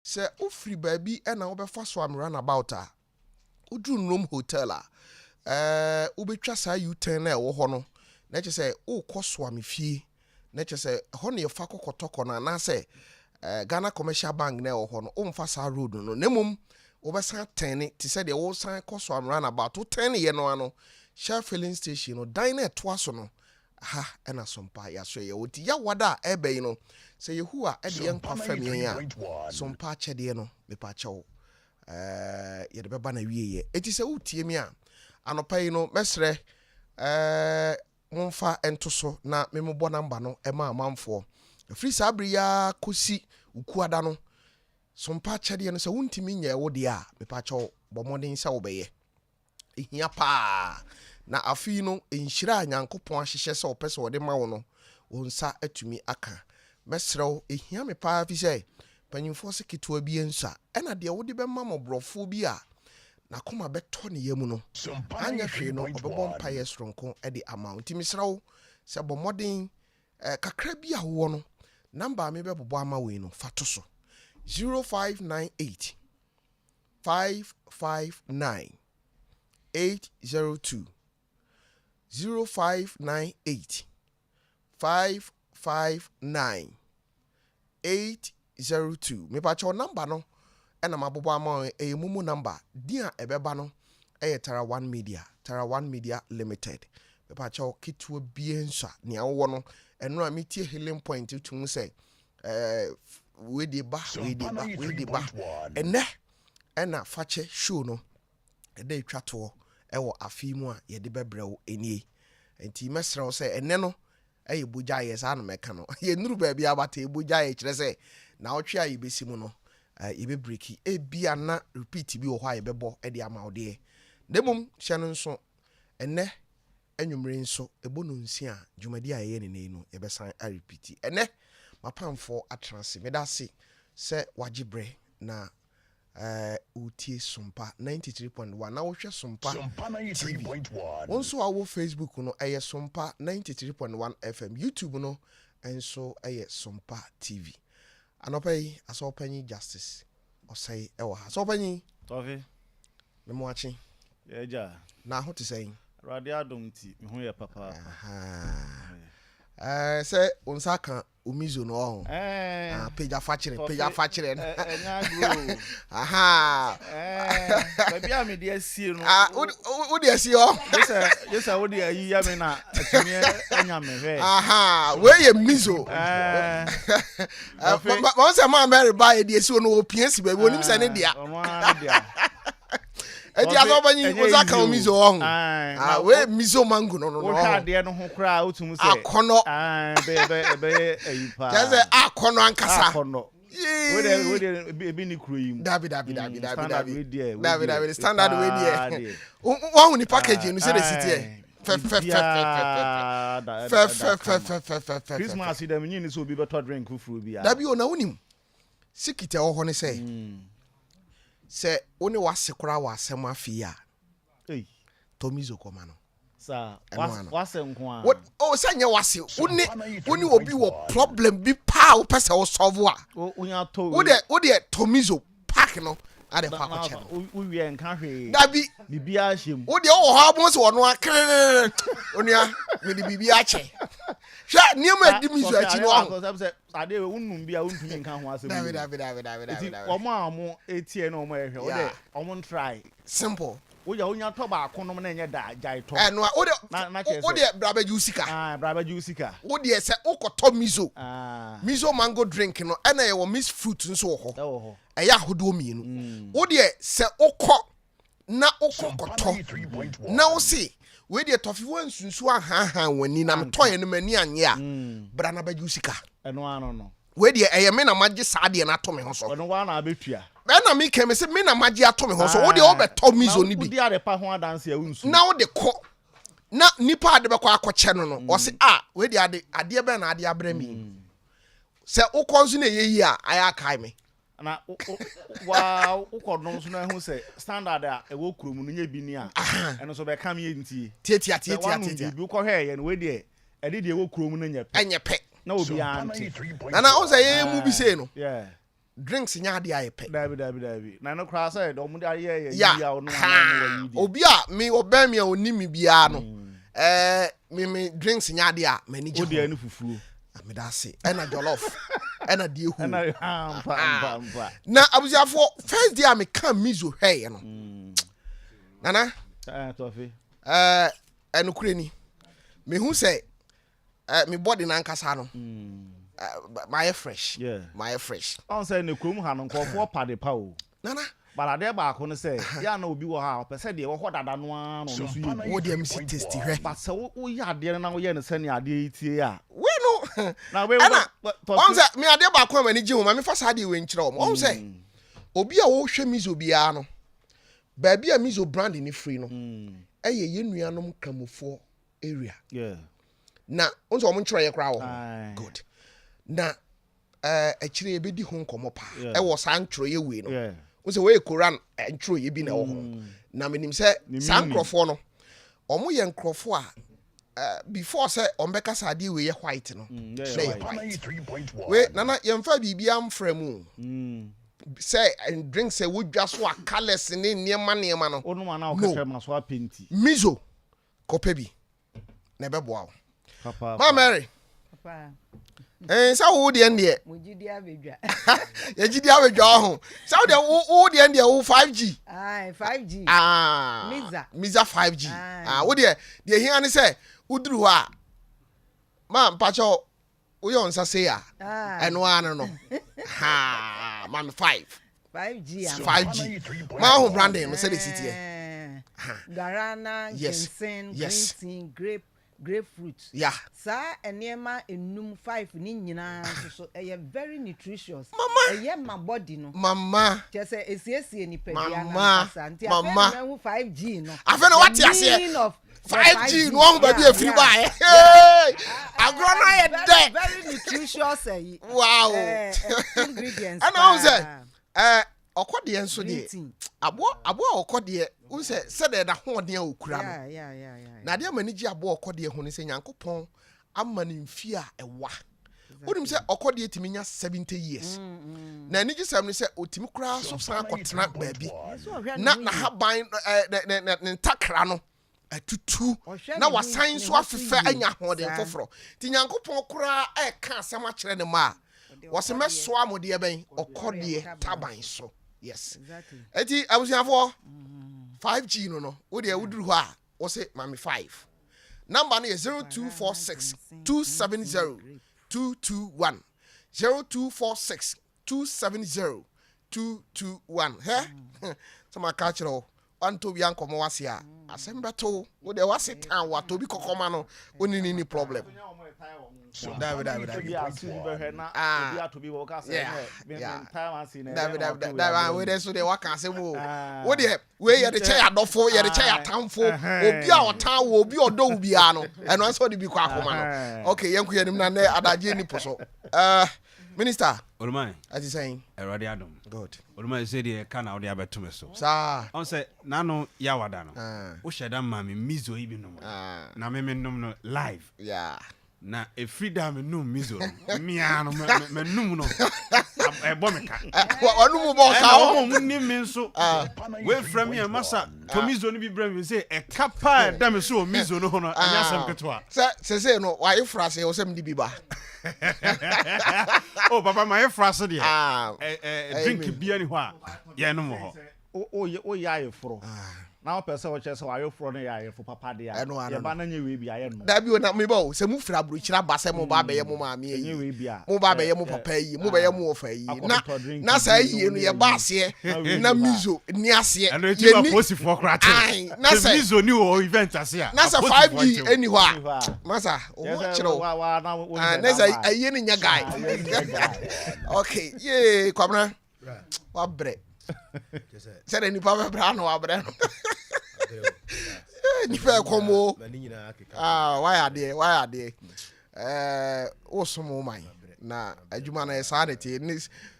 se ufri baby e na obefa so am runabout a udu nom hotel a ubetwa sa U10 na e wo ho no na che se ukọ am fie na che se ho ne fa kokotoko na se Ghana Commercial Bank na e wo ho no umfa sa road no nemum obesa 10 ti se de wo san koso am runabout 10 ye no ano share filling station no dine to aso no ha ena Sompa ya so ye woti ya wada ebe yi no se yehu a ede yen kwafam yen ya Sompa chede no me pa chewo ye de beba na wieye eti se utie mi a anopa yi no mesre monfa ento so na memebo namba no ema amanfo free sabri ya kosi ukuada no Sompa chede no se wuntimi nya wo de a me pa chewo bomodin se wo beye ihia pa na afi no enhyira nyankopon ahyehye se opese wode ma wo no wonsa atumi aka mesrew ehia me pa fi se panyimfo se ketua bi ensa ena de wode be ma mobrofo bi a na koma beto ne yamu no anya hwe no obebom pa yesronko e de amount misrew se bomodin kakra bi a wo no number me be bobo ama we no fato so 0598 559 802 0598 559 802 me pa cho number no ena mabobo ama mumu number dia ebeba no Tara One Media Limited me pa cho kitu biensa ni awo no eno a metie healing point tun say we de ba ene ena fache show no e dey twato ewo afimu a ye de bebrew enie enti mesrew se ene no buja ye sa no meka no ye nuru ba bia bata buja ye kire se na otwe ayi besimu no ye be breaki bia na repeat bi wo ha ye bebo e de ama ode demum hye no nso ene anwumre nso ebono nsi a dwumadi a ye ne no ye besan a repeat ene mapamfo atranse medase se wagibre na utie Sompa 93.1 na wo hwe Sompa 90.1 wonso awo Facebook no Sompa 93.1 FM YouTube no enso Sompa TV anopai asopanyi justice osai ewo ha asopanyi Tofi memo achi eja na ho te sei radio adonti me ho ye papa se onsa kan umizo no ho peja fachire enya gro aha baby am dey asie no wo dey asie ho yes wo dey ayi ya me na atumi enya me he aha we ye mizo ma se ma Mary ba dey asie no opia si baby onim se ne dia eti asobanyi ozaka omizo ho we mizo mango no wo hwa de no ho kra otum se akono be ayipa jaze akono ankasa akono we de ebi ni kro yim dabi standard we there wo ni package no se de sitie Christmas dem nyi so obi beto drink furu bia dabi o na wonim sikite wo ho ne se se oni wasekora wasem afia tomizo koma no sa wase nko a o sanye wase oni obi wo problem bi pa o pese o solve a onya to wo de tomizo pack no ade pa ko che no wo wie nka hwe dabi bibia hjem wo de o ha bo se wo no akre onia me de bibia che sha niam edi mizo achi no ho ade unum bia untumi nka ho asem dabi omo amo etie no omo ehwe wo de omo try simple woja onya to ba akonom na enye da jai to no wo de brabeju sika brabeju sika wo de se ukoto mizo mango drink no ena ye wo mixed fruit nso ho eya hodo mienu wo de se ukọ na ukokoto na wo se we de tofi wansunsu aha wani na metoye no mani anye a bra na baju sika eno ano no we de eye me na magye saade na to me ho so eno wa na abetua na me keme se me na magye ato me ho so wo de wo beto mizo ni bi wo de ade pa ho adanse awunsu na wo de ko na nipa ade be ko akoche no o se we de ade be na ade abra mi se ukonsu na yeyi a aya kai me na wa ukodom so na hu se standard a ewo kurom no nya bi ni a eno so be kam ye ntie tietia bi ko hwe ye no we de ede ewo kurom no nya pe enye pe na obi anti na o se ye mu bi se no drinks nya ade aye pe dabi na no kra say do mu da ye ya no na no obi a me oba me a oni me bia no me drinks nya ade a mani je odi ani fufuo me da se ena jollof ena die hu na ampa na abuziafo first day me kan mizo hey no nana Tofi enukure ni me hu say me body na nkasa no my fresh my fresh on say ne krom ha no nkofo pade pa o nana balade ba ko no say ya na obi wo ha pese de wo ho dada no ano so yi wo de MC tasty hwe but say wo ya de na wo ye ne sane ade itie a we no na we on say me ade ba ko mani ji ho ma me fa sa de we nkyere o on say obi a wo hwe mizo bia no ba bia mizo brand ni free no eye ye nuanom kamofo area na on so mo nkyere ye kra wo good na akire ye bedi ho nkomo pa e wo sa nkyere ye we no wo se we koran ntro ye bi na wo ho na menim se san krofo no omo ye nkrofo a before say ombeka sade we ye white no we nana ye mfa bibia amframu say and drink say we just wa colors ni niema no onu mana o kete ma so apenti mizo kopebi na beboa wo papa ma Mary papa sa wo de ndie mujidi abedwa ya jidi abedwa ho sa wo de ndie wo 5G 5G miza 5G wo de hia ne say uduru ho a ma mpacho wo yo nsa say a eno an no ha man 5G ma ho branding no say the city Guarana ginseng green tea grapefruit sa enema enum 5 ni nyina so very nutritious my body no mama just say esiesie ni pedia na santi mama 5G no afena what you say 5G no one baby free buy agro na ye very nutritious wow ingredients and I say okode enso de abo okode u se de da ho de okura no na de mani gi abo okode ho ne se Nyankopon amani mfi a ewa onim se okode etimi nya 70 years na ni gi sam ne se otimi kura so san akotena baabi na haban ne takra no atutu na wasan so afefa anya hoden foforo ti Nyankopon kura e ka asem a kire ne ma wose meso amode ben okode taban so yes exactly eti abusiafo 5G no wo de wuduru ho a wo say mami 5 number no is 0246 270 221 0246 270 221 he sama catch ro anto bi ankomo wase a asembeto wo de wase tan wa to bi kokoma no oni ni problem David we dey so dey waka asemo wo dey we ye dey che adofo ye dey che atamfo obi a otan wo obi odo ubi a no eno anso dey bi kwa akoma no okay yenku yenim na na adaje ni poso minister Olumai ati saying erade adom good Olumai say dey kana wo dey abetume so sa on say nano ya wada no wo sheda ma me mizo ibi no na me nom no live na e freedom no mizo mia no me num no e bo me ka wanu mo bo ka o mo ni me so we from here masa to mizo no bi bra me say e kapa da me so mizo no no anya sam keto a say no why frase o sem di bi ba oh papa my frase dia drink bia ni ho a ye no mo o ya ye fro na person wo chese wa yo fro no ya ye fo papa dia ye ba na nye we bia ye no da bi na me ba o se mu fra bruchira ba se mo ba be ye mo ma me yi we bia mo ba be ye mo papa yi mo be ye mo ofa yi na sa yi no ye ba ase na mizo ni ase ye ni post for krate na sa mizo ni o event ase a na sa 5G any ho a masa o chiro na sa ayi ni nya guy okay ye kwabna wa bre sere ni pa bra no wa bre no ni fa komo why are they o somo man na adwuma na esa na te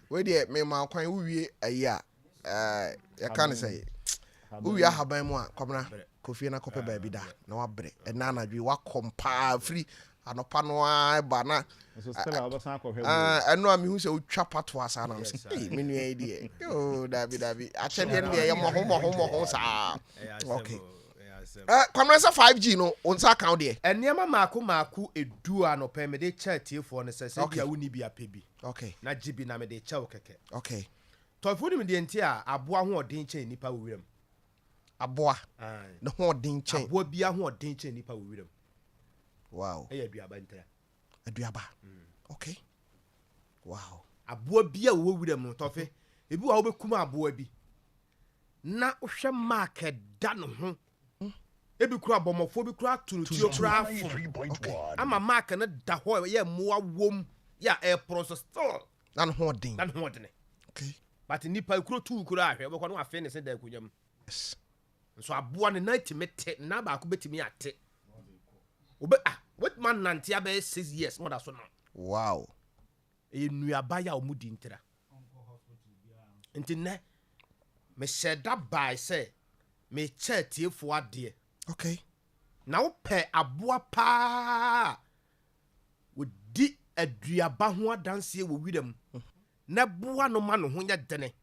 we de me ma kwan wuwie ayi a ya kan say wuwie haban mu a komna kofi na kope ba bi da na wa bre na na dwi wa kompa free anopa no a ba na so still obasan akọhwe eno a me hu se utwa pato asa na say eh me nua die oh dabi achede ne ye mo sa okay Kwamresa 5G no onsa account de enema maako edu anopa me de chatifo no se bia woni bia pebi okay na jibi na me de chaw keke okay tofu ni me de nti a aboa ho odin chen nipa wo wiram aboa ne ho odin chen aboa bia ho odin chen nipa wo wiram wow e aduaba ntra aduaba okay wow aboa bia wo wiram no tofe ebi wa wo bekum aboa bi na wohwe market da no ho ebi kura bomofo bi kura tunutuo kura afo ama mark na da ho ye moa wom ya air process still na no ho odin okay but nipa kura tu kura ahwe obekwa no afi ne se da akunyam yes so aboa ne night mete na ba ko betimi ate obe what man nanti aba 6 years more than so now wow enuaba ya omudi ntira ntine me sheda by say me chatiefo ade okay na wo pe aboa pa wodi aduaba ho adanse wo wiram na boa no ma no ho nya dene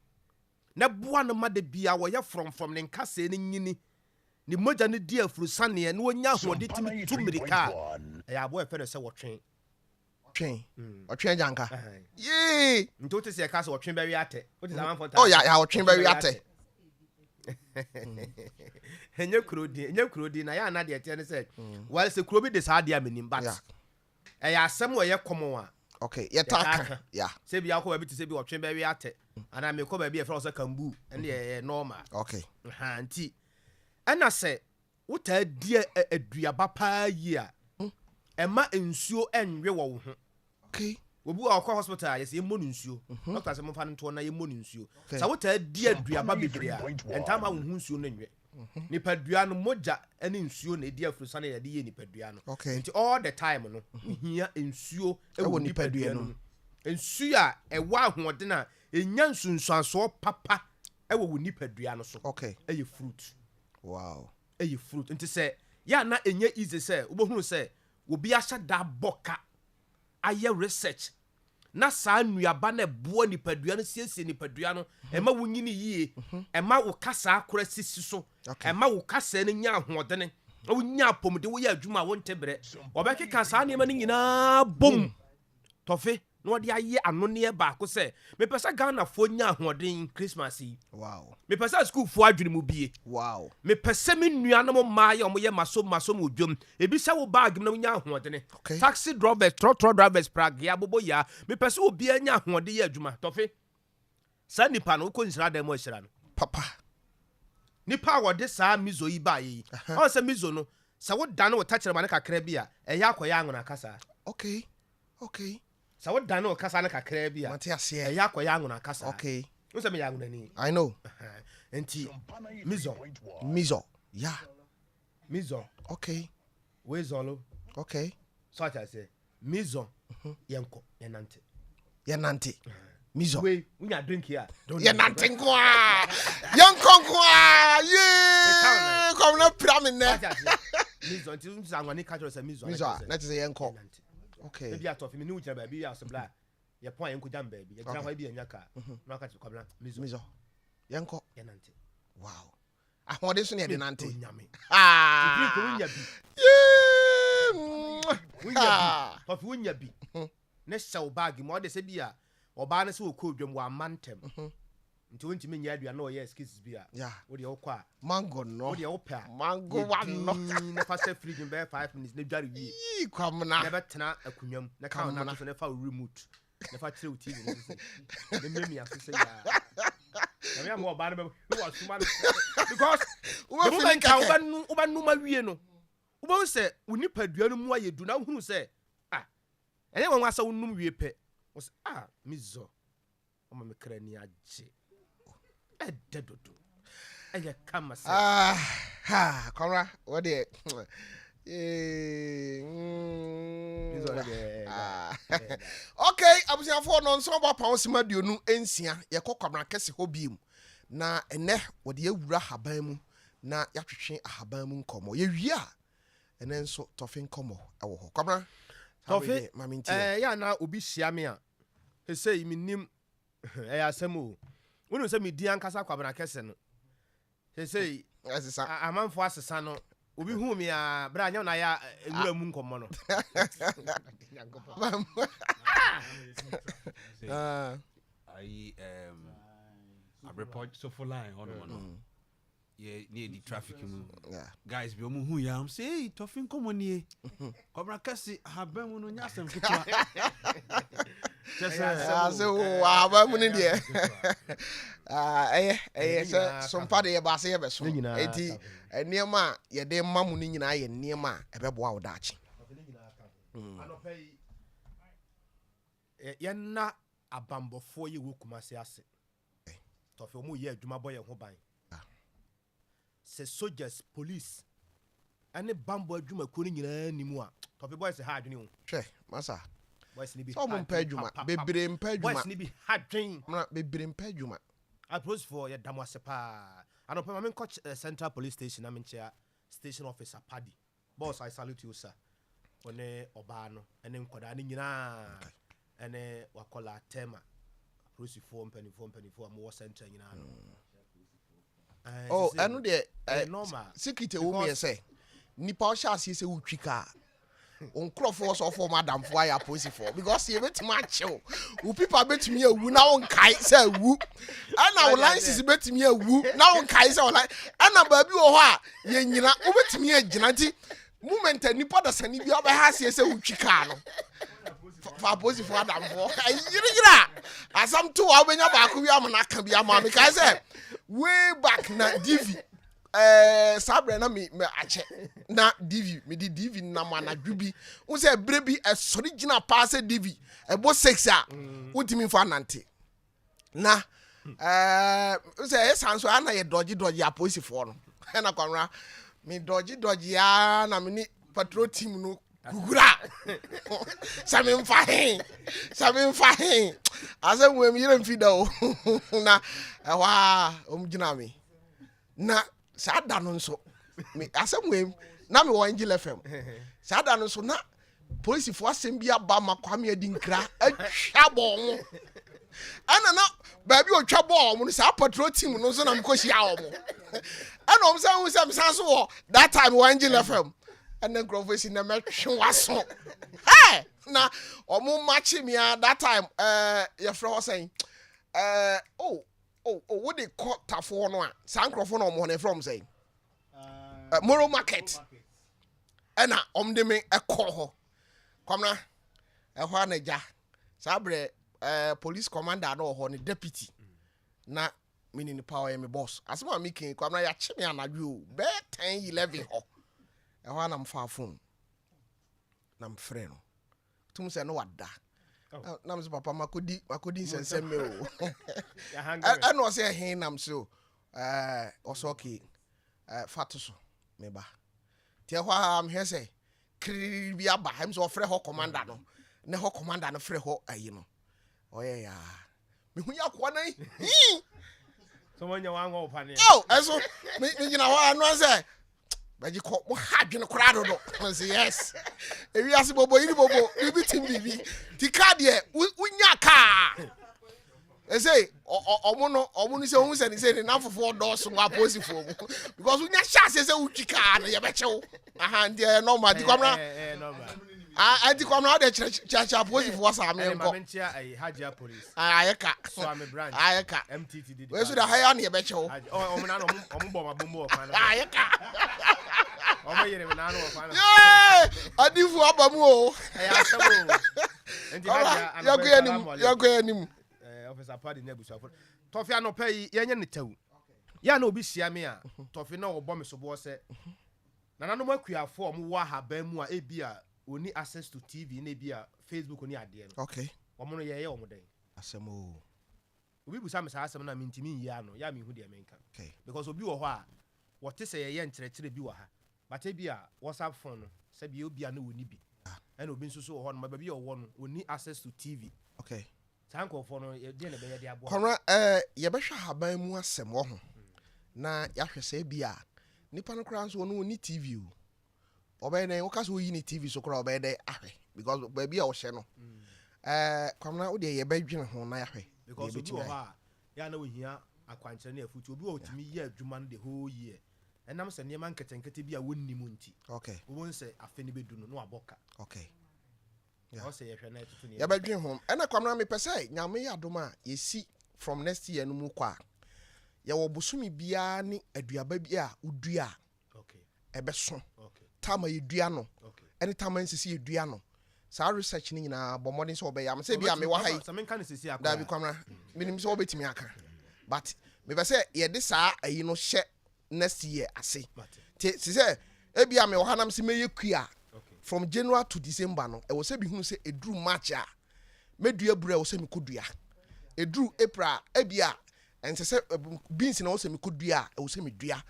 na boa no ma de bia wo ye from ne nkase ne nyini ni moja ne dia furusane ne wonya hode timi tumirika ya aboa e fe no se wo twen otwen janka ye nti wote se ka se wo twen bari ate wote se amanfo oh ya wo twen bari ate enye kurodi na ya na de ete ne se wal se kuro bi de sa de amanim but e ya asem wo ye komo a okay ye taka ya se bi akọ bi te se bi otwen bari ate ana me ko ba bi e fra so kambu ene ye normal okay ha nti ana se wuta die aduaba pa yi a ema ensuo enwe wo ho okay obi wa akọ hospital yes ye mo nsuo doctor se mo fa nto na ye mo nsuo sa wuta die aduaba bebre a entama wo nsuo no nwe nipadua no moja ene nsuo na edi afrusa na ye de ye nipadua no nti all the time no hia nsuo ewo nipadua no nsuo a ewa ahoɔden a enya nsunsuanso papa ewo wo nipadua no so okay eye fruit wow eye fruit nti se ya na enye easy se obohunu se obi ahya da boka aye research na saa nuaba na boa nipadua no siesie nipadua no ema wunyini yie ema wo kasa akora sisi so ema wo kasa ne nya ahoɔden wo nya pomde wo ya adwuma wo ntebre obekeka saa ne ema ne nyina bom tofe no de aye ano ne ba ko se me pesa Ghana fo nya ahoɔden Christmas yi wow me pesa school fo adwene mu bie wow me pesa me nua no ma ya omo ye maso mo dwom ebi sa wo bag na nya ahoɔden taxi drivers trotro drivers prague ya bobo ya me pesa obi anya ahoɔden ya adwuma tofe sa nipa no ko nsira da mo nsira no papa nipa wo de sa mizo yi ba yi on se mizo no sa wo dan wo tachere ma ne kakra bi a eya akoya anwona kasa okay sa wo dan wo kasa ne kakra bi a mate ase eya akoya anwona kasa okay wo se me ya anwona ni I know enti mizo yeah mizo okay we zolo okay so I say mizo yenko yenante mizo we unya drink here yenante kwa yenko kwa ye come na pyramid mizo nti unza ngwani catch say mizo na te say yenko okay e bia tofi me ni uja ba bi ya so bla ye point yenko jam ba bi ye tira kwa bi anyaka na catch kwa bla mizo yenko yenante wow ahode so ne de nante nyame ah unya bi tofi unya bi ne show bag mo de se bi a oba na se wo ko dwam wa mantem nti wonti me nya adua na o ye skills bi a wo de wo kwa mango no wo de wo pa mango wa no na fa se fridge be 5 minutes na dware wi kwamna na betena akunwam na ka na so na fa remote na fa tire TV na se na memi aso se ya na me am oba na be wo asuma because the moment ka oba nu ma wie no oba se woni padua no mu ayedu na hunu se ene won asa wonum wie pe wo se mizo o ma me kra ni age dedodo eye kama se kora what the okay abusia for no nso ba pa osima duonu ensia ye kokwamra kese hobiem na ene wode awura haban mu na yatwetwe ahaban mu nkomo ye wi a ene nso tofe nkomo ewo ho kwamra Tofi mami ya na obi hyia me a say me nim asɛm o wonu sɛ me di ankasa kwabena kɛse no say asesa amanfo asesa no obi hu me a bra nya na ya nwura mu nkɔmmɔ no I a report so for line on yeah near the traffic guys be omu hu ya am say hey Tofi nkomo nie kwabena kɛse haben no nya asɛm ketewa so wa mu ne de sɛ sompa de ba se ye be so enti niema ye de mamu ni nyina ye niema ebeboa wo daachi yɛna abambɔfoɔ yɛ wɔ kumase ase Tofi ɔmo yɛ adwuma bɔ yɛ ho ban sɛ soldiers police ɛne bambɔ adwuma ko ne nyinaa nimu a Tofi boys ha adwene ho hwɛ masa boys ni bi so mo mpa adwuma bebre mpa adwuma boys ni bi hadwen na bebre mpa adwuma I pros for yɛ damo ase pa anɔpɛ ma menkɔ central police station na menkyea station officer Paddy boss I salute you sir one ɔbaa no ɛne nkɔdaa ne nyinaa ɛne wakola tema polisi form penny am wo center nyinaa no oh anu de normal secret wo me say nipa o sha ase se wutwi ka on crofo so for madam for ya polisi for because you betimi achew wo pipa betimi awu na won kai say awu ana wo license betimi awu na won kai say won ana baabi wo ho a ye nyina wo betimi agina nti moment nipa da sani bi oba ha ase se wutwi ka no fa polisi for madam for yirigira asam to wa obenya ba ko wi am na ka bi ama me kai say way back na DV sabre na me ache na DV me di DV na mana dwubi wo say brebi original pass DV ebo 6 a wotimi fa nante na wo say esanso ana ye dodge a police for no na kwanra me dodge ya na me ni patrol team no gugura samin fahin ase we mi yire mfida o na wa omgina me na sada no nso me ase we na me wo Angel FM sada no nso na police fo asem bia ba makwame adi nkra atwa bo mo ana na baabi otwa bo mo no sa patrol team no nso na mkohia wo mo ana omsa hu sam sanso wo that time wo Angel FM and then Grovesi na metwe waso hey na omo match me that time your friend was saying what they call tafo no a sankrofo no omo from saying Moro market and na de me e call ho kwamna e ho anaja sabre police commander no ho ne deputy na mini ni power me boss asema me kin kwamna ya che me anadwo be 10 11 ho e ho na mfa phone na mfrɛ no tum sɛ no wada na mse papa makodi nsɛnsɛm me o ɛno sɛ he nam so ɔsɔ okay fato so me ba tie hɔ am he sɛ kri bi aba hem so ɔfrɛ hɔ commander no ne hɔ commander no frɛ hɔ ayi no ɔyɛ ya me hu ya kwa nan so manya wango pa ne ɛso me gina hɔ ano sɛ baji ko mo hadwene kora dodo say yes ewi ase bobo yiri bobo bibi bibi ti card ye unya ka e say omo no say hu say ni na fofo do so wa posifo because unya sha say utwi ka na ye be chew aha ndi normal ti kwamra normal anti kwamra de cha posifo sa me nko mentia Hajia police ayeka so am branch ayeka MTT did we so da haya na ye be chew omo na no omo bo ma bombo kwa na ayeka omo yere na no kwa na adifu abamu o asemo enti Hajia yakoyanim officer Paddy na busuafo Tofi anɔpa yi yenye ne tawu ya na obi hia me a Tofi na obɔ me so bo se na nanom akuafo omo wa haban mu a ebia oni access to TV na ebia Facebook oni ade no okay omo no ye omo den asemo obi busa me sa asem na mentimi yi ano ya me hu de menka okay because obi wo hɔ a wote se ye nkyerɛkyerɛ bi wɔ ha but ebia WhatsApp phone no se bi obi a na woni bi ɛna obi nso so wɔ hɔ no ma bi ɔwɔ no oni access to TV okay sanko for no de na be ye de abo kɔnra ye behwɛ haban mu asɛm wɔ ho na yahwɛ sɛ bia nipa no kra nso no ni TV o ɔbɛyɛ na woka so yi ni TV so kra ɔbɛyɛ dɛ ahwɛ because baby a wo hye no kwamna wo de ye badwene ho na yahwe because obi wo ha ya na wo hia akwankyere na afutu obi wo timi ye adwuma no the whole year enam se ne man ketenkete bi a wonni mu nti okay wo won se afeni bedu no aboka okay yeah o se ye hwe na tutu ne ya badwene ho ena kwamna me pese nyame ya doma yesi from next year no mu kwa ya wo busumi bia ni aduaba bi a udua okay ebeso okay tama yedua no okay anytime nsisi yedua no sa research ni nyina bo modern so obeyam se bia me wa hai so men kan sisi akwa da bi kwamra minim so obetimi aka but me be say ye de sa ayi no hye next year ase te se e bia me wa hanam se meye kua from January to December no e wo se bi hunu se edru March a medua bura wo se me kodua edru April e bia ense se beans na wo se me kodua e wo se me dua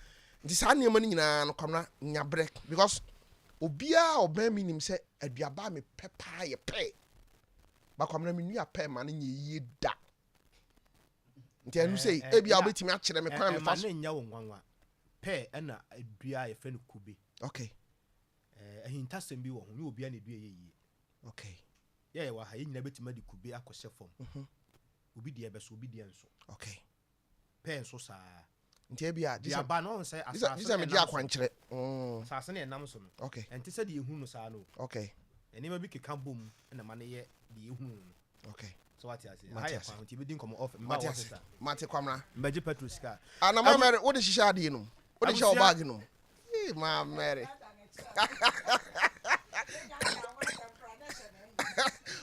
nti sa ne ma ni nyina no kwamra nya break because obia oban mi nim se aduaba me pepa ye pe ba kwamna me nua pe ma ne ye da nti anu sei e bia obetimi a kire me kwan me fa so nya wo nwanwa pe na adua ye fe no kube okay ahinta sem bi wo ho ne obia na dua ye yi okay ye wa ha nyina betima de kube akose fom obi de ebeso obi de enso okay pe enso sa nti e bia dia ba no say asase disa me dia akwankire asase na enam so no okay enti se de ehunu no sa no okay enima bi keka bom na ma ne ye de ehunu okay so what you say ha ye kwa nti bi din komo off mate kwamra mbaje petrus ka ana ma mere wo de shisha ade no wo de shisha bag no ma mere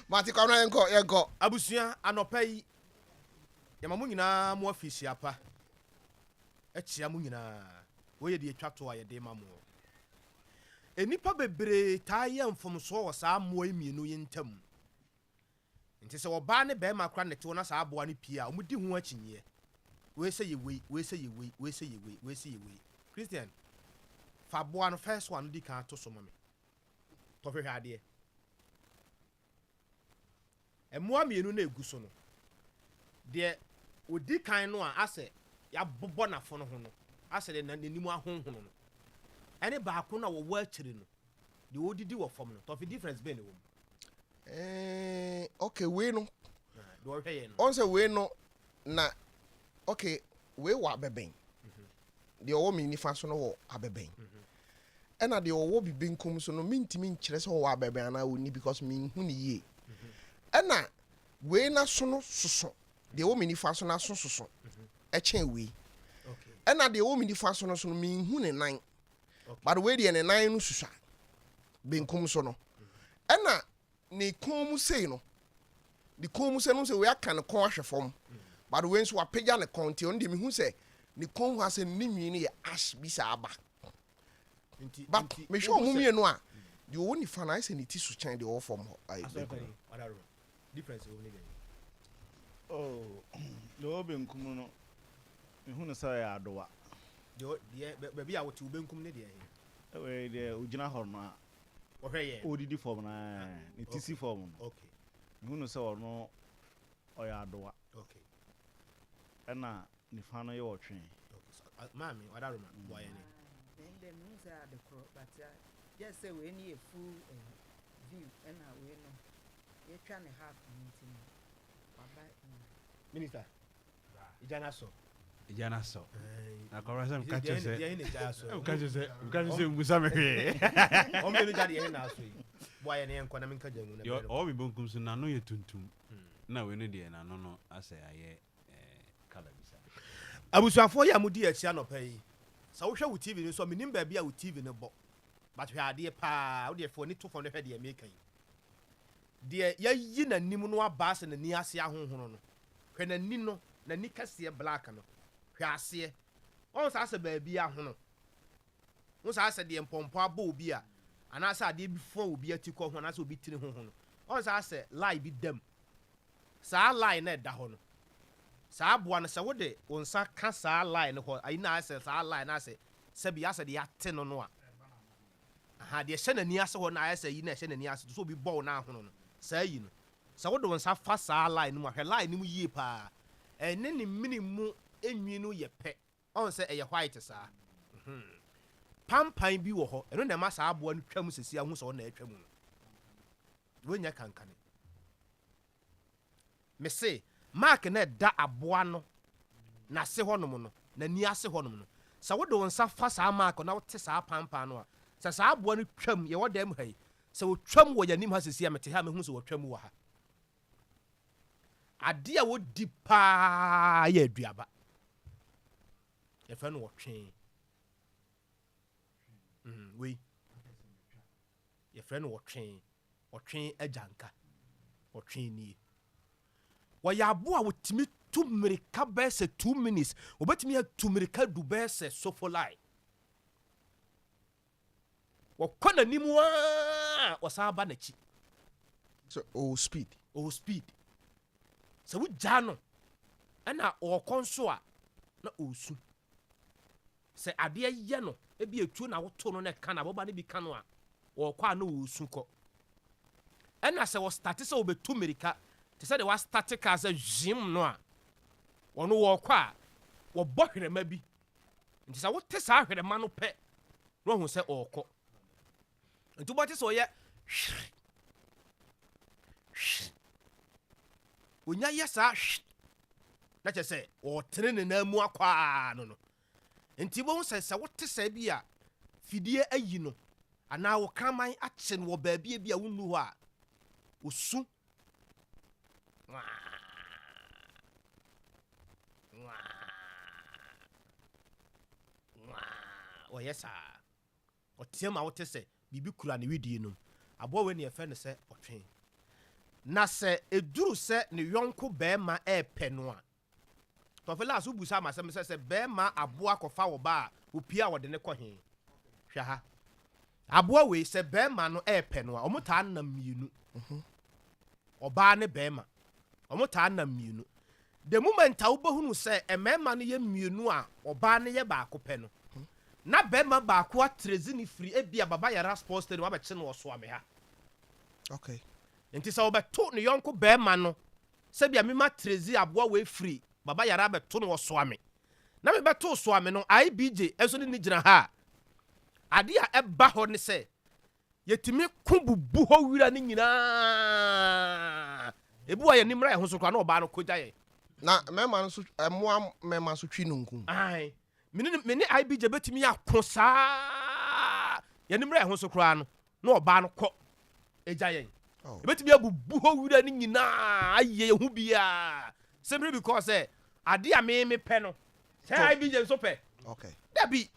mate kwamra yenko abusua anopai ya mamu nyina mo afisi apa echia mu nyina wo ye de atwato a ye de mamu enipa bebre ta ye mfomso wo sa mo emienu ye ntam nti se wo ba ne be makra ne te na sa aboa ne pia omudi ho akyinye we say ye we Christian fa boa no first one di kan to so mame to hwehwe ade emoa mienu na eguso no de odi kan no a ase ya bobɔ na fo no ho no ase de nanimu ahonhono no ene ba ko na wo wa akire no de odidi wo fam no to fi difference be ne wo okay we no do hwɛ ye no on say we no na okay we wa beben de owo mi nifa so no wo abeben ena de owo bi benkum so no mintimi nkyere se wo abeben ana woni because mi hu ni ye ena we na so no soso de owo mi nifa so na soso echen we okay ena de owo mi nifa so no mi hu ne nan but we de ne nan no susua benkum so no ena ne kom sei no de kom se no se we aka ne kon ahwe fom but we nso apagya ne kon ti on de mi hu se ne kon ha se ne nwi ne ye ash bi sa aba nti but me show mu mie no a de owo ni fa na se ne ti su chan de owo fom ho ai difference wo ne be lo benkum no me hu no say ya adowa de be a wote benkum ne de we de ugina hor no a wo hwɛ ye odidi form na ne tisi form no okay me hu no say ono o ya adowa okay na ni fa no ye wo twen okay mami wadaroma boy ne then the means are the crop but just say we need a full view and we no you trying to have meeting baba minister ijana so na korasa mkache se ye ne ja so mkache se ngusa mehwe o me no jade ye na so yi boy ne enko na menka jamu na yo o bi bonkum so na no ye tuntum na we no de na no ase aye kala bisa abusuafo ya mudi achi anopa yi sa wo hwe wo TV ni so menim ba bia wo TV ne bo but hwe ade pa wo de fo ni to fo no hwe de America yi de ya yi na nim no aba se na ni ase ahonhono no hwe na ni no na ni kase black no hwe ase on sa ase ba bia hono on sa ase de mpompo aba obi a ana sa ade bi fo obi atikọ ho ana sa obi tiri hono on sa ase lie bi dem sa lie na da ho no sa aboa no se wo de onsa ka sa line ho ayi na ase sa line na ase se bi ase de ate no no a aha de hye na ni ase ho na ase yi na hye na ni ase so bi ball na ahono no sa yi no sa wo de onsa fa sa line mu ahwe line mu yie pa ene ni minimu enwi no ye pe on se eye white sa pampan bi wo ho eno na ma sa aboa no twam sesi ahu so na atwam no wonya kankane me say mark na da aboa no na se honom no na ni ase honom no sa wo de won sa fa sa mark na wo te sa pampa no a sa aboa no twam ye wo dem hai sa wo twam wo yanim ha sesi amete ha me hu so wo twam wo ha ade a wo di pa ye aduaba ye fa no wo twen we ye fa no wo twen ajanka wo twen ni wo ya aboa wo timi tu mirika bese 2 minutes obetimi ya tu mirika du bese sofolai wo kona nimu a wo sa ba na chi so speed so wo jano ana o konso a na osu se ade ye no e bi etu na wo to no na kana bo ba ne bi kano a wo kwa na osu ko ana se wo start se wo betu mirika te se de wa start ka se jim no a wono wo kwa wo bohwere ma bi nti sa wo te sa hwere ma no pe no hu se okọ nti bo te so ye onya ye sa na che se o tere ne na mu akwa no nti bo hu se wo te sa bi a fidie ayi no ana wo kraman ache no wo ba bi a wonu ho a osu o yesa o tiema wo te se bibi kura ne widie no abo we ne efe ne se otwen na se eduru se ne yonko bema epe no a to fe la so busa ma se bema abo akofa wo ba opia wo de ne kɔhen hwa ha abo we se bema no epe no a omota na mienu oba ne bema omota na mienu the moment a wo behunu se emema no ye mienu a oba ne ye ba akopɛ no na bema ba ko atrezi ni free ebia baba yara sports stadium abeche no so ame ha okay enti sa obeto ne yonko bema no se bia me ma trezi aboa we free baba yara beto no so ame na me beto so ame no IBJ eso ni gina ha ade a eba ho ne se yetimi kububu ho wira ni nyina ebu wa yanimra ye ho so kwa na oba no koja ye na mema no so moa mema so twi no nku ai mini IBJ betimi akosa yanimra ye ho so kwa no na oba no kɔ eja ye betimi abubu ho wira ni nyina aye hu bia simply because ade a me pɛ no say IBJ so pɛ okay dabi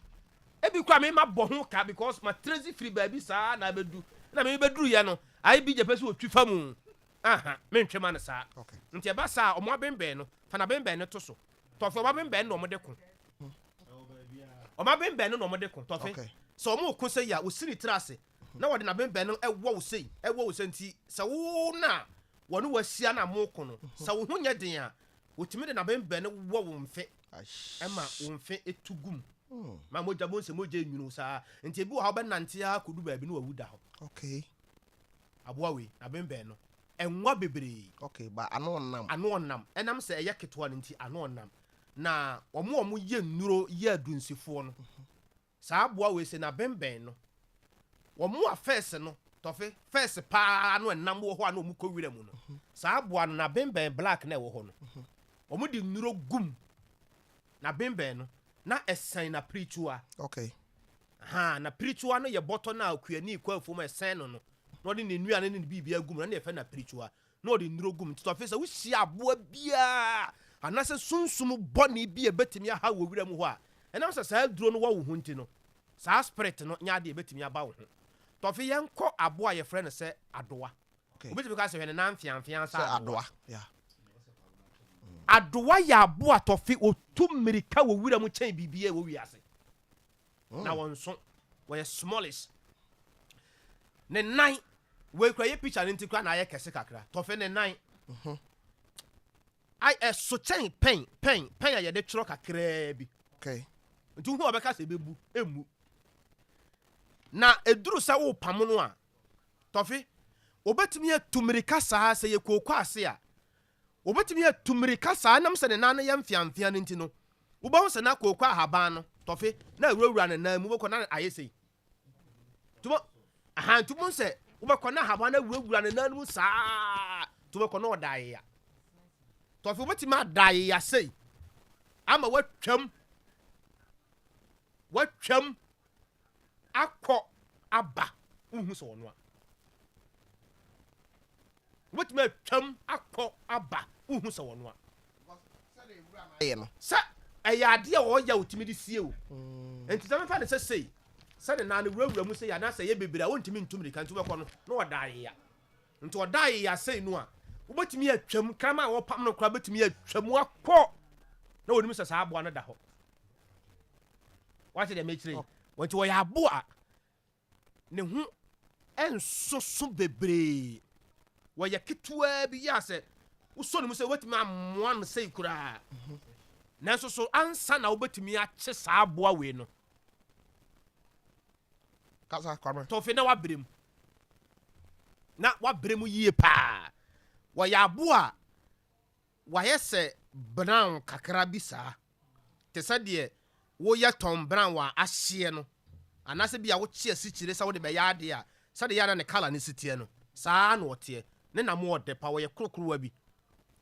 ebi kwa me ma bɔ ho ka because ma tracy free baby sa na bedu na me beduru ye no IBJ pɛ so otwi famu aha me ntwema ne sa okay nti eba sa omo abemben no fa na bemben ne to so tofo omo abemben no omo de ko omo abemben no omo de ko tofe so omo ko se ya osiri trase na wode na bemben no ewo wo sei nti se wo na wonu wasia na mo ko no se wo hu nya den a wotimi de na bemben no wo wo mfe ema wo mfe etugum ma moja bonse moja enwunu sa nti ebi wo ha benante ha kodu ba bi no wawuda ho okay aboa we na bemben no enwa bebre okay ba ano nam enam se eye ketwa nti ano nam na omo ye nnuro ye adunsifo no sa aboa we se na bemben no omo afese no tofe first pa no enam wo ho ana omo kowire mu no sa aboa no na bemben black na wo ho no omo di nnuro gum na bemben no na esen na preachua okay ha na preachua no ye boto na akuani kwa afom esen no no de ne nuane ne bibia gum na efe na preachua no de nnuro gum to afesa wo hia aboa bia anase sunsum boni bia betimi ha wo wira mu ho a enam sa duro no wo ho nti no sa spirit no nya de betimi aba wo ho to fe yenko aboa ye frɛ no se adoa okay obetimi ka se hwe ne na mfiamfia sa adoa yeah adoa ya aboa to fe otumirika wo wira mu chen bibia wo wiase na wonso wo ye smallest ne nine we kwa ye picture nti kwa na ye kese kakra to fe ne nine ai so chen pen ya ye de tworo kakra bi okay nti hu obeka se bebu emu na eduru sa wo pam no a to fe obetimi atumirika saa se ye kokwa ase a obetimi atumirika saa nam se ne nan ye mfiamfia nti no wo ba hu se na kokwa haban no to fe na awurawura ne nan mu boko na ayesei tumo aha tumo se wobɛkɔ na haba na wurawura ne nan mu saa to wobɛkɔ na ɔdae ya tɔfe wobɛtumi adae ya sei ama watwam akɔ aba wohu sɛ ɔno a wobɛtumi atwam akɔ aba wohu sɛ ɔno a sɛ ɛyɛ adeɛ a ɔyɛ wotumi de sie o enti sɛ mefa ne sɛ sei sɛ ne naa ne wurawura mu sei anaasɛ yɛ bebree a wontumi ntum de ka nti wobɛkɔ no na ɔdae ya nti ɔdae ya sei no a wobɛtumi atwam krama a wɔpam no kora bɛtumi atwam akɔ na wɔnim sɛ saa aboa no da hɔ wate deɛ mɛkyerɛ nti wɔyɛ aboa ne ho ɛnsoso bebree wɔyɛ ketewaa bi yɛ sɛ wosɔ ne mu sɛ wobɛtumi amoa no sei koraa nanso so ansa na wobɛtumi akye saa aboa wei no kasa kwame tɔfe na wabrɛ mu yie paa wɔyɛ aboa wɔyɛ sɛ brown kakra bi saa te sɛ deɛ woyɛ tɔn brown wɔ ahyeɛ no anaasɛ bi a wokye asikyire sɛ wode bɛyɛ adeɛ a sɛde yɛ na ne kala ne siteɛ no saa na ɔteɛ ne nam ɔde pa wɔyɛ korokorowa bi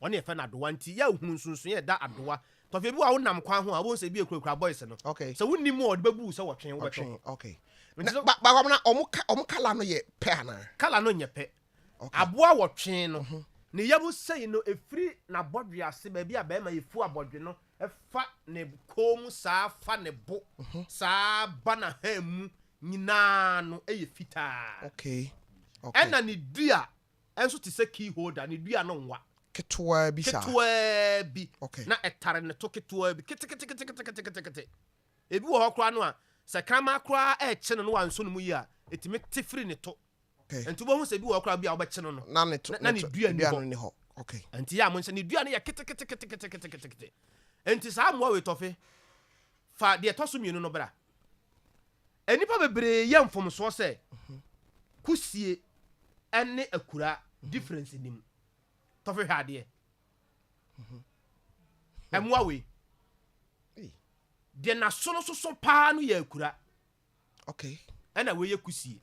ɔne yɛfɛ no adowa nti yɛ ahunu nsonso yɛ da adowa tɔfe bi a wonam kwan ho a wobɛhu sɛ bi akurakura boys no sɛ wonim a ɔde bɛbu sɛ wɔtwe wobɛtwe bakwamna ɔmo kala no yɛ pɛ anaa kala no nyɛ pɛ aboa wɔtwe no ne yabu sei no efiri na bɔdwe ase baabi a bɛrima yɛfu abɔdwe no ɛfa ne kom saa fa ne bo saa ba na ha mu nyinaa no ɛyɛ fitaa ɛna ne dua ɛnso te sɛ key holder ne dua no nwa ketewaa bi na ɛtare ne to ketewaa bi kete ebi wɔ hɔ koraa no a sɛ krama koraa ɛɛkye no wanso no mu yi a ɛtumi te firi ne to nti wobɛhu sɛ bi wɔ koraa bi a wobɛkye no no na ne dua ni hɔ nti yɛ a mo nhyɛ ne dua no yɛ kete nti saa mmoa wei tɔfe fa deɛ ɛtɔ so mmienu no bra nnipa bebree yɛ mfomsoɔ sɛ kusie ɛne akura difference nim tɔfe hwɛ adeɛ mmoa wei deɛ naso no soso paa no yɛ akura ɛna wei yɛ kusie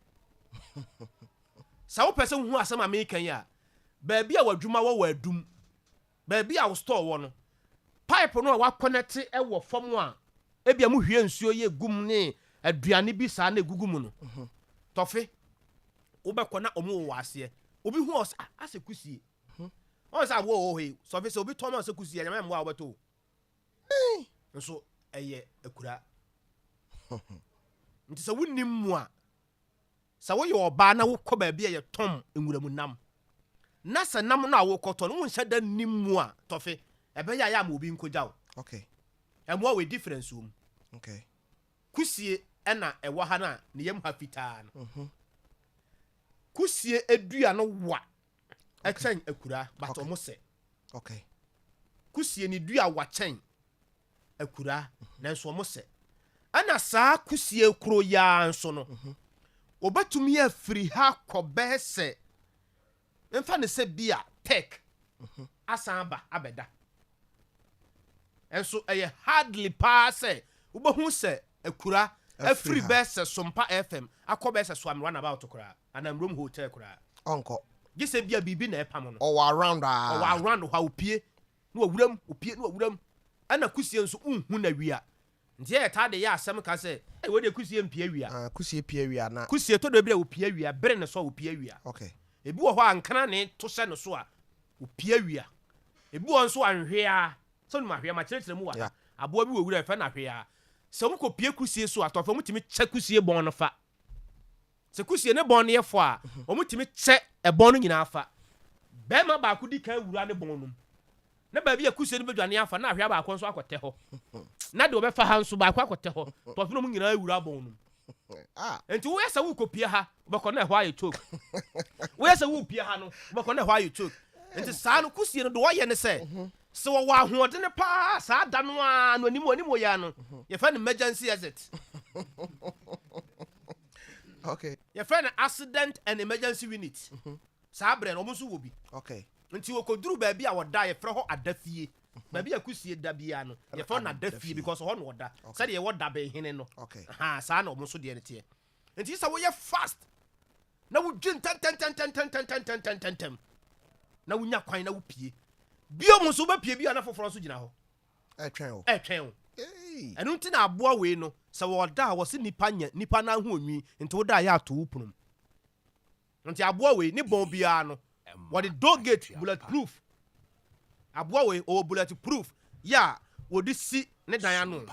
sɛ wopɛ sɛ wohu asɛm a mekan yi a baabi a wadwuma wɔ adum baabi a wo store wɔ no pipe no a wakɔnɛte ɛwɔ fam a ebia mu hwie nsuo yɛ gum ne aduane bi saa na egugu mu no tɔfe wobɛkɔ na ɔmo wɔ aseɛ obi hu ɔs asɛ kusie ɔn sɛ awo hɔ sɔfe sɛ obi tɔn ma sɛ kusie nyame mmoa wobɛtɔ nso ɛyɛ akura nti sɛ wonim mu a sɛ woyɛ ɔbaa na wokɔ baabi a yɛtɔm nwuramu nam na sɛ nam no a wokɔtɔ no wonhyɛ da nim mu a tɔfe ɛbɛyɛ ayɛ ama obi nkogya wo ɛmmoa wɔ difference wɔ mu kusie ɛna ɛwɔ ha no a ne yam ha fitaa no kusie adua no wa ɛkyɛn akura but ɔmo sɛ kusie ne dua wa kyɛn akura nanso ɔmo sɛ ɛna saa kusie kuro yaa nso no obɛtumi afiri ha kɔbɛɛ sɛ mfa ne sɛ bi a tech asan ba abɛda ɛnso ɛyɛ hardly paa sɛ wobɛhu sɛ akura afiri bɛɛ sɛ Sompa FM akɔ bɛɛ sɛ Swami Runabout koraa anam Rome Hotel koraa ɔnkɔ gye sɛ bi a biribi na ɛpam no ɔwɔ around hɔ a opie na wawuram ɛna kusie nso unhu na wia nti yɛ taa de yɛ asɛm ka sɛ wo de kusie mpie wia kusie pie wia na kusie to de bi a opie wia bere ne so opie wia ebi wɔ hɔ ankana ne to hyɛ no so a opie wia ebi wɔ nso anhwea sɛ no mahwea ma kyerɛkyerɛ mu wa aboa bi wɔ wura ɛfɛ na hwea sɛ mo kɔ pie kusie so atɔfo mo timi kyɛ kusie bɔn no fa sɛ kusie ne bɔn no yɛ fo a mo timi kyɛ ɛbɔn no nyinaa fa bɛrima baako di kan wura ne bɔn no na baabi a kusie no bɛdwane afa na ahwea baako nso akɔtɛ hɔ na de wɔbɛfa ha nso baako akɔtɛ hɔ tɔfo no mo nyinaa wura bɔn no enti woyɛ sɛ wokɔ pie ha wobɛkɔ na ɛhɔ ayɛ choke woyɛ sɛ wo pie ha no wobɛkɔ na ɛhɔ ayɛ choke enti saa no kusie no de wɔyɛ ne sɛ sɛ wɔwɔ ahoɔdene paa saa da no a no anim wɔyɛ no yɛfɛ no emergency exit yɛfɛ no accident and emergency unit saa berɛ no ɔmo nso wɔ bi nti wɔkɔduru baabi a wɔda yɛfrɛ hɔ adafie baabi a kusie da bia no yɛfrɛ no adafie because hɔ no wɔda sɛdeɛ yɛwɔ da bɛhene no saa na ɔmo nso deɛ no teɛ nti sɛ woyɛ fast na wo dwen tan na wo nya kwan na wo pie bio mo so ba pie bio na foforo so gina ho etwen o enu nti na aboa we no se wo da wo se nipa na ho onwi nti wo da ya to wo punum nti aboa we ni bon bia no what the dog gate bulletproof aboa we o bulletproof ya wo di si ne dan ano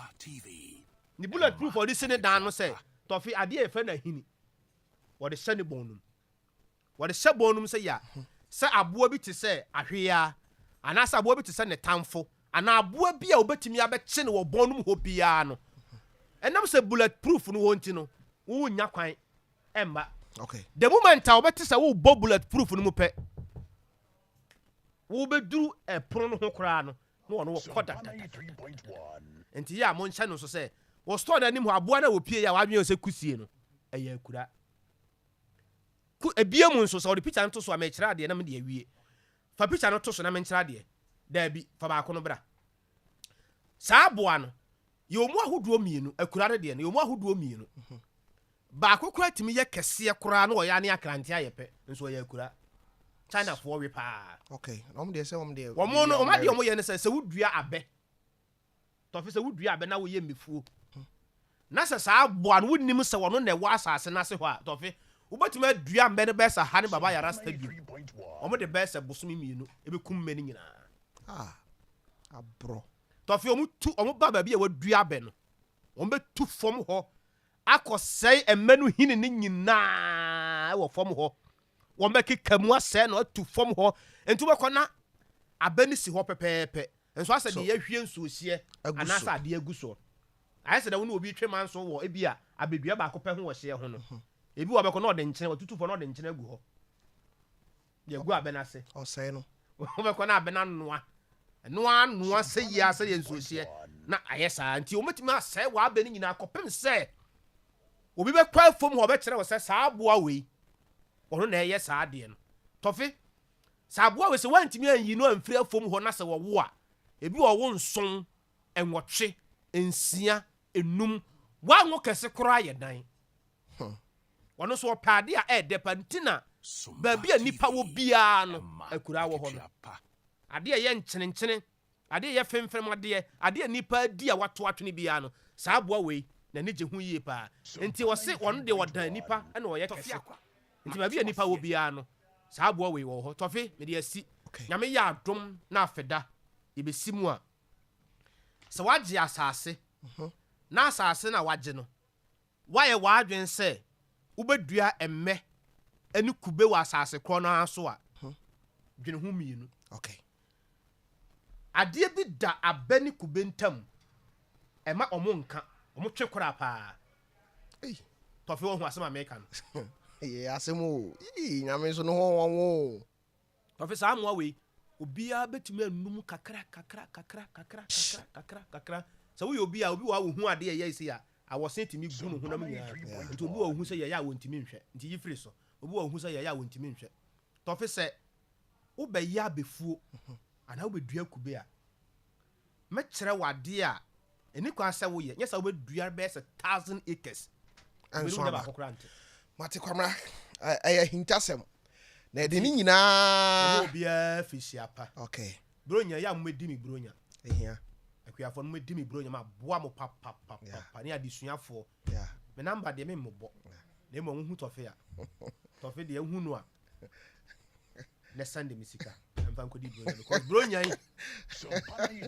ni bulletproof o di si ne dan no se Tofi ade e fa na hini wo de hye ne bonum wo de hye bonum se ya se aboa bi te se ahwea ana se aboa bi te se ne tamfo ana aboa bi a obetimi abekye ne wo bonum ho bia no enam se bulletproof no wonti no wo nya kwan emba. Okay. The moment I obeti say wo bo bulletproof no mu pe. Wo be duru e prono ho kra no no wo koda. Enti ya mo ncha no so say wo store na nim ho aboa na wo pie ya wadwen se kusie no eya akura. Ku ebie mu nso so the picture nto so a me kira de na me de awie. Fa picture no to so na me kira de. Da bi fa ba ko no bra. Sa aboa no ye omu ahoduo mienu akura ne de no ye omu ahoduo mienu. Ba kokura timi ye kese kura no ya ne akrante ayepe nso ya akura China for we pa. Okay, de say de wo no o ma de o mo ye ne se wudua abe Tofi se wudua abe na wo ye mefuo na se sa aboa no wonnim se wono na wo asase na se ho a Tofi wobetumi adua mbe ne be sa ha ne baba yara stadium o mo de be se bosomi mienu e be kum mani nyina abro Tofi o mo baba bi e wadua abe no o be tu fom ho akosai emenu hini ni nyina wo fom ho wo meki kamu asai na atu fom ho entu bekona abani si ho pepepe enso asa de yahwie nsuohie anasa ade aguso ayese da wo no obi twema nso wo ebi a abedua ba ko pe ho wo hye ho no ebi wo bekona ode nkyene watutu fo na ode nkyene agu ho ye gu abena se osai no wo bekona abena noa se ya se ye nsuohie na ayesa nti o metimi asai wa abeni nyina akopem se obi be kwa fom ho be kire wo se sa aboa we ono na eye sa ade no Tofi sa aboa we se wantimi anyi no amfiri fom ho na se wo wo a ebi wo wo nson enwotwe ensia enum wa ngo kese kora ye dan wono so opade a edepa ntina ba bia nipa wo bia no akura wo ho no ade ye nkyene ade ye femfem ade nipa di a wato atwene bia no sa aboa we na ne je hu yie pa enti wo se wono de wodan nipa na wo ye Tofiakwa enti ba bia nipa wo bia no sa aboa we wo ho Tofi me de asi nyame ya adom na afeda ye besi mu a se waje asase na asase na waje no waye wadwen se ubedua emme eni kube wa asase kro no aso a dwene hu mienu okay ade bi da abani kube ntam ema omonka omo twekora pa Tofi wo hu asema American ye asemo nyame so no ho Tofi sa amwa we obia betumi anum kakra so we obi wa wo hu ade ye isi ya awosen timi gu no hu na mnya nti obi wa hu se ye ya wontimi nhwe nti yifiri so obi wa hu se ye ya wontimi nhwe Tofi se wo be ya befuo ana wo bedua kube a me kire wade a eni kwa se wo ye nyesa wo bedua be se 1000 acres anso ba kokrante mate kwamra aya hintasem na de ni nyina obia fisiapa okay bronya ya mmedi mi bronya ehia akuafo no mmedi mi bronya ma boa mo papa ne adesuafo me number de me mbo na mo hu Tofi a Tofi de hu no a na sande misika amfa nkodi bronya because bronya yi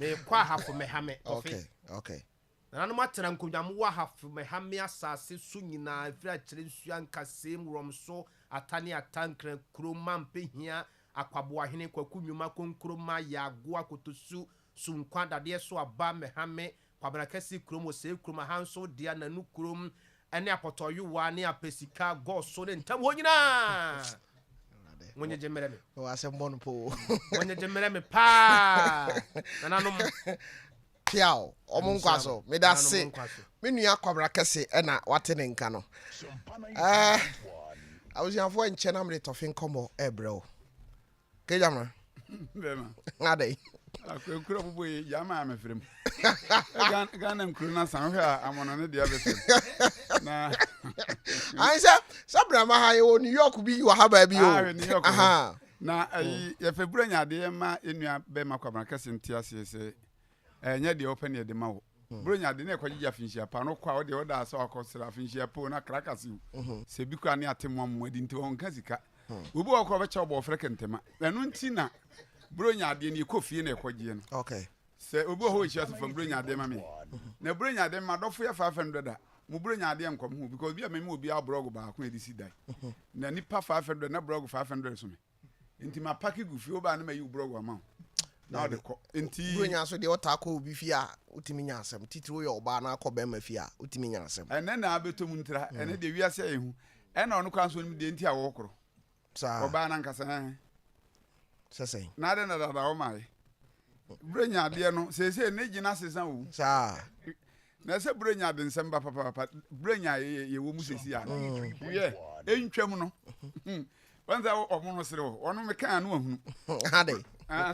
me kwa hafo me hame Tofi okay na no matera nkonwam wa hafo me hame asase so nyina afira kire nsua nkasem rom so atane atankran kroma mpehia akwabo ahene kwaku nwuma konkroma yagoa kotosu sunkwa dade so aba me hame kwabrakasi kromo se kroma hanso dia nanu krom ene apotoyuwa ne apesika goso ne ntam ho nyina wonye jemere me o asembon po wonye jemere me pa nananom piao omunkwaso me da se me nua kwabrakasi ena watene nka no awusiafo enche na me Tofi nkomo ebreo kejamra bema ngade Akura boy yama am frem. Ghana nkuru na san hwe amono ne dia befem. Na I say Sabra ma ha yo New York bi wa ha ba bi o. New York. Aha. Na ye febura nya de ma enua be makwa kase ntia se nya de open ye de ma wo. Bronya de na ekwaji finhia pa no kwa wo de oda asa akosra finhia po na krakase se bi kwa ne atemo amwadi nti won ka sika. Obi wo kwa be cha obo freke ntema. Enu nti na bronya de ne ekofie na ekwaji no. Okay. Se obi ho hia so from bronya de ma me. Na bronya de ma dofo ya 500 da. Mu bronya de enkom hu because bi amemi obi a blog ba ko edisi dai. Na nipa 500 na blog 500 so me. Nti ma pack gufi oba na ma yi blog wa ma. Na de ko nti bronya so de otako obi fi a utimi nya asem titiro ye oba na akọ be ma fi a utimi nya asem. Ene na abetom ntira ene de wiase ehu ene onu kwan so nim de nti a wo koro. Sa Oba na nkasa sesey. na de na da o mai. Bronya de no sese ne gina sesan wo. Sa Na se bronya de nsem ba papa bronya ye wo mu sesi a. Ye entwam no. Wanza omo no sere wo onu me kan no ahunu. Ade.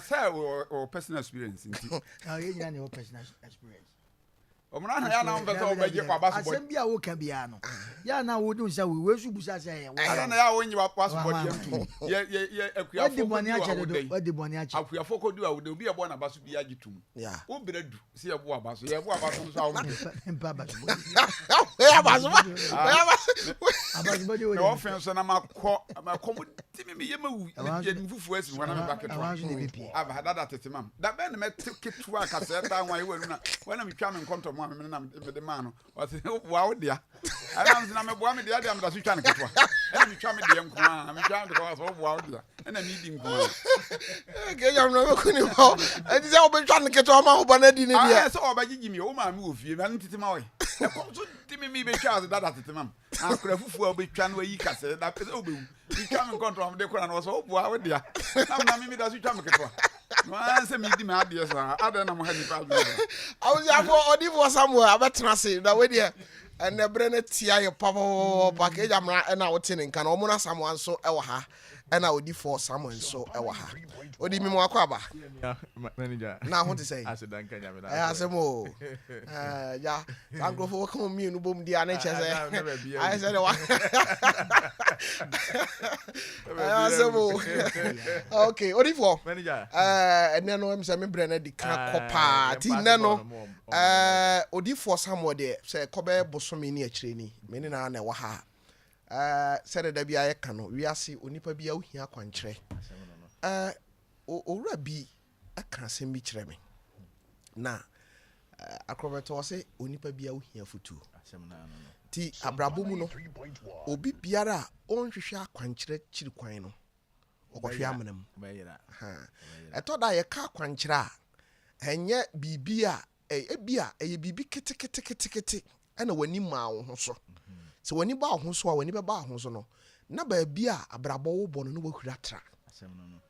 Say or personal experience nti. You need your personal experience. Omo na ya na mbe so obaje kwa baso boy. Asem bia wo ka bia no. Ya na wo dun say we su busa say Ala na ya wonyi wa baso boy yam. Ye akua fo ko di boni ache. akua fo ko du a wo de obi e bo na baso bia gitum. Yeah. Wo bredu se ye bo abaso ye bo abaso so awo. Empa ba. Ya baso. Abaso body Na wo fen so na makọ mu timi me ye mawu ye mfufu asi wana me baketo. Awanzo ne pipi. Aba dada tetemam. Da be na me ketu aka se da nwan ye wanu na wana me twa me nkonto mo me na me de ma no. Wa se wa wo dia. Ana na me bo me dia me da so twa ne ketwa. Ana me twa me de nko a me twa me de ko so bo wo dia. Ana me di nko a. Ke yam no ko ni ho. E di se obi twa ne keto ma ho ba na di ne bia. Ah so obagigi mi o ma me wo fie na ntitema we. E ko so timi mi be twa as dada tetemam. Akura fufu a obi twa no yi kase da pese obewu. Twa me nkonto am de ko na no so bo wo dia. Na me da so twa me ketwa. No answer me di me ade so ada na mo ha ni pa bi. Awuzi afọ odi for somewhere abetena se na we dia ene bre na tia ye papa package amra na wote ne nka na omo na Samuel so e wo ha ena odi for Samuel so e wo ha odi mi mo akọ aba Manager. na ho te say Asidan kanya me eh asemo ya sangrofo ko mi nu bom dia na che say I said wa asemo okay odi for Manager. ene no em say me bre na di kan kopa ti ne no odi for Samuel de say kobe bosomi ni akire ni me ni na wa ha said da bia ye kan no wiase onipa bia ohia kwankire owura bi aka asem bi kire me na akrobeto say onipa bia ohia futu ti abrabo mu no obi biara onhwehwe akwankire kiri kwan no okohwe amanam eto da ye ka akwankire a enye bibia ebia eye bibi kete ana wani ma wo ho so se wani ba ho so a wani be ba ho so no na ba bia abrabo wo bo no wahura tra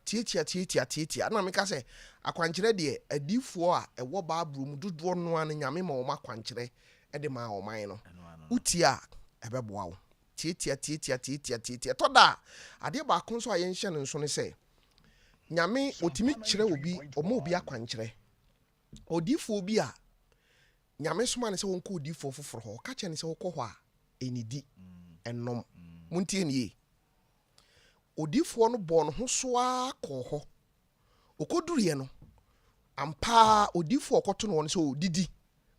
tietia na me ka se akwankire de adifo a ewo ba abrum dodo no an nyame ma wo makwankire e de ma wo man no utia ebeboa wo tietia to da ade ba ko so a ye nhye nso ne se nyame otimi kire obi omo obi akwankire odifo obi a nyame soma ne se won ko odifo foforo ho ka che ne se wokọ ho a enidi enom muntie nie odifo no bo no ho so a kọ ho okoduriye no ampa odifo okoto no se odidi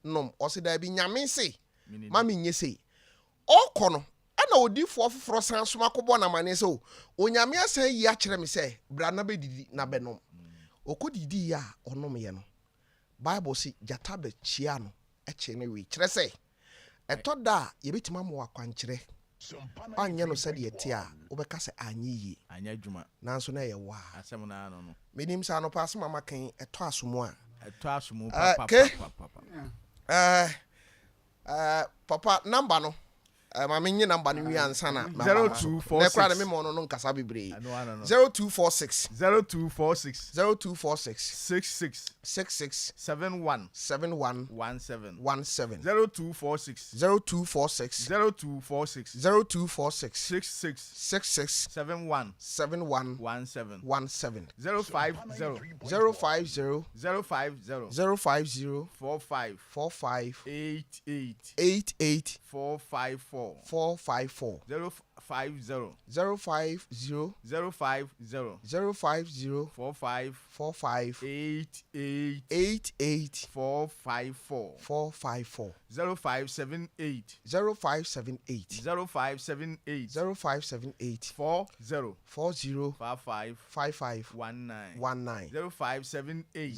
nom osida bi nyame se mami nye se okọ no ana odifo foforo san soma kọbọ na mane se onyame asan yi a kire me se bra na be didi na be nom okodidi ya onom ye no Bible si jatabe chia no eche ne wi kire se etoda ye betima mo akwankire anye no se de tie a obeka se anyi Anya adwuma. nanso na ye wa Asem na no no. menim sa no pass mama kan eto asomo a Eto asomo papa number no Ma me nye number ni wi ansa na 0246 na kra na me mo no nkasa bebre 0246 0246 0246 66 66 71 71 17 17 0246 0246 0246 0246 66 66 71 71 17 17 050 050 050 050 45 45 88 88 454 454 050 050 050 050 45 45 88 88 454 454 0578 0578 0578 0578 40 40 55 55 19 19 0578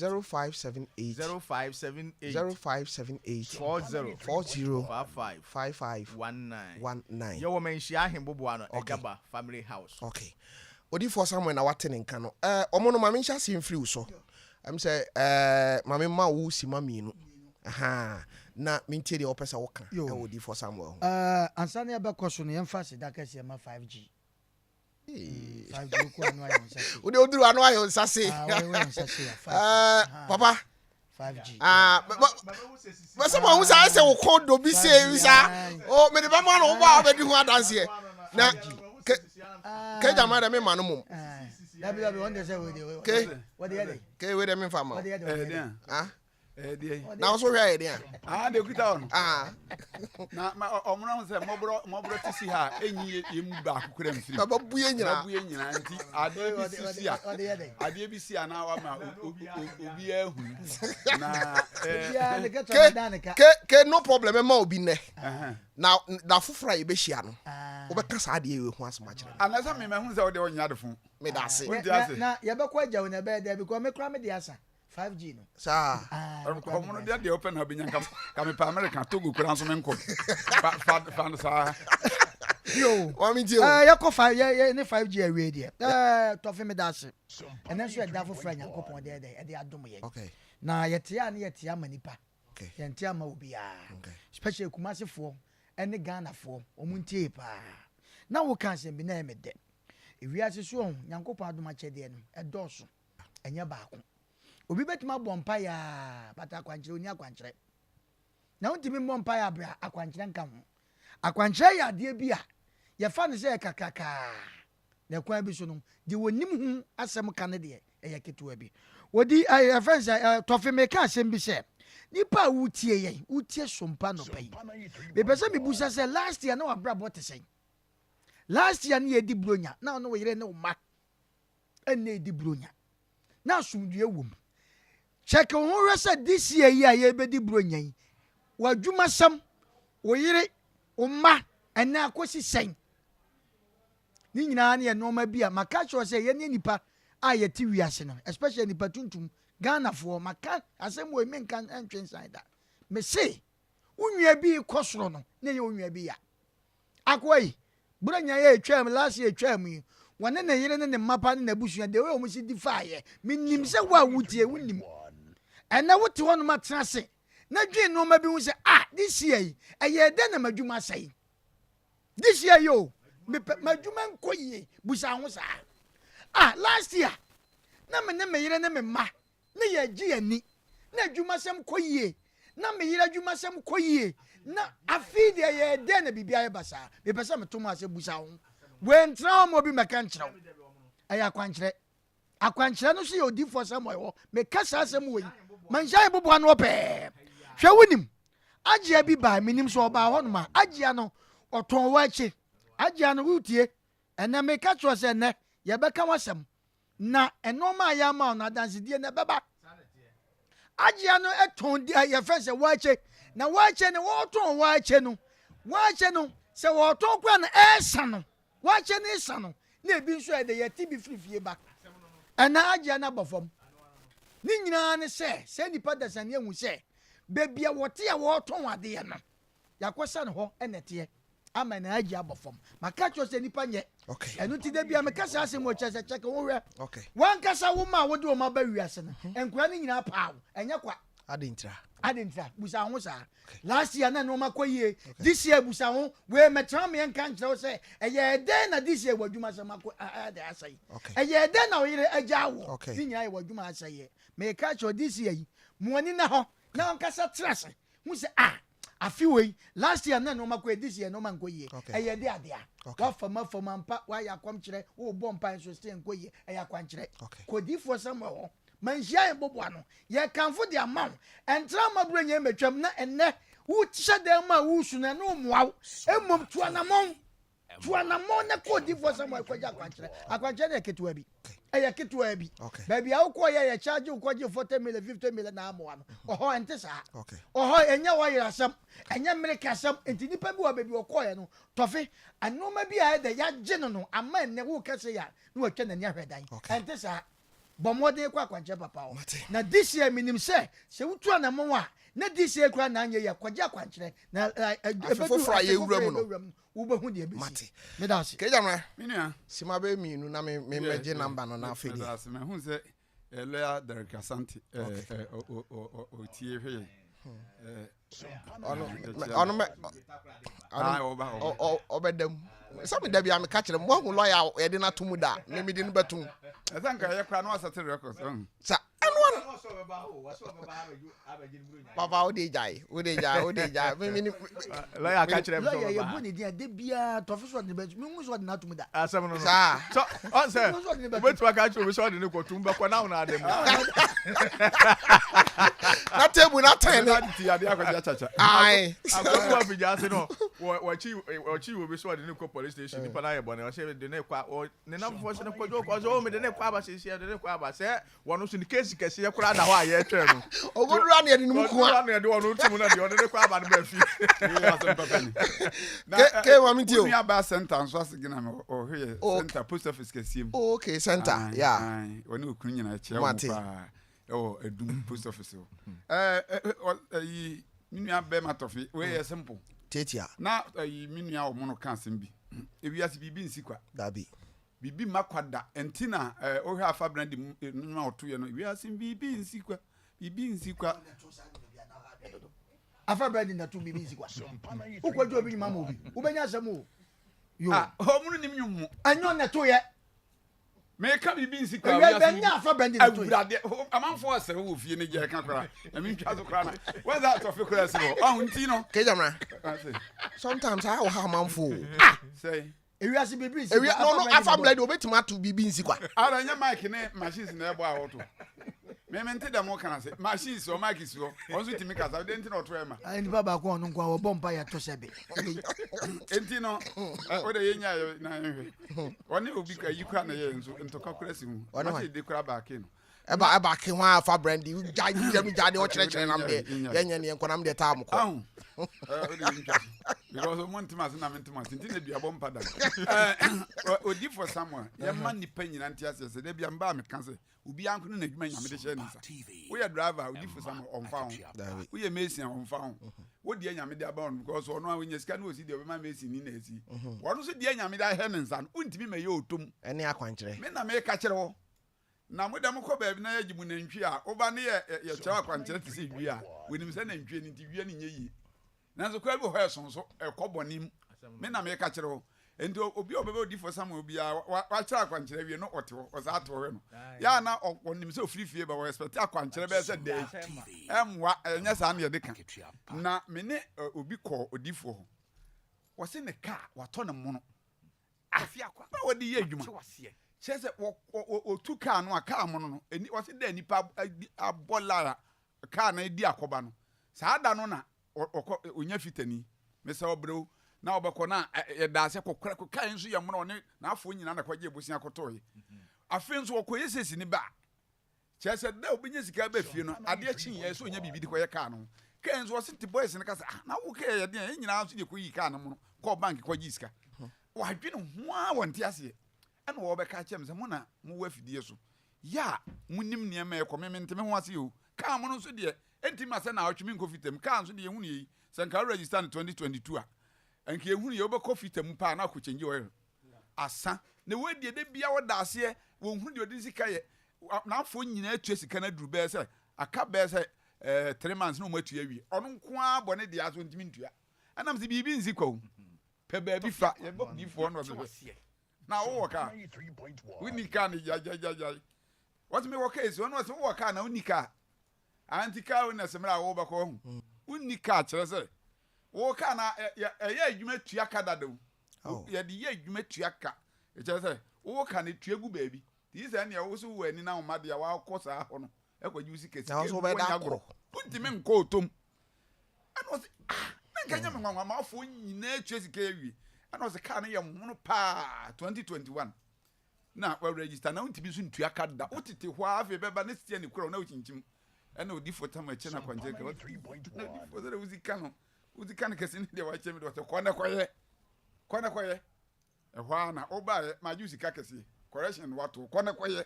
0578 0578 0578 40 40 55 55 19 19 Yo woman she ahembobo ano Egaba family house. Okay. Odi for someone na wate ne nka no. Omo no mame ncha se free so. Am say mame ma wo si mami no. Aha. Na mintie de opesa wo ka. E odi for Samuel. Ansane abekoso no yemfa se da kase ma 5G. 5G ko anu ayo nsase. Odi oduru anu ayo nsase. Papa 5G. Basa ma unsa se wo kodo bi se wisa. Oh, me de ba ma no wo ba obedi hu adanse. Na ke jama de me manu mum. Dabi wonder say we dey. What dey? Ke we de me fama. What dey? Ah? dey. Na so hwe dey. Ah, de kuta on. Ah. Na omuna say mobro tisi ha enyi yemu ba akukura mfiri. Baba buye nyina. Baba buye nyina nti ade bi sisi a. Ade bi si ana wa ma obi ahu. Na ke no problem ma obi ne. Na fufura ye be hia no. Wo be kasa ade ye hu asema kire. Anasa me hu say wo de onya de fun. Me da se. Na ye be kwa jawo na be there because me kra me de asa 5G no. Sa. Komuno de open na obinya kam pa America Togo kura nso me nko. Fa sa. Yo. Wa mi je o. Ya ko 5 ye ne 5G awe there. Tofi me da se. And then so da for franya kopon there e de adom ye. Okay. Na ye tia na ye tia manipa. Okay. Ye tia ma obi a. Okay. Special kumasefo ene Ghana fo omuntie pa. Na wo kan se bi na me de. Ewiase so on Nyankopon adoma chede no edoso. Enya baako. Obi betima bompa ya pata akwankyere oni akwankyere. Na wontimi bompa ya bra akwankyere nka ho. Akwankyere ya de bi a ye fa ne se kakaka. Na kwa bi so no de wonim hu asem ka ne de eye ketewa bi. Wodi friends Tofi me ka asem bi se nipa wutie ye wutie sompa no pai. Be pese me busa se last year na wa bra bote sen. Last year na ye di bronya na no we yire ne uma. Enne di bronya. Na sumdue wom. Check on who said this year ye be di bronya yi. Wa dwuma sam wo yire uma enne akosi sen. Ni nyina na ye no ma bia maka cho se ye ne nipa a ye ti wiase no especially nipa tuntum Ghana for maka asem we men kan entwen side that. Me say unwa bi kosoro no na ye unwa bi ya. Akwai bronya ye twam last year twam yi wane na yire ne mapa ne nabusu de we omusi di faaye minim se wa wutie wunim ena wote hono matena se na dwen no ma bi hu se this year yi eye de na madwuma sai this year yo madwuma nkoyie busa ho sa last year na me yire ne me ma na ye gi ani na adwuma sem koyie na me yire adwuma sem koyie na afi de ye de na bibia ye basa me pesa me to ma se busa ho when trauma bi meka nkyerɛw aya akwankyerɛ no so yɛ odi for Samuel me kasa asɛm wɔ yi manhyɛ bobo ano pɛ hwɛ wonim agya bi ba minim so ɔba hɔ no ma agya no ɔtɔn waakye agya no wutie ɛnɛ me ka kyerɛ sɛ nɛ yɛbɛka wasɛm na ɛnɔma ya ma na dansedie na bɛba agya no ɛtɔn yɛ fɛ sɛ waakye na waakye no wɔtɔn waakye no sɛ wɔtɔn kora no ɛsa no wache ne sa no na ebi nso e de yeti bi frifie ba ana agya na bofom ni nyina ne se nipa da sane ehu se bebia wote ya woton ade ye no yakosa ne ho enete ama na agya bofom maka cho se nipa nye okay enu ti da bia me kasa ase mo chese cheke wo hwe okay wan kasa wo ma wo de wo ma ba wiase no enkura ni nyina paawo enye kwa adintra Adintra busa ho sa last year na no makoye this year busa ho we metra me nka nkyerɛ say eye den na this year wadwuma sɛ mako ade asai eye den na oyire agya wo ni nya ye wadwuma asai me ka cho this year yi muani na ho na nkasa trase hu sɛ afi wei last year na no makoye this year no mankoye eye de ade a wa fama mpa wa ya kwam kyerɛ wo bɔ mpa so stay nkoye eye akwan kyerɛ kodifo sɛm ho manhia eboboa no ye kanfo de amount entra mabro nya metwam na enne wo tse dem ma wo su na no moaw emom tuanamon na kodi for some kwaja akwankyere na ketewa bi eye ketewa bi baby a wo ye charge wo kwaje 40 million 50 million na amoa no oho ente sa oho enya wa yirasam enya mereka sam enti nipa bi wa baby wo koye no tofe anoma bi a de ya gye no ama enne wo kase ya no atwa na ni ahwedan ente sa bomode kwa kwanche papa o na this year minim se wutu na mo a na this year kwa na anye ya kwaje kwanche na efofo fra ye wura mu no wo be hu de be mate me da se ke jamra minua sima be miinu na me meje number no na afedi me hu se lawyer Derek Asante o tie hwe ono me obedam some da bia me ka kire mo hu lawyer ye de na tomu da me me de no betum esanka ye kra no asate records sa anu papa o de jai me lawyer ka kire me lawyer ye bu ni dia de bia professor de be me hu so de na tomu da asem no sa so on say betu aka kire me so de ne ko tumba kwa na una dem na table na ten na ti ade akwaja chacha ai akwaku afija ase no wachi wo be so de ne ko police station ni pa na ye bone o se de ne kwa ne na fo se ne ko jo ko so me de ne kwa ba se de ne kwa ba se wono so ni case kese ye kura da ho aye twa no ogudura ne de mu ko ogudura ne de wono timu na de ne kwa ba ne ba fi ke wa mi tio we aba center so asigina me o hwe center post office kesiem okay center yeah oni okunu nyina che wo pa edum post office yi minua be matofi we ye simple tetia na minua o mono kan sem bi ewiase bibi nsikwa dabi bibi makwada entina o hwe afa brand nwa oto ye no ewiase bibi nsikwa afa brand na tu bibi nsikwa ukwaje obi nyima mo obi ubenya asem o yo o munu nim nyum anyo na to ye me ka bibi nsikwa we benya afa brand na to ye awurade amanfo asere wo fie ne je ka kra na mi ntwa so kra na what's that of kra se ho ahun ti no ke jamra sometimes I will have manfo say ewiase bibi nsikwa no afa brand obetima to bibi nsikwa ara nya mic ne machines na ebo a woto me mente da mo kana se machines o mic si o onso timi kasa de enti na oto e ma ai ni baba ko onu kwa wo bompa ya to sebe enti no o de yenya na hwe oni obi ka yikwa na ye nso ntoka kura si hu ma se de kura back no eba ke ho afa brand jade o kire nam de yenya ne enko nam de ta amko because montimas na montimas enti na duabɔ mpa da odi for someone ye man nipa nyina ntiase se de bia mba me kan se obi anko na adwuma nyame de hye nsa wo ye driver odi for someone on fa ho wo ye mesin on fa ho wo die nyame de aba on because ono a wo nya sika na osi de obi ma mesin ni na esi wono so die nyame de hye nsa no untimi me ye otom ene akwankyere me na me ka kyere wo na modam ko ba bi na ye gimu na ntwi a oba ne ye kyewa akwankyere ti se dwi a wenim se na ntwi ni ti dwi ni nye yi nanso kwa bi ho eson so ekobonim me na me ka kire ho enti obi obebe odi for some obi a wa kire akwankyere wie no ote ho o za to he no ya na onim se ofirifie ba wo expect akwankyere be se dey emwa enya sa na ye de ka na me ne obi ko odifo ho wo se ne ka wa to ne mo no Tofiakwa na wodi ye adwuma chese o tu ka no aka mo no eni wo se da nipa abolara ka na edi akoba no saa da no na onya fitani mesa obrew na obekọ na ye da se kokora kan nso ye mo ne na afọ nyina na kwaje ebusia kotoye afen so okoye sesi ni ba chese da obinya sika ba fie no ade chin ye so onya bibi de koye ka no kan nso city boys ne kasa na wo ka ye de nyina so de koyi ka no mo ko bank kwaje sika wa dwene ho a wonte ase ana wo beka chem se mo na mo wa fidie so ya munim niam e kommenteme ho ase yo ka mo no so de enti ma se na awtwemi nkofitem ka nso de ehunu yi se nka register in 2022 a enka ehunu ye obekọ fitem pa na akochenji oil asa na wedie de bia wo da ase wo hunu de odi sika ye na afọ nyina atu sika na duru be se aka be se 3 months no matua wi ono nko a bone de aso ntimi ntua anam se bibi nsi kwa pe ba bi fa ye bo bifo no so na wo ka unika ni ya what me wo case one was wo ka na unika antika wona semra wo ba ko hu unika kire se wo ka na ye adwuma tua ka dado ye de ye adwuma tua ka kire se wo ka ne tua gu baabi ti se na wo so wo ani na wo ma de wa ko sa ho no e kwa juicy kesi na so be da ko punti me nko tom ano se na kanya me nwanwa ma afo nyina tua sika ewie ano se ka na ye mono pa 2021 na we register na unti bi so ntua ka da utete ho afi beba na sitia ne kura na ukinchim ena odi fota ma che na kwanje ka na odi fota uzika no kesi ne de wa che me do te kwana kwaye e ho na oba ma juicy ka kesi correction wato kwana kwaye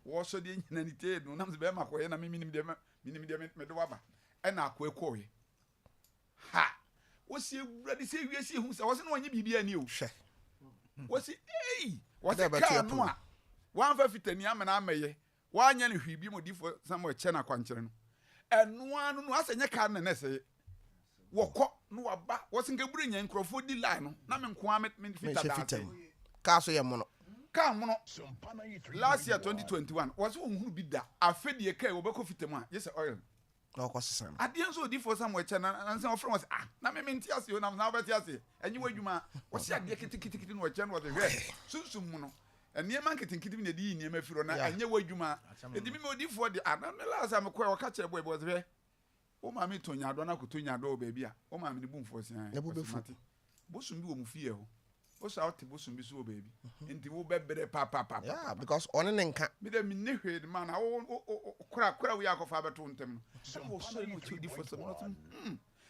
wo so de nyina ni te no na mze ma kwaye na minim de me do waba ena akwa ekoye ha wo si ewurade si ewie si hu se wo se no onye bibia ni o hwe wo si what the car no a wan fa fitani amana amaye wanya ne hwibi modifo samo che na kwankyere no eno anu no asenya car na nese wokọ no waba wo se ngeburu nya nkrofo di line no na me nko am fitata car so ye mono car mono last year 2021 was wo hunu bi da afedie kai wo beko fitamu a yes oil na ko sesam adien so odifo samo che na nse ofre was na me ntiase yo na obeti ase enyi wadwuma wo se adie kitikiti no che no de hwe sunsum mu no eniema nkitikiti na di eniema firo na enye wadwuma edimi me odifo de me last am ko wo ka kire boy boy hwe o ma me tonya do na ko tonya do baby a o ma me ne bumfo sian ne bubefu bosum bi wo mu fie ho o sa oti bosum bi so baby enti wo bebere pa yeah because on ne nka me de me ne hwe de man na wo kura we akofa beto ntem no wo so no ti di fo so no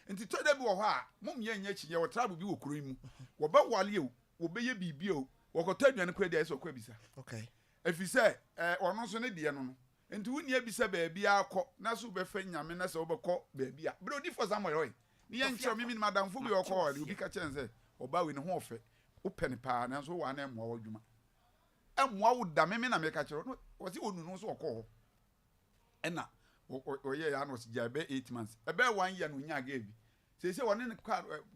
enti to da bi wo ho a mom ye nya chi ye wo travel bi wo kuro mu wo be wale o wo be ye bibi o wo ko taduane kura dia so kwa bisa okay efi se ono so ne die no enti wo ni abisa baabi akọ na so be fa nyame na se wo be kọ baabi a bro di fo samoy hoy ni ye nkyere mi madam fo bi wo kọ wale obi ka chense oba we ne ho ofe wo pene pa na so wa na emwa wadwuma emwa wo da me na me ka kire no wo si onu no so okọ ena oye ya no si jabe 8 months ebe 1 year no nya ga bi se woni ne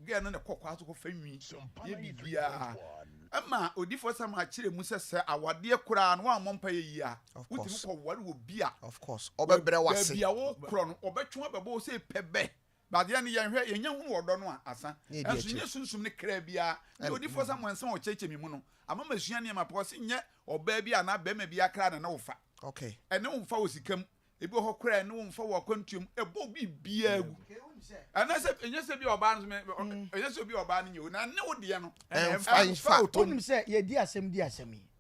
ga no ne kokwa so ko fanwi ye bibia ama odifo sam a kire mu sese awade kura no wa mompa ye yi a utimi ko ware wo bia of course obebre wase bia wo kro no obetwe abebo se pebe bade ne ye hwe ye nya hu wodo no a asa enso nye sunsum ne kra bia odifo sam wansan o cheche mi mu no ama masua ne ma po se nye oba bia na be ma bia kra na wo fa okay ene wo fa wo sikam ebi ho kra ne wo mfa wo kwantuom ebo bi bia egu anase enyese bi oba no enyese bi oba no nyo na ne wo de no fa onim se ye di asem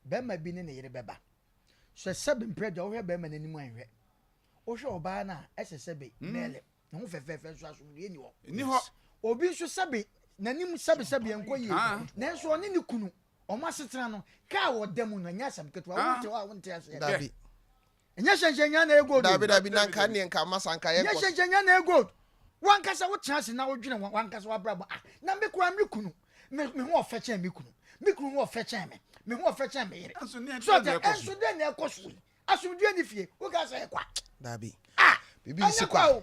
be ma bi ne ne yere beba so sebe mpredo wo hwe be ma nanim anhwe wo hwe oba na ese sebe mele ne ho fefefe so aso ne ni ho ni ho obi so sebe nanim sebe enko yi na so ne ni kunu o ma setena no ka wo dem no nya sam keto wo wonte ase dabi enya shenshenya na ego dabi na nka ne nka masanka ye ko enya shenshenya na ego wankasa wo chance na wo dwene wankasa wa brabo na me kura me kunu me ho ofeche me kunu ho ofeche me ho ofeche me yere so de na ekoso asumdue ni fie wo ga say kwa dabi bibi si kwa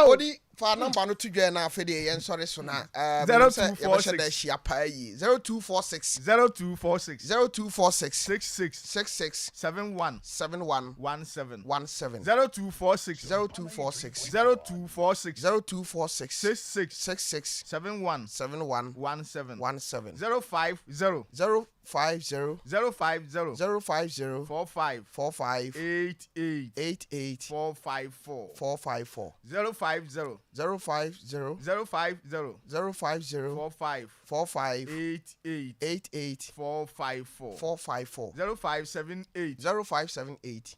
odi fa number no to dwa na afede ye nsore so na 0246 0246 66 71 17 66 71 050 45 88 454 050 45 88 454 0578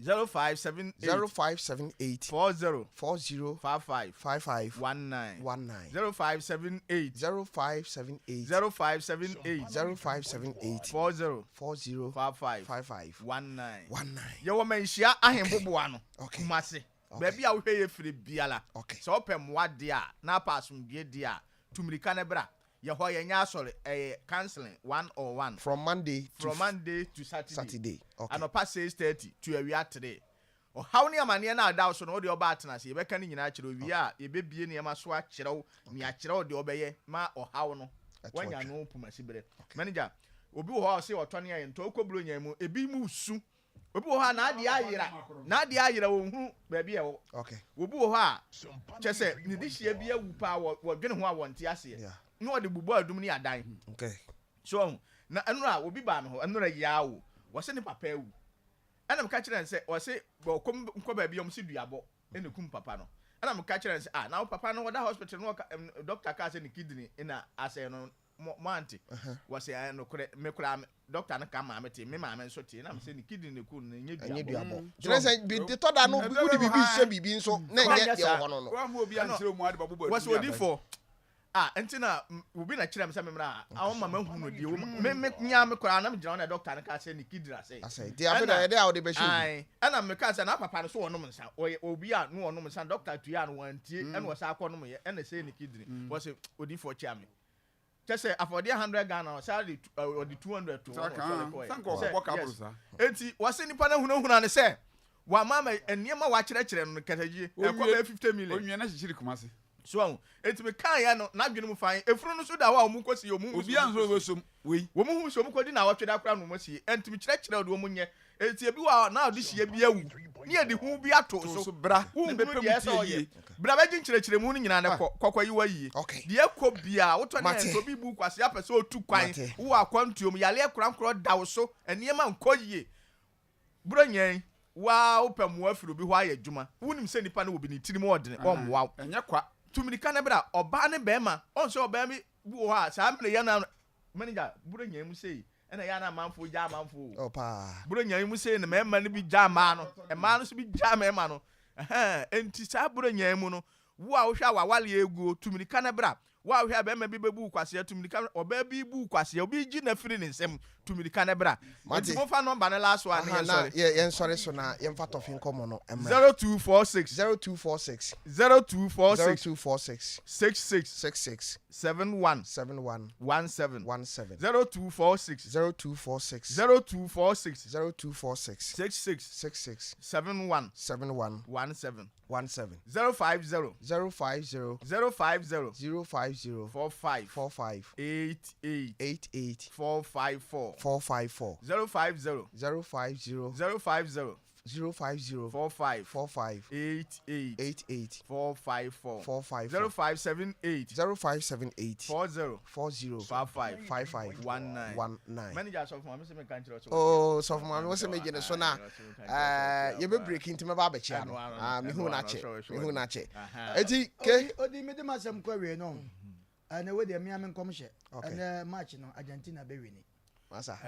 40 55 19 0578 40 55 19 ye wo manhia ahemboboa no kumase baby a wo hwe ye firi biala so opem wade a na pasumdie dia tumirika ne bra ye ho ye nya asore counseling 101 from Monday to Saturday okay and opa 6:30 to awia 3 ɔhaw ne amane na ada so no ode ɔba atena se yɛbɛka ne nyinaa kyerɛ owie a yɛbɛbie ne ma so akyerɛw ne akyerɛw de ɔbɛyɛ ma ɔhaw no wanya no pumasi bere manager obi wɔ hɔ a ɔse ɔtɔ ne yɛ ntɔ kɔburo nya mu ebi mu su obi wɔ hɔ a na ade ayera wɔ hu baabi ɛwɔ okay obi wɔ hɔ a kyɛ sɛ ne de hyia bi awu pa wɔ dwene ho a wɔnte ase na ɔde bubu adum ne adan okay so na ɛno a obi ba me hɔ ɛno ra yawo wɔse ne papa awu ɛna meka kyerɛ sɛ wɔse wɔkɔ nkɔ baabi ɔm se duabɔ ɛna kum papa no ɛna meka kyerɛ sɛ na wo papa no wɔda hospital no doctor ka sɛ ne kidney ina asɛ no mo anti wɔse no kore me kora doctor no ka ma me te me ma me nso te na me sɛ ne kidney ne ku no nye duabɔ kyerɛ sɛ bi de tɔda no bi wudi bibi hyɛ bibi nso na nyɛ deɛ wɔ no wa mo obi ankyerɛ mu ade babɔ wɔse odifo enti na obi na kyerɛ me sɛ memra a wɔn mama hu no die me nya me kora na me gyina na doctor no ka sɛ ne kidney asɛ dia afɛ da ɛde a wɔde bɛhyɛ ai ɛna me ka sɛ na papa no so wɔnom nsa obi a no wɔnom nsa doctor tuya no wantie ɛna wɔsa akɔ nom yɛ ɛna sɛ ne kidney wɔse odifo kyia me kyɛ sɛ afɔde 100 Ghana sa de ɔde 200 to enti wɔse nipa na hunahuna ne sɛ wa mama nneɛma wa kyerɛkyerɛ no katagie ɛkɔ bɛ 50 million onwie na hyehyere kumase so enti me kan ya no na dwene mu fan efuru no so da wa mu kosi omu obi anso besom wei wo mu hu so mu kodi na wɔtwe da kra no mu sie enti me kyerɛkyerɛ de wo mu nyɛ enti ebi wa na ɔde hyia bi awu ne yɛ de hu bi ato so bra hu ne be bepɛ pɛ mu mu tie bra ba gyin kyerɛkyerɛ mu no nyina ne kɔkɔ yi wa yi okay de ekɔ bia wotɔ ne nso bi bu kwase apɛ sɛ otu kwan wo akwantuom yale korankoro da wo so eniema nkɔ yie bro nyɛn wa wopɛ mo afiro bi hɔ ayɛ dwuma wonim sɛ nipa no wo bi ne tirim ɔdene ɔmwa ɛnyɛ kwa tumirika na bra ɔba ne bɛma ɔnso ɔba mi bu hɔ a saa mele ya na manager bro nyɛn mu sei ɛna ya na manfo gya manfo opa bro nyɛn mu sei na mɛma no bi gya ma no ɛma no so bi gya mɛma no enti saa bro nyɛn mu no wo a wohwɛ a wawale egu tumirika na bra wo a wohwɛ a bɛma bi bebu kwase tumirika ɔba bi bu kwase obi gi na firi ne nsɛm tumirika na bra enti mo fa number ne last one yɛn sorry yɛn sorry so na yɛn fa tɔfin kɔmɔ no 0246 0246 0246 66 66 71 17 0246 0246 66 71 17 17 050 45 88 454 454 050 45 88 454 0578 0578 40 55 19 manager of my Mr. Country. oh so from my say me gene so na you be breaking to me ba be chia no me hu na che eti ke odi me de masem kwa we no na we de me am nkom hye na match no Argentina be wini masa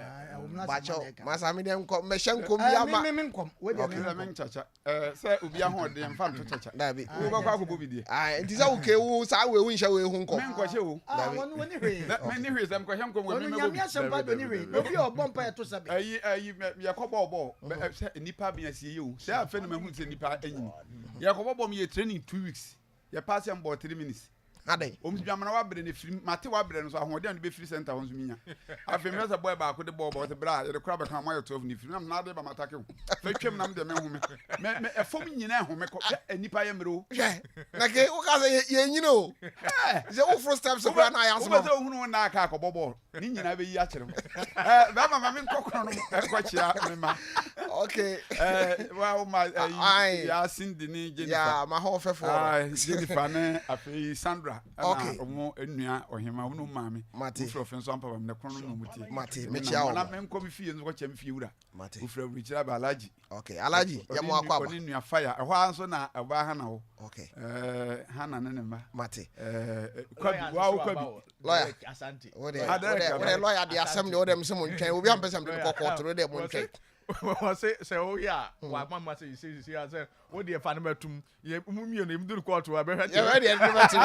masa me dem kom me hyenkom ya ma me nkom we de me men chacha say obi ahode mfa nto chacha da bi wo ba kwa akobɔ bidie enti sa wo ke wo sa we hu nhya we hu nkom men kwahye wo woni hwe men ni hwe sam kwahye nkom we woni me nyame asɛmpa do ni hwe obi obompa ya to sabe ayi ye kɔbɔ sɛ nipa bi asie ye o sɛ afɛ no mahu sɛ nipa anyini ye kɔbɔ me ye training 2 weeks ye pass am about 3 minutes ade omdwamana wa bre ne firi mate wa bre no so ahoɔden no be free center ho so minya afɛ me sɛ boy ba ko de bɔ te bra ye de kora bɛka ma yɛ 12 ne firi na de ba matake ho fa twam nam de me hu me ɛfom nyina hu me kɔ nipa yɛ mero na ke wo ka say ye nyina o je wo first steps so na ya so wo sɛ ohunu na aka akɔbɔ bɔ ni nyina be yi akyere ba ma me nkɔkɔ no ɛkɔkyia me ma okay wa ma ya Cindy ni Jennifer ya ma ho fefo Jennifer ne afei Sandra okay omo enua ohima wo no maame ufro fenso ampa bam ne krono no mutie mate me chia wo na me nko mi fie nso ko kyem fie wura mate ufro wuri kira ba alaji okay alaji ya mo akwa ba oni nua fire ehwa anso na eba ha na wo okay hana ne ma mate kwabi wa wo kwabi lawyer asante wo de lawyer de asem de wo dem se mo ntwen obi am pese mo de kokotoro de mo ntwen wọ́n sẹ́ ó yà wà á máa ṣe ìṣe àṣẹ ó di ẹ̀fà ní bẹ́ẹ̀ tum yẹ mú mi ò ní ìmúdúró kóòtù wa bẹ́ẹ̀ yẹ wẹ́ẹ́ di ẹni bẹ́ẹ̀ tum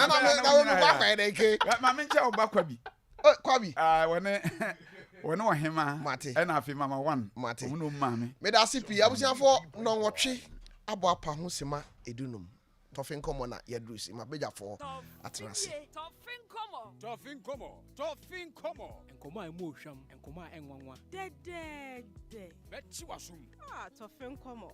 na wo mi bá fẹ́ ẹ̀ dẹ́ke maame nkyɛn ɔba kwabi kwabi wɔne ɔhema ɛna afei mama 1 mate ɔmo no maame me da sipi abusiafo no nwɔtwe abɔ apa ho sema edunum Toffee Nkomo na yedrusi mabeja for atrasi. Toffee Nkomo. Nkoma emu hwam, nkoma enwanwa. Dede. Bechi wasum. Toffee Nkomo.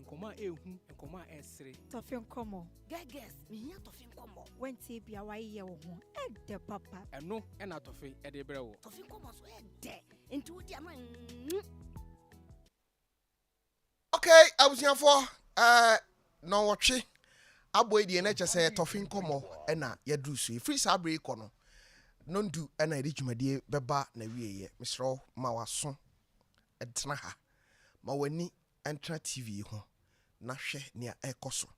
Nkoma ehu, nkoma esre. Toffee Nkomo. Geges, mihia Toffee Nkomo. Wenti bia waye wo ho. Ede papa. Eno ena Toffee ede brewo. Toffee Nkomo so ede. Enti wodi ama. Okay, abusiafo no watch aboy die na chese Toffee Nkomo na yadrusu free sabre iko no nondu na edi dwumadie beba na wieye misro ma waso etena ha ma wani entra TV ho na hwe ne ekoso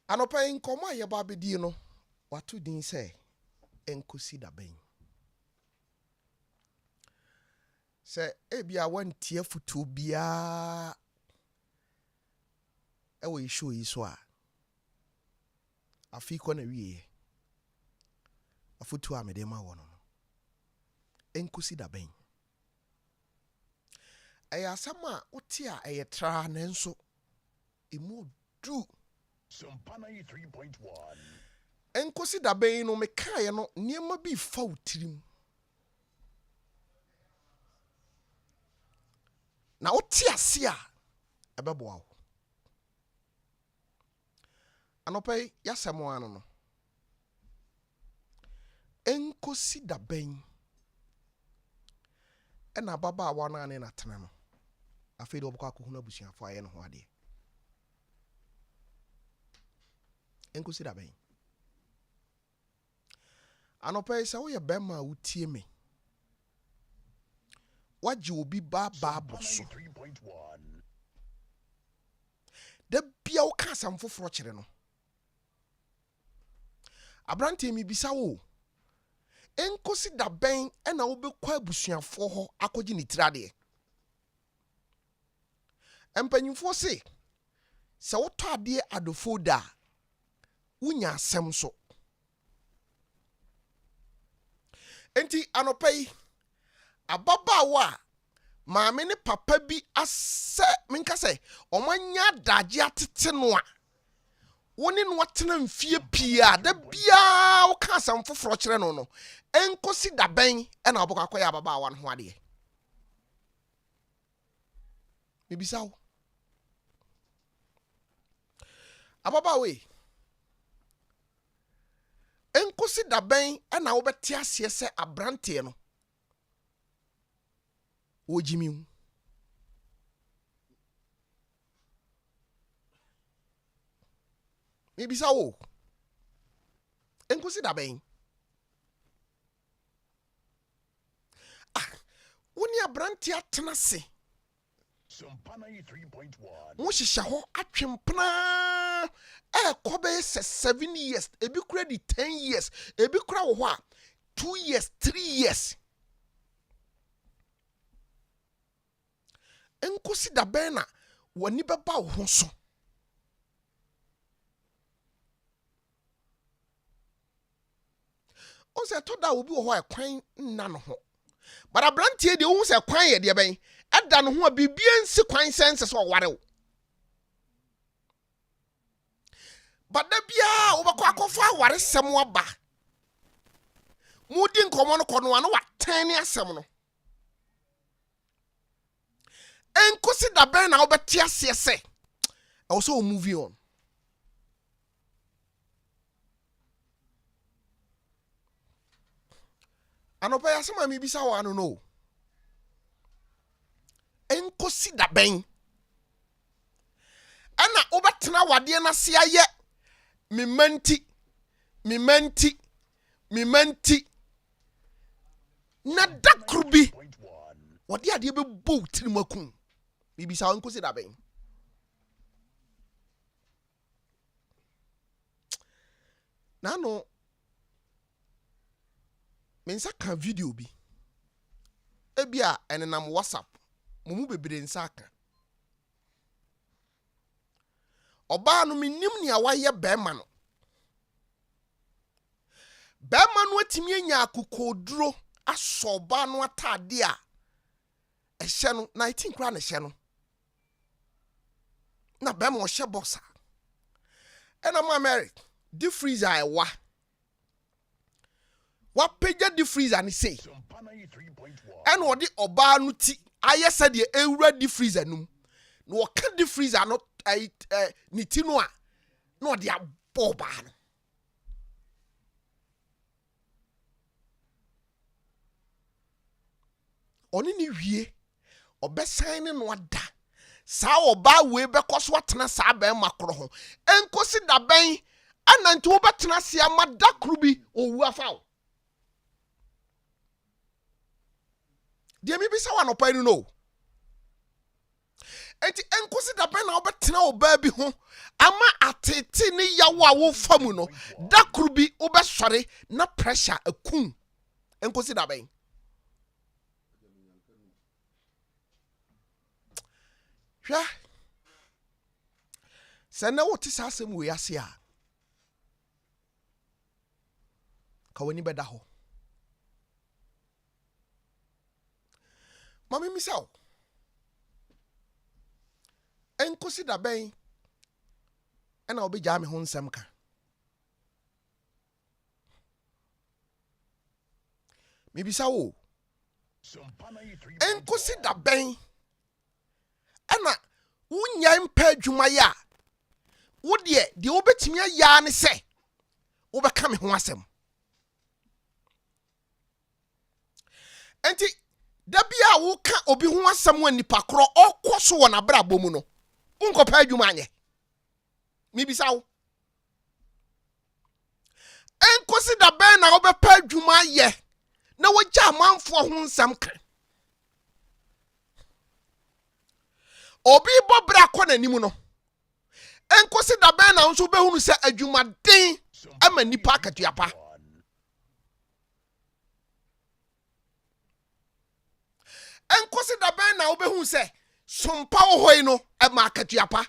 anopa Nkomo aye ba bedi no watu din se enkosi da ben se ebia wantie futu bia ewe show yi so a afiko na wie afutu amede ma wono enkusi da ben aya sama oti a eyetra na nso emu du Sompa 93.1 enkusi da ben no mekae no niema bi fa utirim na oti ase a ebeboa wo anopai yasemo ano no enkosi da ben ena baba awa na ne natena no afei de obokwa kohuna busuafo aye no ho ade enkosi da ben anopai sa wo ye bema utie me waji obi baba boso 93.1 da bia wo ka asam foforo kire no abrante mi bisa wo enkosi da ben na wo bekwa abusuafo ho akogi ni tirade empanyimfo se woto ade adofo da wunya asem so enti anopai ababawa maame ne papa bi ase minka se omanya daje atete no a woni no atena mfie pia da bia wo ka asam foforo kire no no enkosi da ben na obokwa akoya ababawa no ho ade mebisa wo ababawe enkosi da ben na wo beti ase se abrante no wojimiu mebisa wo enkosi da ben woni abrante atena se Sompa 93.1 wo hihya ho atwempena kobe 7 years ebi kura di 10 years ebi kura wo ho a 2 years 3 years enkosi da ben na wani beba wo ho so o se to da obi wo ho ekwan nna no ho bara brantie de wo se kwan ye de ben eda no ho a bibia nsi kwan sense so ware wo bada bia wo bakọ akọfa ware sem aba mudi nkomo no kono ano watan ne asem no enkosi da ben na obeti ase ese also movie on anopa ya sama mi bisa wa no enkosi da ben ana obetena wade na se aye mimanti na dakrubi wade ade be bo tirimakun bibisa enkosi da ben nano mensa ka video bi ebia enenam WhatsApp mumu bebere nsa ka oba no minim ne awaye bema no atimi anya akokoduro aso oba no atade a ehye no 19 kra na ehye no na bema o hye boxer ɛna ma Mary di freezer ɛwa wapagya di freezer ne sei ɛna ɔde ɔbaa no ti ayɛ sɛdeɛ ewura di freezer num na wɔka di freezer no ne ti no a na ɔde abɔ ɔbaa no ɔne ne wie ɔbɛsan ne no ada saa ɔbaa wei bɛkɔ so atena saa bɛrima koro ho enkosi dabɛn ana nti wobɛtena se ama da koro bi owu afa wo deɛ mebisa wa nɔpa ni no enti enkosi dabɛn na wobɛtena ɔbaa bi ho ama atete ne yawo a wofa mu no da koro bi wobɛsɔre na pressure akum enkosi dabɛn hwɛ sɛ na wote saa asɛm wei ase a ka w'ani bɛda hɔ ma memisa wo ɛnkosi dabɛn ɛna wobɛgyaa me ho nsɛm ka mebisa wo ɛnkosi dabɛn ɛna wonya mpa adwuma yɛ a wo deɛ wobɛtumi ayɛ ne sɛ wobɛka me ho asɛm enti da bia a woka obi ho asɛm wɔ nipa korɔ ɔkɔ so wɔ n'abrabɔ mu no wonkɔpa adwuma anyɛ mebisa wo ɛnkosi dabɛn na wobɛpa adwuma ayɛ na wogya amanfoɔ ho nsɛm ka obi bɔ bra kɔ n'anim no enkosi dabɛn na nso bɛhunu sɛ adwumaden ama nipa akatuapa enkosi dabɛn na wobɛhunu sɛ sompa wo hɔ yi no ama akatuapa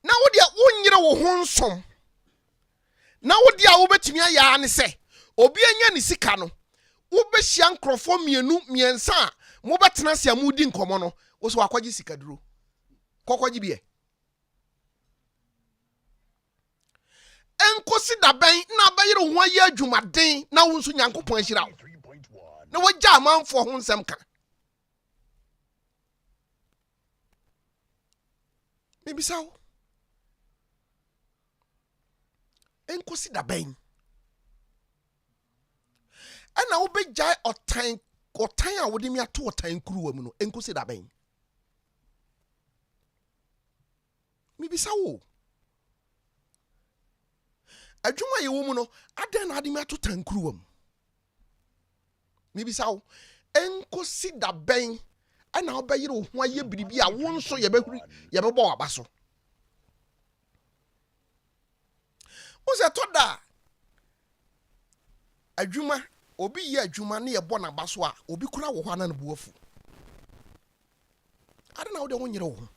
na wo deɛ wonyere wo ho nsom na wo deɛ a wobɛtumi ayɛ ne sɛ obi anya ne sika no wobɛhyia nkrɔfo miɛnsa a mobɛtena se amudi nkɔmɔ no wo so wakɔgye sikaduro kɔkɔgye bie enkosi dabɛn na bɛyere ho ayɛ adwumaden na wo nso nyankopɔn ahyira wo na wagya amanfoɔ ho nsɛm ka mebisa wo enkosi dabɛn ɛna wobɛgyae ɔtan a wode mi ato ɔtan kuruwa mu no enkosi dabɛn mibisa wo adwuma yɛ wo mu no adan na ade mi ato tan kuruwa mu mibisa wo enkosi dabɛn ɛna wobɛyere wo ho ayɛ biribi a wo nso yɛbɛbɔ waba so wo sɛ tɔ da adwuma obi yɛ adwuma ne yɛbɔ n'aba so a obi kura wɔ hɔ ana no buafu ade na wode wo nyere wo ho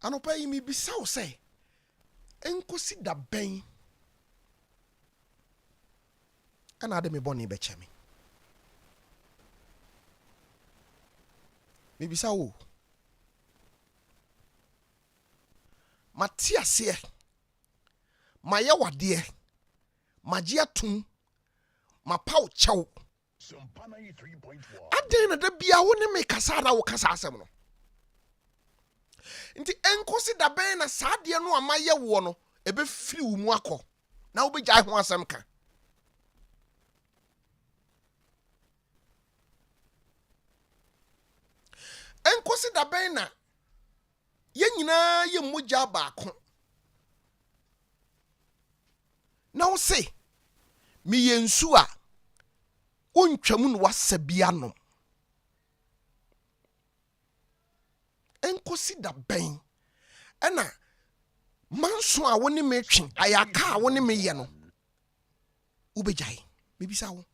anopa yi mibisa wo sɛ enkosi dabɛn ɛna ade me bɔne bɛkyɛ me mibisa wo mate aseɛ mayɛ wadeɛ magye atom mapaw kyɛw aden na da bia wo ne me kasa na wo kasa asɛm no nti enkosi dabɛn na saa deɛ no a mayɛ wo no ɛbɛfiri wo mu akɔ na wobɛgyae ho asɛm ka enkosi dabɛn na yɛn nyinaa yɛ mogya baako na wo se meyɛ nsu a wontwam no wasa bi anom enkosi dabɛn ɛna manso a wo ne me twe ayaka a wo ne me yɛ no wobɛgyae mebisa wo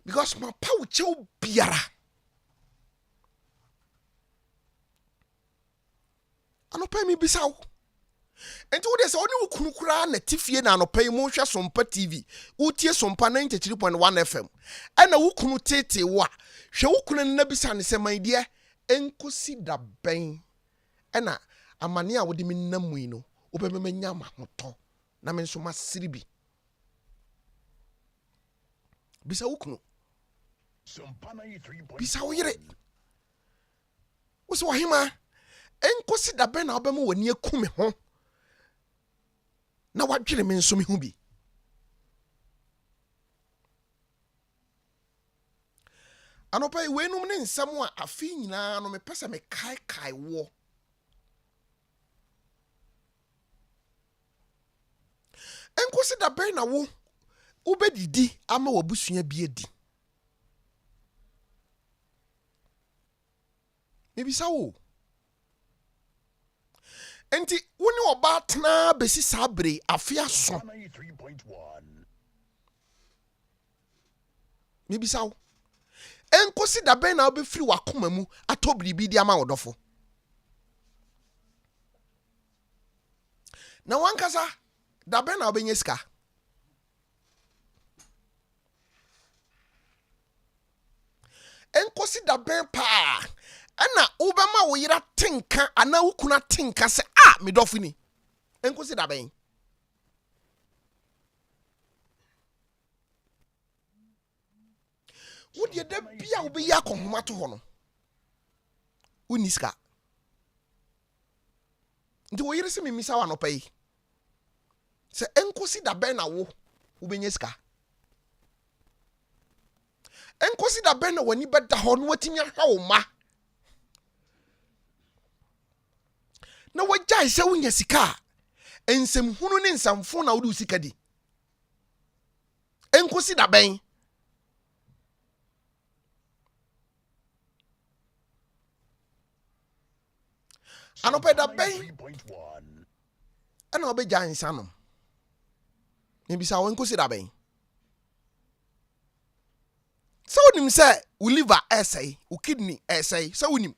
because mapa wo kyɛw biara anopa mebisa wo enti wo de se oni wo kunu kura na tifie na anopai mo hwe Sompa TV utie Sompa 93.1 FM ana wo kunu tete wo a hwe wo kunu na bisa ne se man de enkosi da ben ana amane a wo de minnamu yi no wo be menya mahoto na me nso masiri bi bisa wo kunu bisa wo yire wo so hima enkosi da ben na obemu wani akume ho na wadwere me nso me hu bi anopa wenum ne nsam a afi nyina no me pese me kai wo enkosi da ben na wo ubedidi ama wabusua bi adi mebisa wo enti woni oba tena besi sabre afia so mebisa wo enkosi da ben na obefiri wakoma mu atobri bi di ama wodofo na wankasa da ben na obenye sika enkosi da ben pa ana ubema wo yira tinka ana wukuna tinka se me dofo ni enkosi da ben wodi da bia wo be ya kohoma to ho no uniska ndi wo yire se mimisa wa no pai se enkosi da ben na wo benye ska enkosi da ben na wani beda ho no watimi ahwa wo ma na wajai se wunya sika ensem hunu ne nsamfo na wodi sika di enkosi da ben anope da ben ana obeja nsanom ne bisa wo enkosi da ben so wonim se wo liver essay wo kidney essay so wonim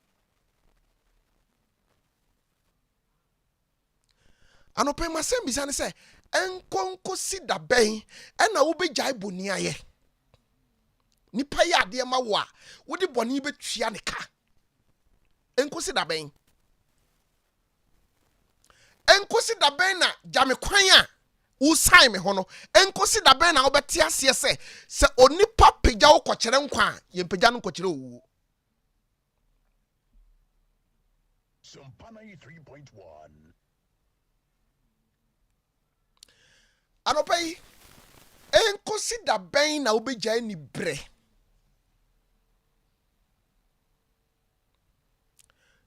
anope masem bisa ne se enkonkosi da ben na wo beja iboni aye nipa ya de ma wo a wo de boni betua ne ka enkosi da ben enkosi da ben na jame kwan a wo sai me ho no enkosi da ben na wo bete ase se onipa pegya wo kokere nkwa ye pegya no kokere owu Sompa 93.1 anopai enkosi da ben na wo begya ni bre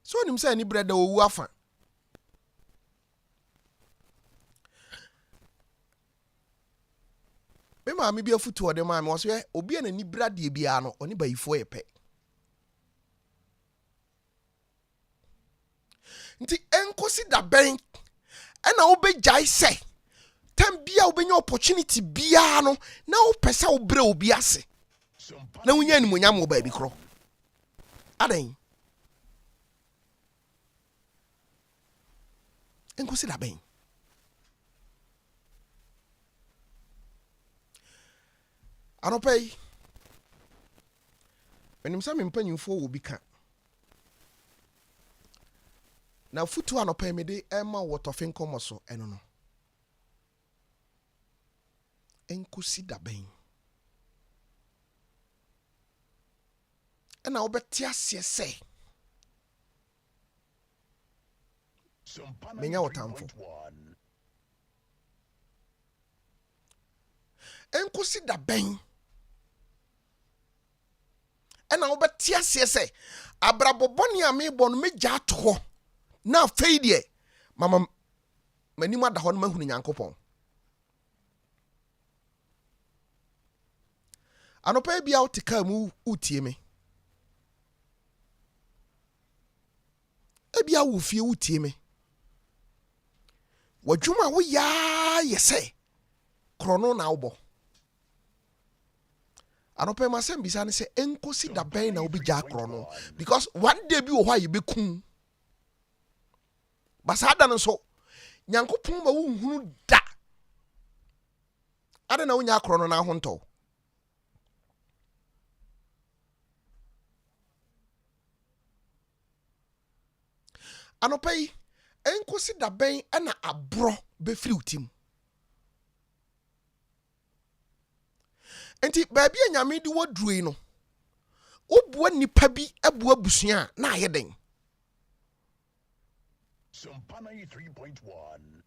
so nim say ni bre da owu afa me ma me bia futu ode ma me wo so obi na ni brade bia no oni bayifo yepe nti enkosi da ben na wo begya se tem bia obenya opportunity bia no na wo pesa wo bre obi ase na wonya ni monyam wo ba bi kro adan enkosi da ben anopai enim sa me mpanyimfo wo bi ka na futu anopai me de ema wo Tofin komo so eno no enkosi da ben ena obeti ase se menya wotamfo enkosi da ben ena obeti ase se abraboboni amebo no meja to na feidie mama manima da ho no mahunu nyankopon anopa bia utika mu utie me ebia wo fie utie me wadwuma wo ya yese krono na obo anopa masem bisa ne se enkosi da ben na obi ja krono because one day bi wo hwa ye bekun basada no so nyankopɔn ma wo nhunu da ade na wonya akoro no na ahontɔ anopai enkosi da bɛn ɛna abro befiri utim enti baabi a nyame di wodrui no wobua nipa bi abua busua na ayɛ den Sompa 93.1.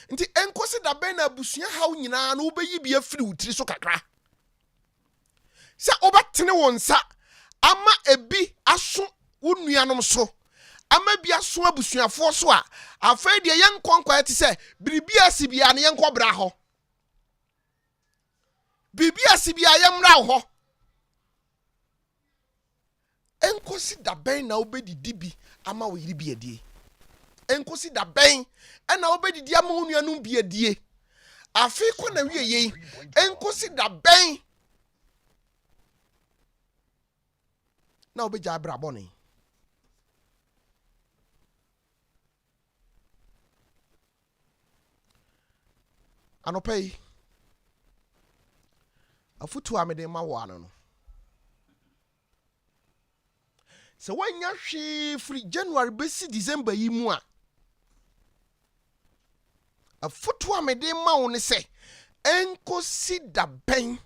nti enkosi da bɛn na busua haw nyinaa no wobeyi bi afiri utiri so kakra sɛ wobɛtene wo nsa ama ebi aso wo nuanom so ama bi aso abusuafoɔ so a afei deɛ yɛnkɔnkɔ te sɛ biribia sibia ne yɛnkɔ bra hɔ biribia sibia yɛmmra hɔ enkosi da bɛn na wobɛdidi bi ama wo yiri bi adie enkosi da bɛn ɛna wobɛdidi ama wo nuanom bi adie afei kɔ na wie yei enkosi da bɛn na wobɛgya abra bɔne anopai afutu a mede ma wo ano no sɛ wanya hwee firi January besi December yi mu a afutu a mede ma wo ne sɛ enkosi da bɛn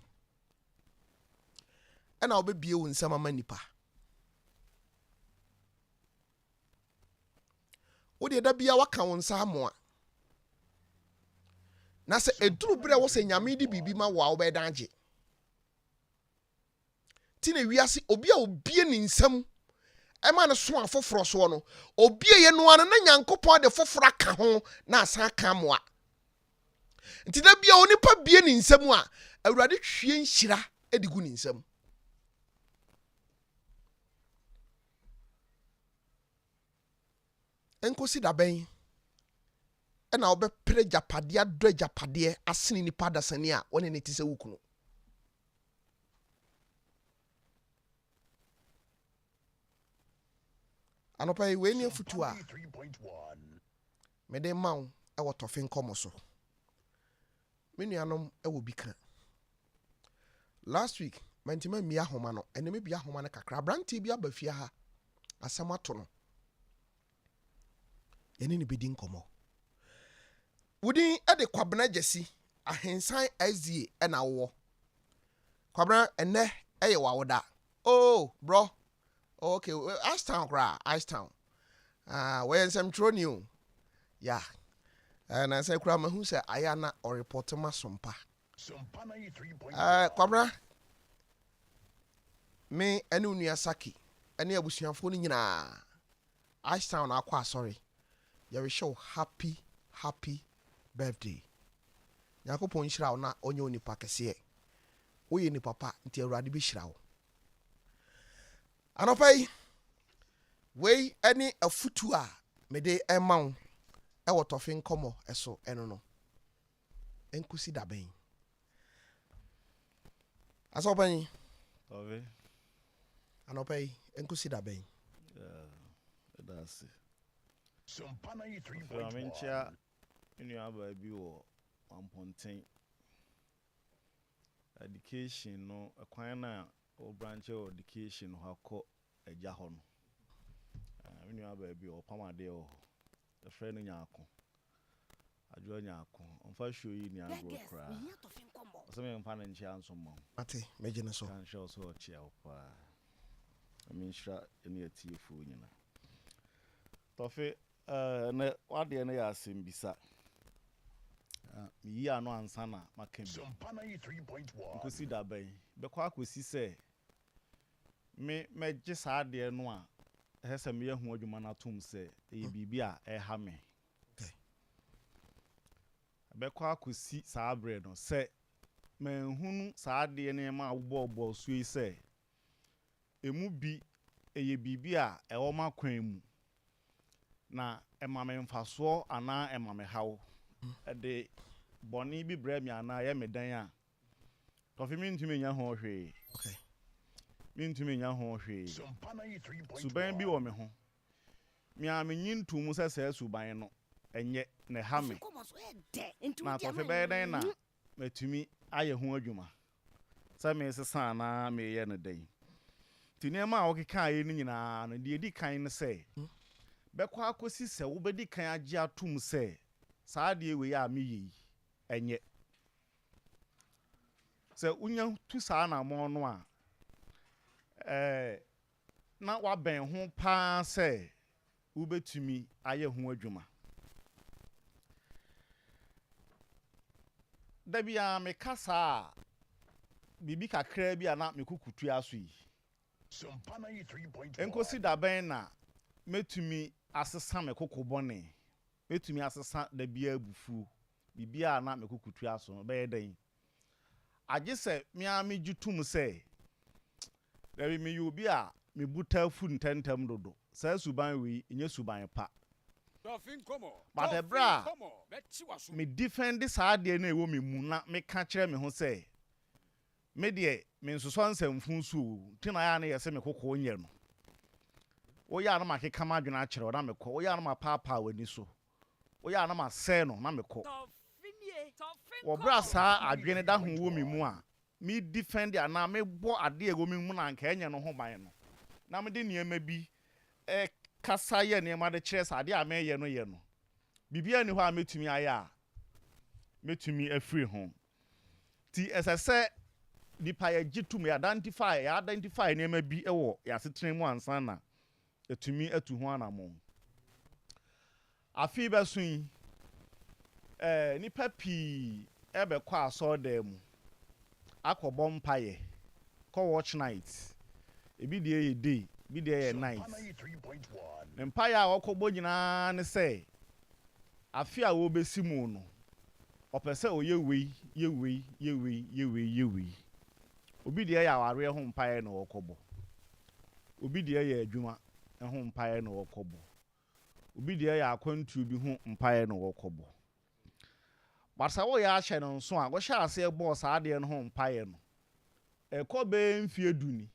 ɛna wobɛbie wo nsɛm ama nipa wode da bia waka wo nsa amoa na sɛ eduru bere wo sɛ nyame di bibi ma wo a wobɛdan agye ti na wiase obi a obie ne nsɛm ɛma no so afoforo so no obie ye no ana na nyankopɔn de foforo aka ho na asan aka moa nti da bia onipa bie ne nsɛm a awurade hwie nhyira edigu ne nsɛm enkosi da bɛn ɛna wobɛpere japadeɛ adɔ japadeɛ asene nipa dasani a wɔne ne ti sɛ wukunu anopai we ni afutu a mede ma wo ɛwɔ tɔfe nkɔmɔ so me nuanom ɛwɔ bi ka last week mantima mi ahoma no ɛne me bi ahoma no kakra branti bi abafia ha asɛm ato no yɛne ne bedi nkɔmɔ wudin ɛde kwabena gyesi ahensan SDA ɛna wo kwabena ɛnɛ ɛyɛ wawoda oh bro okay Ice Town kra Ice Town where some troni o yeah and I say kra ma hu say ayana or report ma Sompa Sompa 93.1. kwabra me enu nua saki ene abusuafo ni nyina Ice Town akwa sorry you show happy birthday yakopon hira na onye onipa kese oye ni papa nti awurade bi hira wo anopai wei any afutu a mede emaw e wotofe nkomo eso eno no enkusi da ben asopan Ove. anopai enkusi da ben That's it. Sompa Amencha 93.1. inu aba bi wo 1.10 education no akwan na o branch of education ho akọ agya ho no inu aba bi o pamade o the friend nyako adwo nyako onfa show yi ni agro kra so me mfa na nchi anso mo ate meje ne so kan show so chia opa aminshra eni atiefo nyina Tofi na wade na ya asembisa mi ya no ansa na maka bi Sompa 93.1. nkosi da ban bekwa akosi se me gye saa de no a ehese me yahu adwuma na tom se e bibi a ha me bekwa akosi saa bre no se manhunu saa de ne ma wobɔbɔ so yi se emu bi eye bibi a ewo makwan mu na emame mfaso ana emame hawo de boni bi bra mi ana ye medan a Tofi mi ntumi nya ho hwe okay mi ntumi nya ho hwe Sompa 93.1. suban bi wo me ho mi amenyi ntumu sese suban no enye ne ha me na tofe be den na matumi aye ho adwuma sa me sesa na me ye ne den tinema a wokeka aye ni nyina no de edi kan ne se bekwa akosi se wo bedi kan age atum se saa de we ya me yi enye se unya tu saa na mo no a na wa ben ho pa se wo betumi aye ho adwuma da bia me kasa bibi kakra bia na me kukutu aso yi Sompa 93.1. enkosi da ben na metumi asesa me kokobone metumi asesa da bia abufu bibia na me kukutu aso no be den age se me a me jutum se da bi me yobi a me buta fu ntentam dodo sa suban wi nye suban pa but ebra me defend saa de na ewo me mu na me ka kire me ho se me de me nsoso nsamfu su tina ya na yese me kokko nye no wo ya na ma keka ma dwena kire na me ko wo ya na ma papa wani so wo ya na ma se no na me ko wo bra saa adwene da ho wo me mu a me defend ya na me bo ade ewo me mu na nka enye no ho ban no na me de niema bi kasa ye ne ma de kire sa ade a me ye no bibia ni ho a metumi aya metumi afiri ho ti esese nipa ye gitum ya identify ne ma bi ewo ya setene mu ansa na etumi atu ho anamo afi besun nipa pi ebe kwa aso da mu akobọ mpaye ko watch night ebi de ye day bi de ye night mpaye a wakobọ nyina ne se afi a wo besi mu no opese oye wei obi de ya aware ho mpaye no wakobọ obi de ya adwuma ho mpaye no wakobọ obi de ya akwantu bi ho mpaye no wakobọ basa wo ya ahye no nso a wo hye ase boss ade no ho mpaye no ekobe mfie duni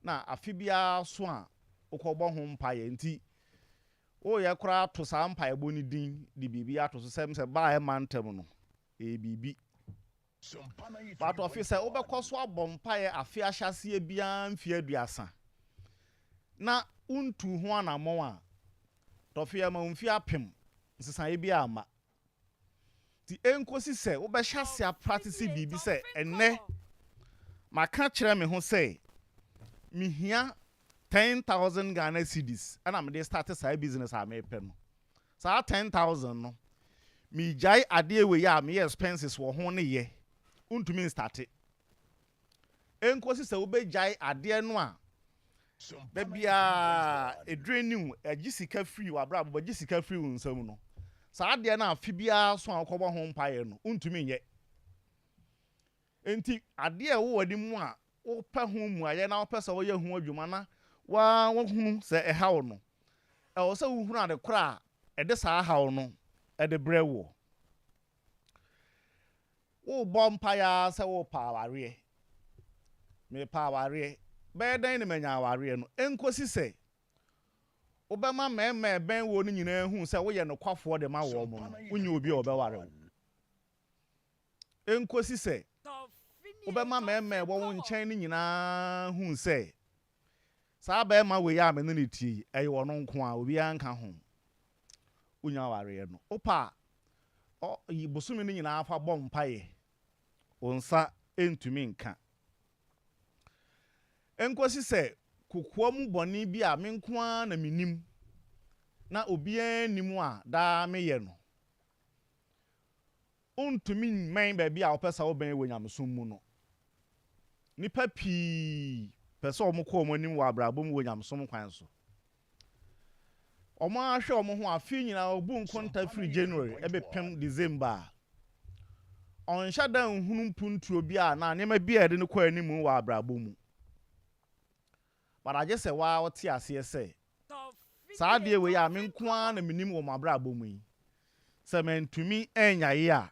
na afi bia so a okobọ ho mpaye nti o ye kura to sa mpaye bo ni din di bibi ato so sem se ba e mantem no e bibi but officer wo be koso abọ mpaye afi ahyase bia mfie aduasa na untu ho anamon a Tofiakwa mfie apem nsesan bia ama ti enkosi se wo be hyase a practice bibi se enne maka kire me ho se mihia 10,000 Ghana cedis and I'm dey start say business am epe no sa 10,000 no mi jai ade we ya me expenses wo ho ne ye untumi start enkosi se wo be jai ade no a da bia edrenim agisika free wa bra bo agisika free unsam no sa ade na afi bia so akobọ ho mpaye no untumi nye enti ade wo wadi mu a wo pa ho mu aye na wo pesa wo ye ho adwuma na wa hunu se ehaw no wo se wo hunu ade kora ede sa haw no ede brewo wo bompa ya se wo pa aware me pa aware be dan ne manya aware no enkosi se obema mema ben wo no nyina hu se wo ye no kwafo de ma wo mo unye obi obeware wo enkosi se obema mema wo nchen ne nyina hu se sa ba ma we ya me no ti eye wo no nko a obi anka ho unya aware no opa yi bosumi ne nyina afa bom paye onsa entumi nka enkosi se kokoa mu boni bi a me nko a na minim na obi animu a da me ye no ontumi men ba bi a opesa wo ben wonyamsom mu no nipa pi pese omukọ omonim wa abrabom wonyamsom kwan so omo ahwe omo ho afi nyina obu nkonta free January ebe pem December on shada nhunu mpuntu obi a na nema bi a de ne kwa animu wa abrabom bara je se wa oti ase se saa de we ya me nko a na minim wo mabrabom yi se mentumi enyaye a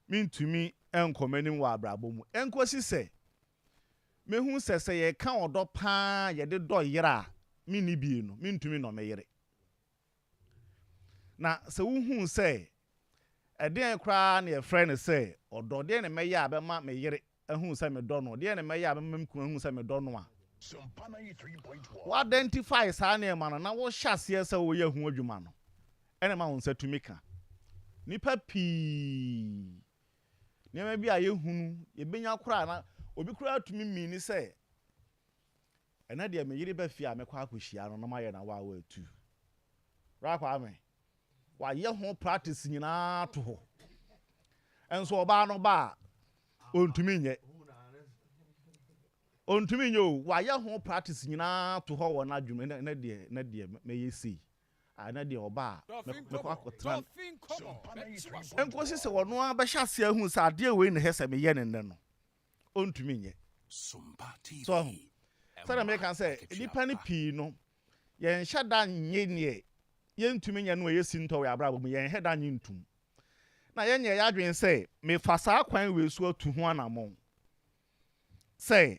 mentumi enkomanim wa abrabom enkosi se mehu sese ye ka odo pa ye de do yira mini bi no mentumi no meyere na sɛ wohu sɛ ɛdeɛn koraa ne yɛfrɛ no sɛ ɔdɔ deɛ ne mɛyɛ a bɛma me yere ahu sɛ medɔ no deɛ ne mɛyɛ a bɛma me kunu ahu sɛ medɔ no a wo-identify saa nneɛma no na wohyɛ aseɛ sɛ woyɛ ho adwuma no ɛne ma wo nsa tumi ka nipa pii nneɛma bi a yɛhunu yɛbɛnya koraa na obi koraa tumi mini sɛ ɛna deɛ me yere bɛfie a mɛkɔ akɔhyia no na mayɛ na waa atu rakwa me wayɛ ho practice nyinaa to hɔ ɛnso ɔbaa no ba a ɔntumi nyɛ o wayɛ ho practice nyinaa to hɔ wɔ n'adwuma na deɛ mɛyɛ sei na deɛ ɔbaa mɛkɔ akɔtena ɛnkosi sɛ wɔno a bɛhyɛ ase ahu sɛ adeɛ wei ne hɛ sɛ meyɛ ne nnɛ no ɔntumi nyɛ so sɛdeɛ meka sɛ nnipa no pii no yɛnhyɛ da nye neɛ yɛntumi nyɛ no a yɛsi ntɔ wɔ abrabɔ mu yɛnhyɛ da nye ntum na yɛnyɛ yɛ adwene sɛ mefa saa kwan wei so atu ho anammɔn sɛ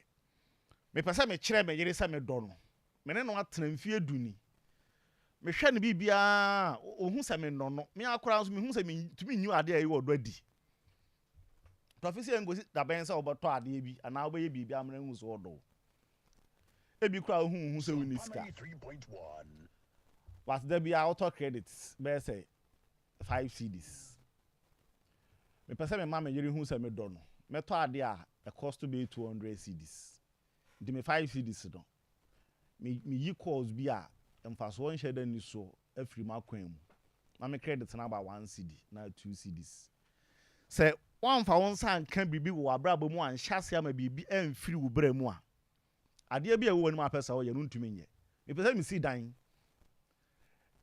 mepɛ sɛ mekyerɛ me yere sɛ medɔ no mene no atena mfie duni mehwɛ no biribiaa ɔhu sɛ menɔ no me akora nso mehu sɛ mentumi nyi adeɛ a ɛyɛ ɔdɔ adi tɔfe sɛ yɛnkosi dabɛn sɛ wobɛtɔ adeɛ bi anaa wobɛyɛ biribi amena hu sɛ ɔdɔ ebi kora hu sɛ woni sika was there be auto credits bɛyɛ sɛ 5 cedis mepɛ sɛ mema me yere hu sɛ medɔ no mɛtɔ adeɛ a ɛcost to be 200 cedis nti me 5 cedis no meyi calls bi a mfasoɔ nhyɛ da ni so afiri m akwan mu na me credit na aba 1 cedi na 2 cedis sɛ wamfa wo nsa nka biribi wɔ abrabɔ mu anhyɛ ase ama biribi amfiri wo berɛ mu a adeɛ bi a ɛwɔ anim apɛ sɛ ɔyɛ no ntumi nyɛ mepɛ sɛ mesi dan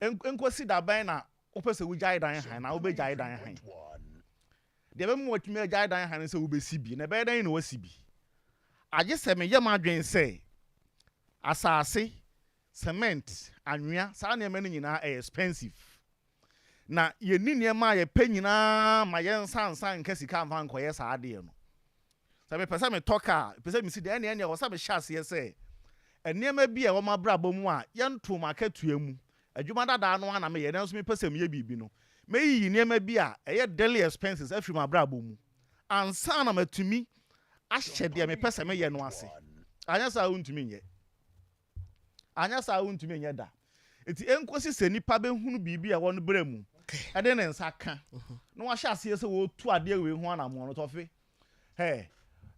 enkosi daban na wopɛ sɛ wogyae dan han na wobɛgyae dan han deɛ bɛmu watumi agyae dan han sɛ wobɛsi bi na ɛbɛyɛ dan na wasi bi agye sɛ meyɛ m adwen sɛ asase cement anwea saa nneɛma no nyinaa ɛyɛ expensive na yɛni nneɛma a yɛpɛ nyinaa ma yɛnsansa nka sika mfa nkɔyɛ saa adeɛ no sɛ mepɛ sɛ metɔ kaa pɛ sɛ mesi deɛ ɛneɛ wɔ sɛ mehyɛ aseɛ sɛ nneɛma bi a ɛwɔ mabrabɔ mu a yɛnto ma akatua mu adwuma dadaa no ana meyɛ nanso mepɛ sɛ meyɛ biribi no mɛyiyi nneɛma bi a ɛyɛ daily expenses afiri mabrabɔ mu ansa na matumi ahyɛ deɛ mepɛ sɛ meyɛ no ase anyɛ saa wontumi nyɛ da enti enkosi sɛ nipa bɛhunu biribi a wɔn brɛ mu ɛde ne nsa ka na wahyɛ aseɛ sɛ wɔtu adeɛ wei ho anamoɔ no tɔfe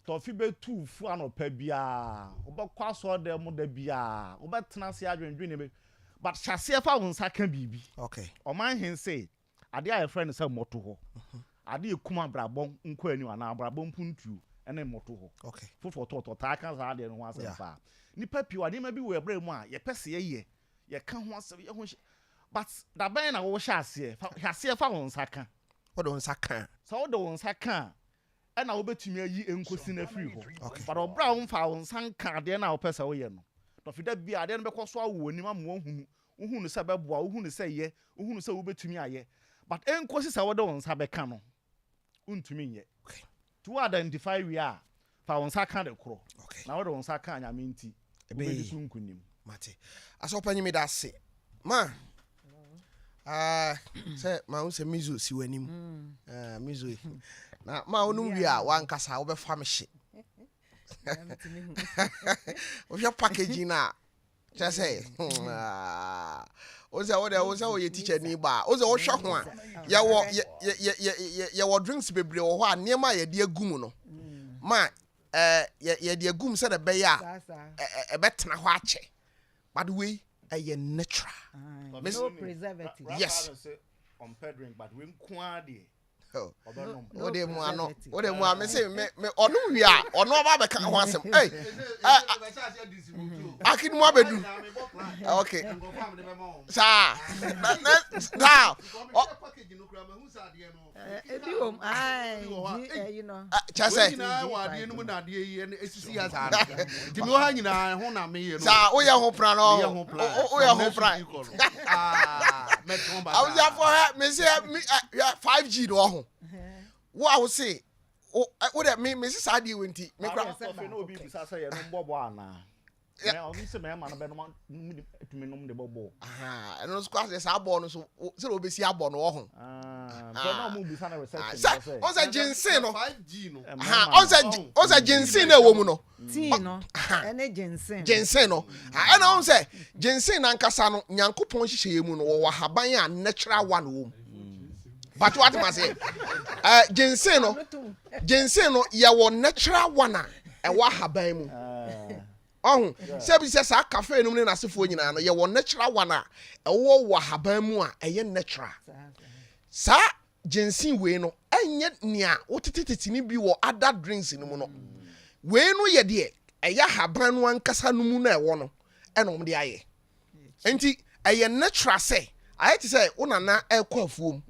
tɔfe bɛtu fu anɔpa biaa wobɛkɔ asɔ dɛ mu da biaa wobɛtena ase adwendwene be but hyɛ aseɛ fa wo nsa ka biribi ɔman hen sɛ adeɛ a yɛfrɛ no sɛ mmɔto hɔ adeɛ ɛkum abrabɔ nkɔ ani anaa abrabɔ mpuntuo ɛne mmɔto hɔ foforɔ tɔtɔ taa ka saa adeɛ no ho asɛm paa nipa pii wa nneɛma bi wɔ ɛbrɛ mu a yɛpɛ sɛ yɛka ho asɛm yɛ ho but dabɛn na wɔhyɛ aseɛ hyɛ aseɛ fa wo nsa ka wode wo nsa ka sɛ wode wo nsa ka ɛna wobɛtumi ayi nkosi no afiri hɔ but ɔbrɛ a womfa wo nsa nka adeɛ no a wopɛ sɛ woyɛ no tɔfida bi adeɛ no bɛkɔ so awo anim ama wohunu no sɛ bɛboa wohunu sɛ yɛ wohunu sɛ wobɛtumi ayɛ but nkosi sɛ wode wo nsa bɛka no wontumi nyɛ to identify wie a fa wo nsa ka de korɔ na wode wo nsa ka nyame nti wobɛdi so nkonim mate asɛ wopɛ nyeme da ase ma sɛ ma wo sɛ mizo si w'anim mizo na ma wo nom wie a wankasa wobɛfa me hye wohwɛ packaging no a kyɛ sɛ wo sɛ woyɛ teacher ni ba wo sɛ wohwɛ ho a yɛwɔ drinks bebree wɔ hɔ a nneɛma a yɛde agu mu no ma yɛde agum sɛ de bɛyɛ a ɛbɛtena hɔ akyɛ but wei ɛyɛ natural no preservative yes on drink but we nkwade wode mu ano me sɛ me ɔno wi a ɔno ɔba bɛka ho asɛm akini mu abedu okay saa now ebi wom you know chase wade no mu na ade yi esisi ya saa nti me ha nyina ho na me ye no saa wo ye ho pra no wo ye ho pra I was there for her me say 5G no ho wo a wo say wo that me say saa de wenti me kra no obi bisa say ye no mbobo ana ɔno sɛ mɛma no bɛnom tumi nom de bɔbɔ ɛno nso kwase saa bɔɔ no so sɛ obesi abɔ no wɔ ho na ɔmo bisa na reception sɛ ɔsɛ jinsin no 5G no ɔsɛ jinsin na ɛwɔ mu no tea no ɛne jinsin no ɛna ɔsɛ jinsin na nkasa no nyankopɔn hyehyɛ mu no wɔ haban a natural one wɔ mu but what am I saying jinsin no yɛwɔ natural one a ɛwɔ haban mu ɔho sɛ bi sɛ saa cafe no mu ne n'asefoɔ nyinaa no yɛwɔ natural one a ɛwɔ wɔ haban mu a ɛyɛ natural saa jinsin wei no ɛnyɛ nea wotetetete ne bi wɔ other drinks no mu no wei no yɛ deɛ ɛyɛ haban no ankasa no mu na ɛwɔ no ɛna ɔmo de ayɛ nti ɛyɛ natural sɛ ayɛ te sɛ wo nana ɛkɔ afuom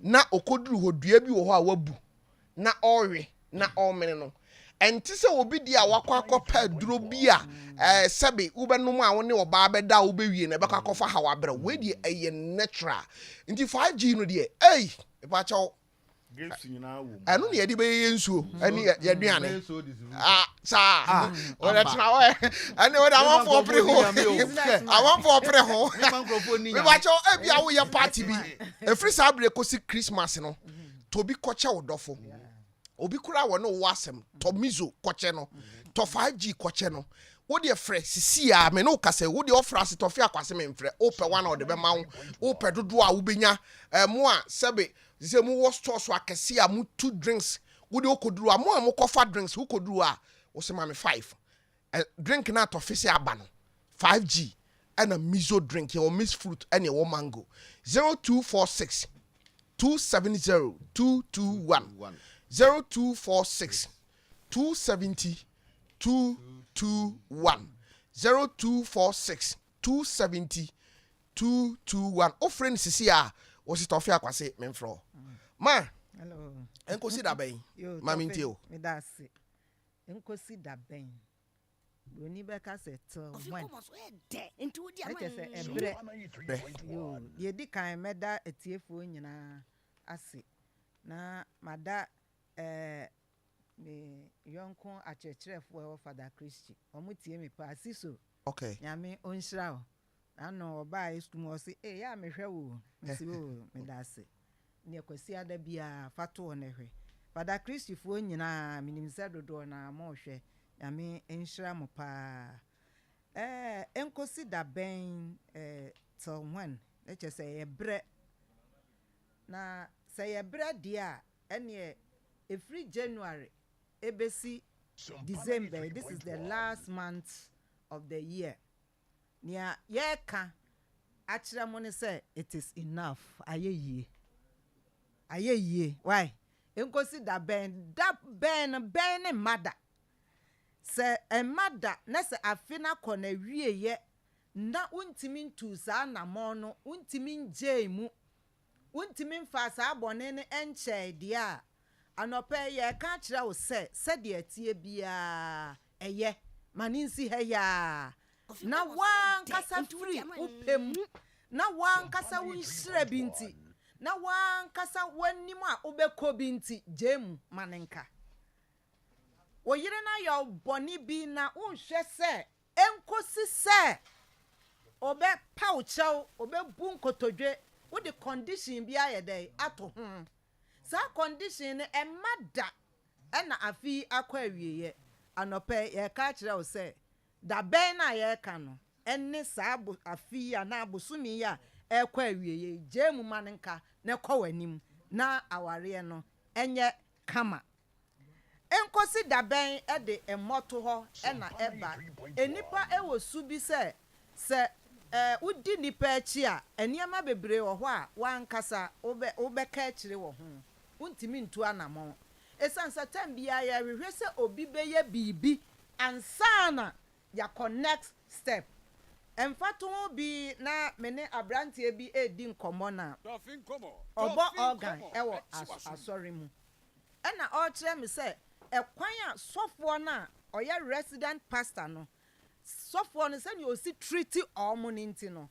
na okoduru hɔ dua bi wɔ hɔ a wabu na ɔwe na ɔmene no ɛnti sɛ obi di a wakɔ akɔpɛ duro bi a sɛbe wobɛnom a wo ne ɔbaa bɛda a wobɛwie na ɛbɛkɔ akɔfa ha wabrɛ wei deɛ ɛyɛ natural nti 5G no deɛ ɛpakyɛw ɛno ne yɛde bɛyɛ nsuo ɛne yɛduane saa wɔdɛtena ɛne wode amanfoɔ pere ho mepakyɛw ebia woyɛ party bi ɛfiri saa berɛ kɔsi Christmas no tobi kɔkyɛ wo dɔfo obi kura wɔ no wɔ asɛm tɔ mizo kɔkyɛ no tɔ 5G kɔkyɛ no wo de frɛ sisi a me no kasa wo de ofra se Tofiakwa se me mfrɛ opɛ wana o de be ma wo opɛ dodo a wo benya mo a sebe se mu wo store so akɛse a mu 2 drinks wo de okoduru a mo a mo kɔfa drinks wo koduru a wo se ma me 5 drink na Tofi se aba no 5G and a mizo drink or miss fruit and a mango 0246 270 221 0246 270 221 0246 270 221 o friend sisi a o si Tofiakwa se memfro ma hello enko si da ben ma minti o me da se enko si da ben oni be ka se to one nti wodi ama se ebre yo ye di kan meda etiefo nyina ase na mada me yonko akyerɛkyerɛfo ɛwɔ Father Christy omutie me pa asiso okay nyame onhyira o ano oba esum o se ya mehwɛ wo nsi o me da se ne kwasi ada bia fato ne hwe Father Christy fo nyina minim sɛ dodo na ma hwɛ nyame enhyira mo pa enkosi da ben till when eche sɛ yebre na sɛ yebre dia ene every January ebesi December, this is the last month of the year. Nia yeka achira mo ne say it is enough. Aye ye. Why? Enkosi da ben mother. Say a mother na se afina kona wie ye na untimi ntu sa na mo no untimi nje mu untimi mfa sa abone ne enche dia anope ye ka kire wo se de atie bia eye maninsi he ya na wan kasa free upem na wan kasa wunhire binti na wan kasa wanim a obekọ binti jemu manenka wo yire na yo boni bi na unhwe se enkosi se obe pauchao obe bunkotodwe wo the condition bi ayede ato ho sa condition e mada na afi akwa awieye anope ye ka kire wo se da ben na ye ka no enne sa afi ya na abosumi ya ekwa awieye jemu manenka ne kwanim na aware no enye kama enkosi da ben de emoto ho na eba enipa ewo su bi se udi nipa achi a eniema bebre wo ho a wankasa obe ka akire wo ho untimi ntu anamon esansa tambia ya hwehwe se obi beye bibi ansana ya connect step emfato bi na mene abrantie bi edi nkomo na obo organ ewo asori mu na o kire me se ekwan a sofo na oya resident pastor no sofo no se ni o si treat omo ninti no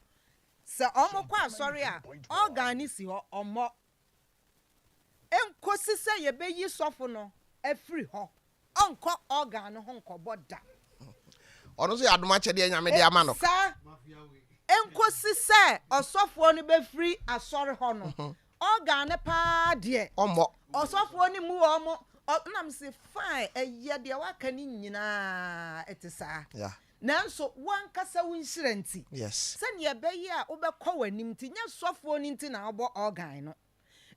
se omo kwa asori a organ ni si ho omo enkosi se ye beyi sofo no afiri ho onko organ no ho nkobo da ono so adoma chede nyame de ama no sa enkosi se osofo no be free asori ho no organ ne pa de omo osofo ni mu omo nam se fine eye de waka ni nyina etisa nanso wankasa wunhirenti yes se ne be yi a obekọ wanim ti nya sofo ni nti na obo organ no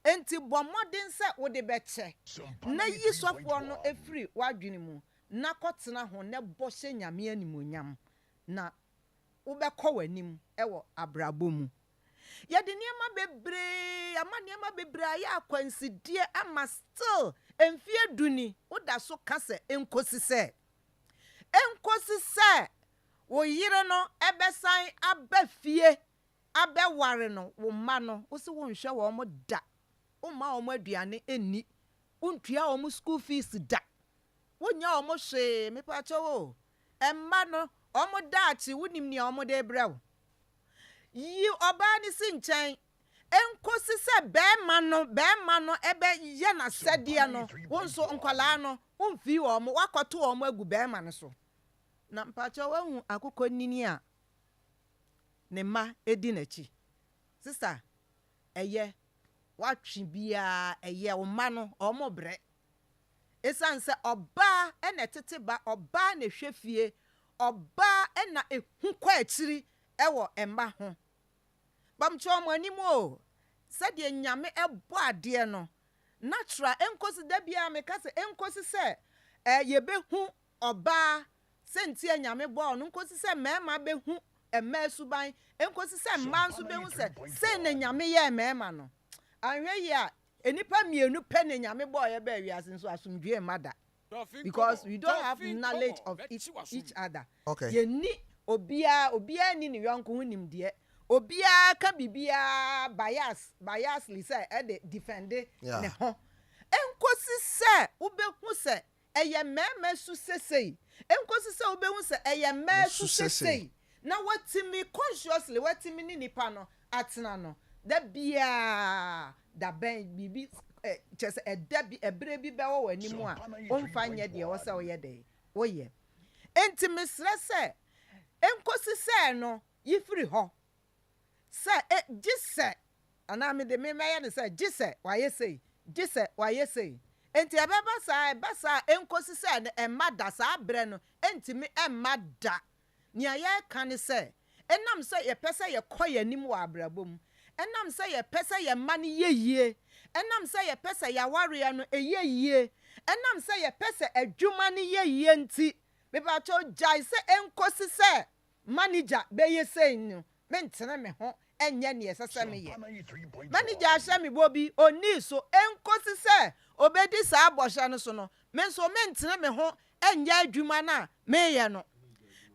enti bomodin se wo de beche na yi sofo no efiri wadwene mu na kotena ho ne bo hye nyame animonyam na ubekọ wanim ewo abrabo mu yede niema bebre ya akwansidie ama still emfie duni uda so kase enkosi se wo yire no ebesan abafie abeware no wo ma no wo se wo nhwe wo mo da wo ma wo mo aduane eni untua wo mo school fees da wo nya wo mo hwe me pa cho emma no omo daachi wunim ni omo de brew yi oba ni si nchen enkosi se be ma no ebe ye na sede no wonso nkwala no umfi wo mo wakoto wo mo agu be ma no so na mpacho wahu akukọ nini a ne ma edi na chi sister eye watwe bia eye wo ma no omo bre esanse oba ene tete ba oba na hwefie oba ena ehu kwa akiri ewo emma ho bamcho mo anim o sade nyame ebo ade no natural enkosi da bia me kase enkosi se yebehu oba senti nyame bo no enkosi se mema behu emma suban enkosi se mma nso behu se na nyame ye mema no anhwe yi a enipa mienu pe na nyame bo ye ba wiase nso asumdwe mada because we don't have knowledge of each other. Okay. Ye ni obia ni ni yonko hunim de obia ka bibia biasly say e de defend ne ho enkosi se ubehu se eye mema su sesei enkosi se ubehu se eye mema su sesei na watimi consciously watimi ni nipa no atena no da bia da ben bibi chese edabi ebre bi bewo wani mu a omfa nye de wo se wo ye de wo ye enti mesre se enkosi se no yifiri ho se gise ana me de me meye ne se gise wa ye sei enti ebeba sa enkosi se ne emada sa abre no enti me emada nia ye kan se enam se ye pese ye koye nim wa abrabom enam se ye pese ye mane yeyie enam se ye pese ya ware no eyeyie enam se ye pese adwuma ne yeyie nti me ba cho jai se enkosi se manager be ye sei no mentene me ho enye ne yesese me ye manager ahye me bobi oni so enkosi se obedi sa abosha no so no me so mentene me ho enye adwuma na me ye no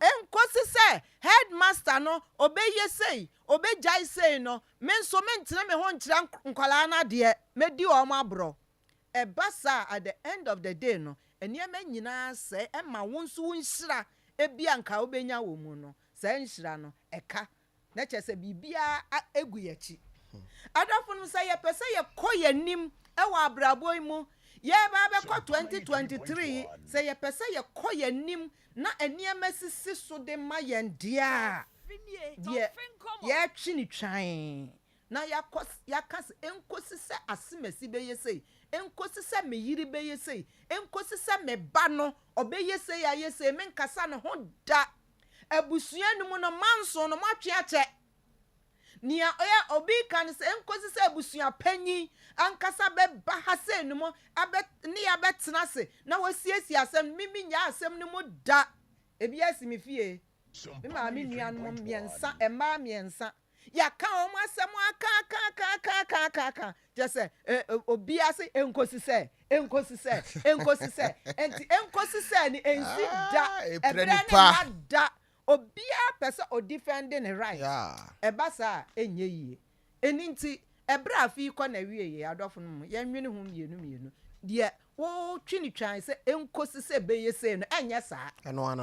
enkosi se headmaster no obeye sei obejai sei no me so mentene me ho nkyira nkwala na de medi o mo abro ebasa at the end of the day no eniema nyina se ema wonso wonhyira ebia nka obenya wo mu no se nhyira no eka na chese bibia egu yachi adafo no se ye pese ye koye nim ewa abrabo mu ye ba be ko 2023 se ye pese ye koye nim na eniema sisi so de ma yendia ye twi ni twan na yakas enkosi se asemasi be yesei enkosi se meyiri be yesei enkosi se me ba no obe yesei ya yesei men kasa ne ho da abusua ni mu no manso no matwe ache nia oya obi kan se enkosi se abusua panyi ankasa be ba ha se ni mo abe ni ya betena se na wasiesi asem mimi nya asem ni mu da ebi asimi fie me ma mi nua no miensa ema miensa ya ka o mo asem aka just say obi ase enkosi se enti enkosi se ni ensi da ebrani da obi a pese o defending right ebasa enye yie eninti ebra afi ko na wie ye adofo no ye nwene hu mienu de wo twini twan se enkosi se beye se no enye saa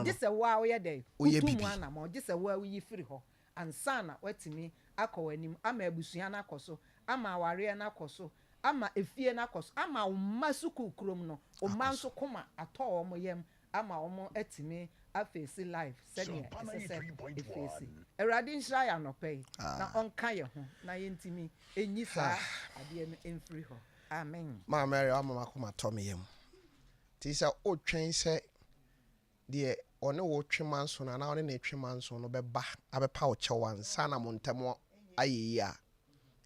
gise wa wo ye de utumu ana ma gise wa wo yi firi ho ansa na watimi akọwanim ama abusua na akoso ama aware na akoso ama efie na akoso ama umma suku krom no umma nso koma atọ omo yem ama omo atimi afeesi life sɛdeɛ ɛsɛ sɛ efeesi awurade nhyira yɛ anɔpɛ yi na ɔnka yɛ ho na yɛntumi enyi saa adeɛ no mfiri hɔ amen. maa mary ama ma kɔma tɔ me yam ti sɛ otwɛn sɛ deɛ ɔne wo twema nso na ɔne na twema nso no bɛba abɛpa wo kyɛw ansa na mo ntɛm ayɛ yi a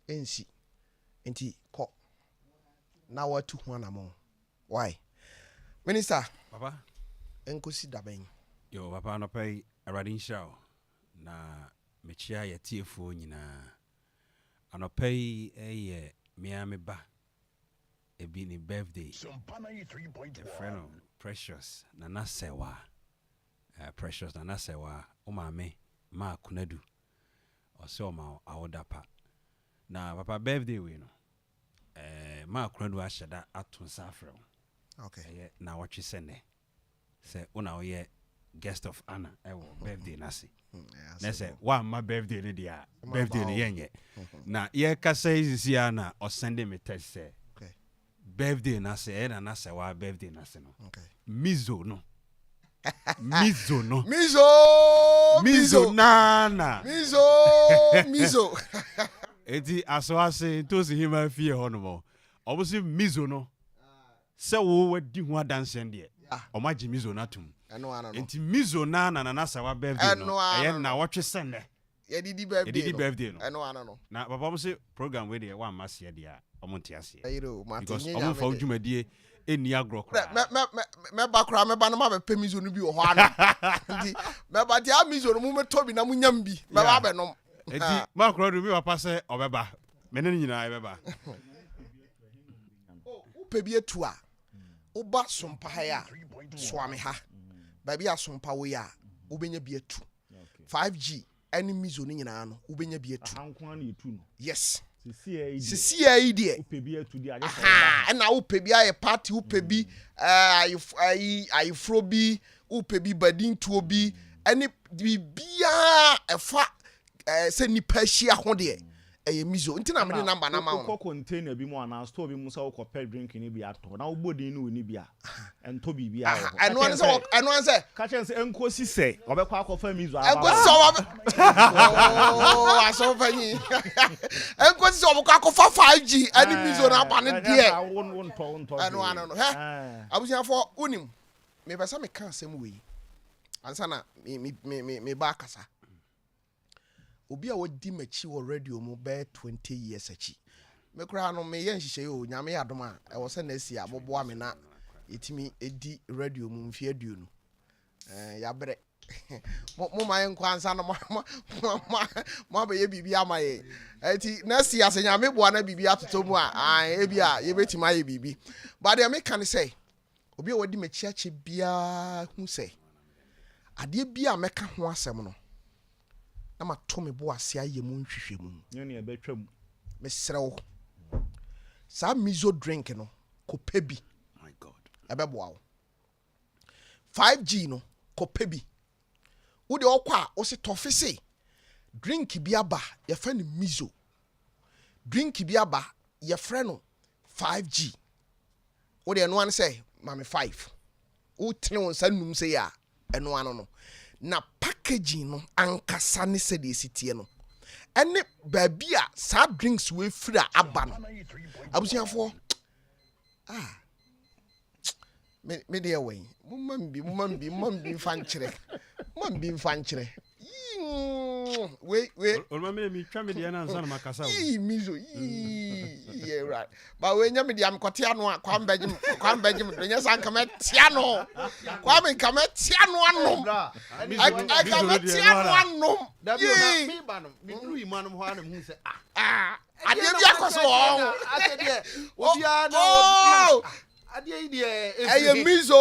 ensi nti kɔ na watu ho anamo why minister papa enkosi daben yo papa no pay awurade nhyira na mechia yɛ tiefo nyinaa anɔpɛyi ɛyɛ mea me ba ebi ni birthday Sompa 93.1 friend of precious nana sewa precious nana sewa o maame ma kunadu ɔsɛ ɔma awoda pa na papa birthday we no ma kunadu ahyɛda ato nsa afrɛ wo okay na wɔtwe sɛnɛ sɛ wona woyɛ guest of honor ɛwɔ birthday nase na sɛ wamma birthday no deɛ birthday no yɛnyɛ na yɛkasa yi na ɔsɛnde me text sɛ birthday nase ɛyɛ na nase wa birthday nase no mizo no mizo nana mizo eti aso ase to si hima fie hɔ no mo obusi mizo no sɛ wo wadi ho adanse deɛ ɔma gye mizo na tum enti mizo nana na nase wa birthday no ɛyɛ na wɔtwe sɛnɛ yɛdidi birthday no ɛno ana no na papa mo se program we deɛ wa masie deɛ omonte ase because omo fa dwumadie eni agro kra me ba kra me ba no ma be pemizo no bi wo ho ana ndi me ba dia mizo no mu meto bi na mu nyam bi me ba be nom enti ma kra do mi papa se obeba me ne nyina ebeba o pe bi etu a o ba sompa ha ya soame ha ba bi asompa wo ya wo benya bi etu 5G any mizo no nyina no wo benya bi etu ankwa na etu no yes sisi ai die upebi etu di aje na upebi aye party upebi ai frobi upebi badintuo bi ene bibia efa se nipa hia ho de eye mizo ntina me number na ma wo container bi mu ana store bi mu sa wo pɛ drink ni bi ato na wo bodin no ni bi a ento bibia ho eno an se ka chen se enkosi se obekɔ akɔfa mizo aba enkosi oh aso fanyi enkosi se obekɔ akɔfa 5G ani mizo na aba ne de eno an no he abusia fo unim me pesa me kan asem we ansa na me ba kasa obi a wodi machi wo radio mu be 20 years achi me kura no me yen hihye o nyame yadom a e wo se na asi abobo ame na etimi edi radio mu mfi aduonu ya bre mo ma yen kwansa no mo ba ye bibia amaye eti na asi ase nyame bo na bibia atoto mu a e bia ye betima ye bibi but dey me kan say obi a wodi machi achi bia hu say ade bia meka ho asem no na ma to me bo ase aye mu nhwehwe mu ne ebetwam me serew sa mizo drink no kope bi my god ebeboa wo 5G no kope bi wo de okwa wo se tofise drink bi aba ye fa ne mizo drink bi aba ye frɛ no 5G wo de no an say mame 5 wo tene won sa num se ya eno ano no na packaging no ankasa ne se de sitie no ene baabia sa drinks we free aba no abusiafo me de away mumambi fankyere we olma me twa me de na ansa na makasa wo mizo yeah right ba we nya me de am kote ano a kwa mbegim do nya san kama tia no kwa me kama tia no anom I kama tia no anom da bi na me ba no me dru imanum ho anam hu se ade bi akoso o ade de obia na ade yi de eye mizo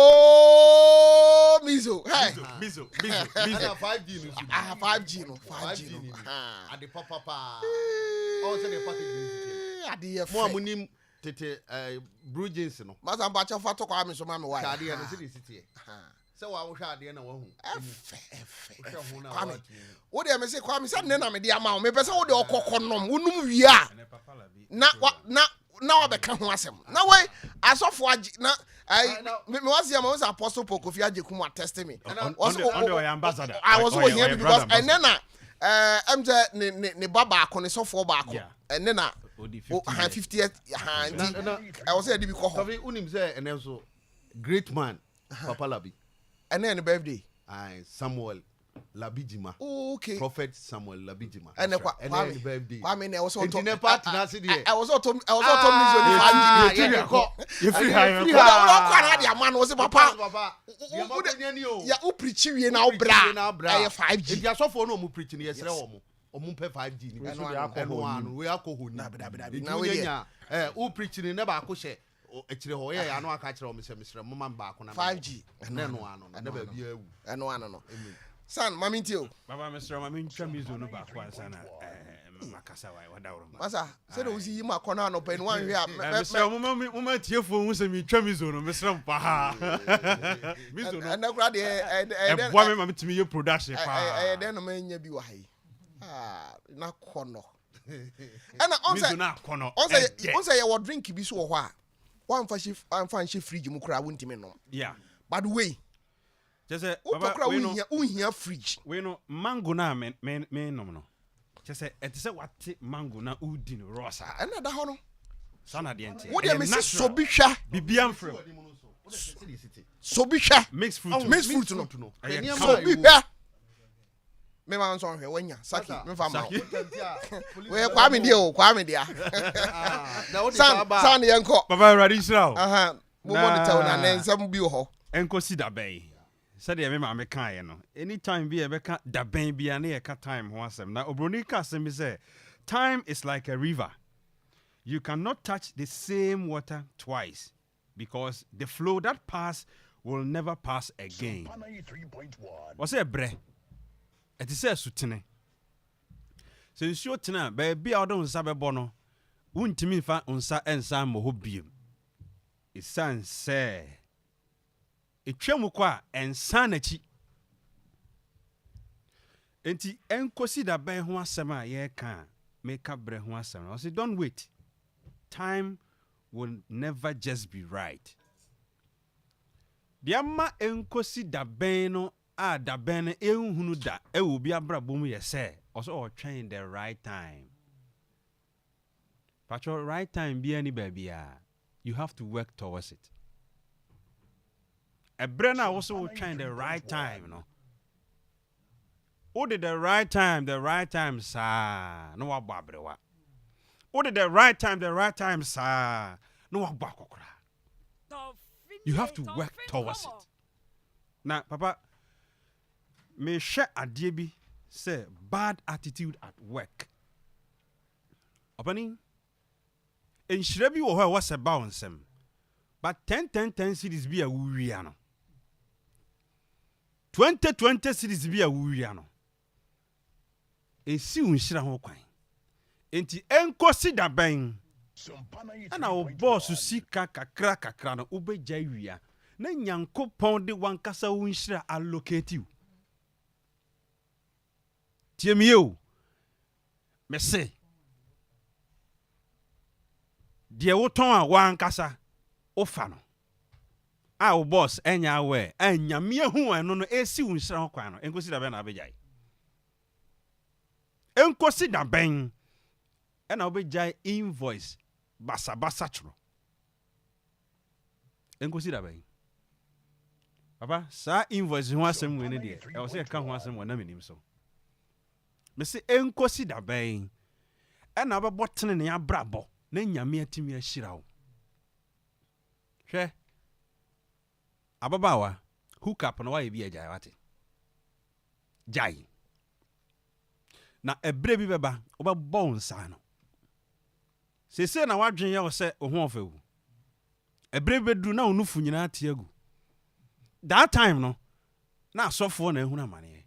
hey mizo 5G no 5G no ade papa o se de package ade ye mo amunim tete blue jeans no masa mba cha fato kwa me so ma me wa ade ya no se de sitie se wa wo hwa ade na wa hu kwame wo de me se kwame se ne na me de ama wo me pese wo de okokko nom wonum wi a now be kan ho asem na wei asofo agi na me was here was apostle Kofi Ajekum attest me on the ambassador I was over here because and then ne baba akone sofo ba akon and then 50th I was here to be called unim say and also great man Papa Labi and then the birthday Samuel Labijima. Okay. Prophet Samuel Labijima. And then birthday. I mean, I was also told I was also you free high. Man was papa. Ya u preach we na obra. 5G. If you so for no mu preach ni yesre wo mo. Omu pe 5G ni. We alcohol na na we u preach ni na ba ko hye. Echire ho ye ya no aka kire o mesre mo man ba ko na 5G. Na no ano na ba bia ewu. Eno ano no. San, mami ntio. Baba Mr. Mami ntwa mizo no ba kwa sana makasa wa wadawro. Masa, say do yi ma kona no pen wan hwe a. Mr. Mama tiefo hu se mi twa mizo no Mr. Mpa ha. Mizo no. Na kura de e bua me mama timi ye production pa. Den no manya bi wa hai. Na kono. Ana mizo na kono. On say your drink bi so ho a. Wan fa shi fridge mu kura wontimi no. Yeah. By the way, just say baba we no fridge we no mango na me no just say et say what mango na udi no rosa na da ho no sana de ente wo de me say so bi hwa bibiam frɛ so bi hwa mixed fruit no so bi hwa me ma nso hwe wanya saki me fa ma we kwa me dia san yenko baba ready israel mo mo tell na nsam bi ho enkosi da bɛn sɛdeɛ me ma me kaeɛ no anytime bi ɛbɛka da bɛn bia ne yɛka time ho asɛm na obroni ka asɛm bi sɛ time is like a river you cannot touch the same water twice because the flow that pass will never pass again wɔsɛ ɛbrɛ ɛte sɛ asutene sɛ nsuo tena baabi a wode wo nsa bɛbɔ no wontumi mfa nsa ɛnsa mmɔ hɔ biom ɛsiane sɛ etwam kwa ensa na chi enti enkosi da ban ho asem a ye ka make up bre ho asem I say don't wait time will never just be right diama enkosi da ban no a da ban no ehunu da e wo bi abrabom ye se also trying the right time but your right time be any baby you have to work towards it. A brenna also trying the right time, no. Who did the right time, sir? No wa babrewa. Who did the right time, sir? No wa bakokra. You have to work towards it. Now, Papa, me share a DB say bad attitude at work. Opening. In Shrebi or was a bounce him. But 10 cities be a wuriano. 20 cities be a wuriano. E si unshira ho kwan. Enti enkosi da ben. Ana o boss sika kakra no ubegya wia. Na Nyankopon de wankasa unshira allocate you. Tiemie o. Me say die woton a wankasa ofa no a wo boss enya we anyame hu eno no esi wo nhira kwan no enkosi da ben na abejai enkosi da ben na obejai invoice basa tro enkosi da ben papa sa invoice ho asem we ne de e wo se ka ho asem wo na menim so me se enkosi da ben na obebotene ne abrabo na nyame atimi ahira wo hwe ababawa hook up na wa bi agya wate jai na ebre bi beba obebɔ nsa no sese na wadwen ye wo se oho ofawu ebre bedu na onufu nyina ate agu that time no na asɔfo na ehuna mane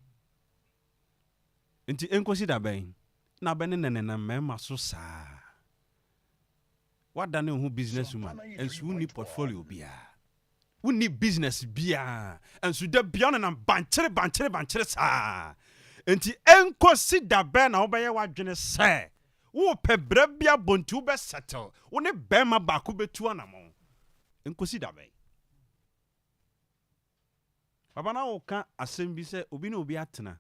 nti enkosi da ben na bene nenena mema so saa what done who business woman and so need portfolio bia we need business bia and so the beyond and banchere sa enti enkosi da ben na obeye wadwene se wo pe bra bia bontu be settle wo ne bema ba ko betu anamo enkosi da be baba na wo ka asem bi se obi na obi atena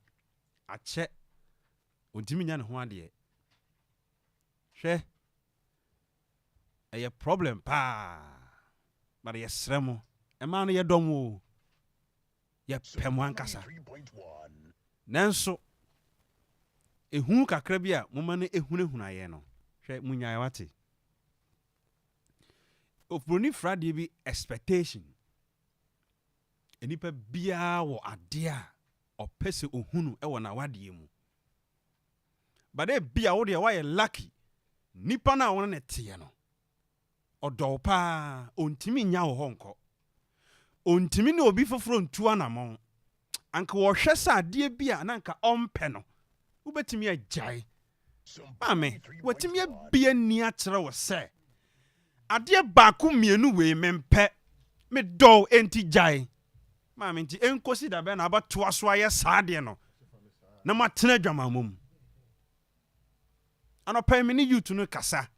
ache ontimi nya ne ho ade hwe eye problem pa but ye sremo e ma no ye dom wo ye pem ankasa nanso ehu kakra bi a moma no ehunahuna ye no hwe munya wate ofroni frade bi expectation enipa bia wo ade a opese ohunu e wo na wade mu bade bia wo de wa ye lucky nipa na wo ne tie no odo pa ontimi nya wo honko ontimi ne obi foforo ntu anamon anka wo hwe sa ade bia na anka ompe no ubetimi agyae mame watimi abia ni akyere wo se ade baako mienu we mempe me do enti gyae mame nti enkosi da be na abato aso aye saade no na matena dwamamom anopa me ni youth no kasa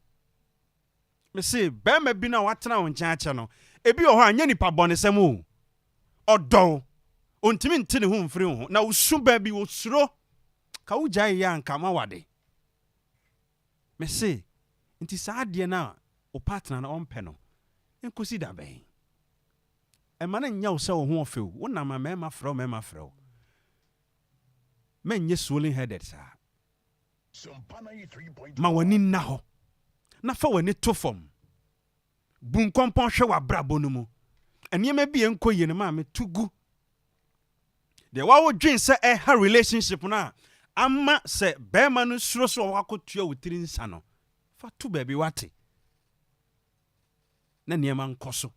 me say be ma bi na watena wo nkyɛn akyɛ no ebi wo ho anya nipa bɔne sɛm o ɔdɔ ontimi ntene ho mfiri ho na usu ba bi wo suro ka wo gyae ya anka ma wade me say nti saade na o partner na ompɛ no enkosi da bɛn e ma na nya wo sɛ wo ho ofew wo na ma mema frɛ men nye swollen headed sa ma wani na ho na fa wani to fam bun kompon hwe wa brabo no mu enema bi enko ye ne ma me tugu de wa wo dwen se ha relationship na ama se be ma no suro so wa kotua wotiri nsa no fa to ba bi wate na niema nkoso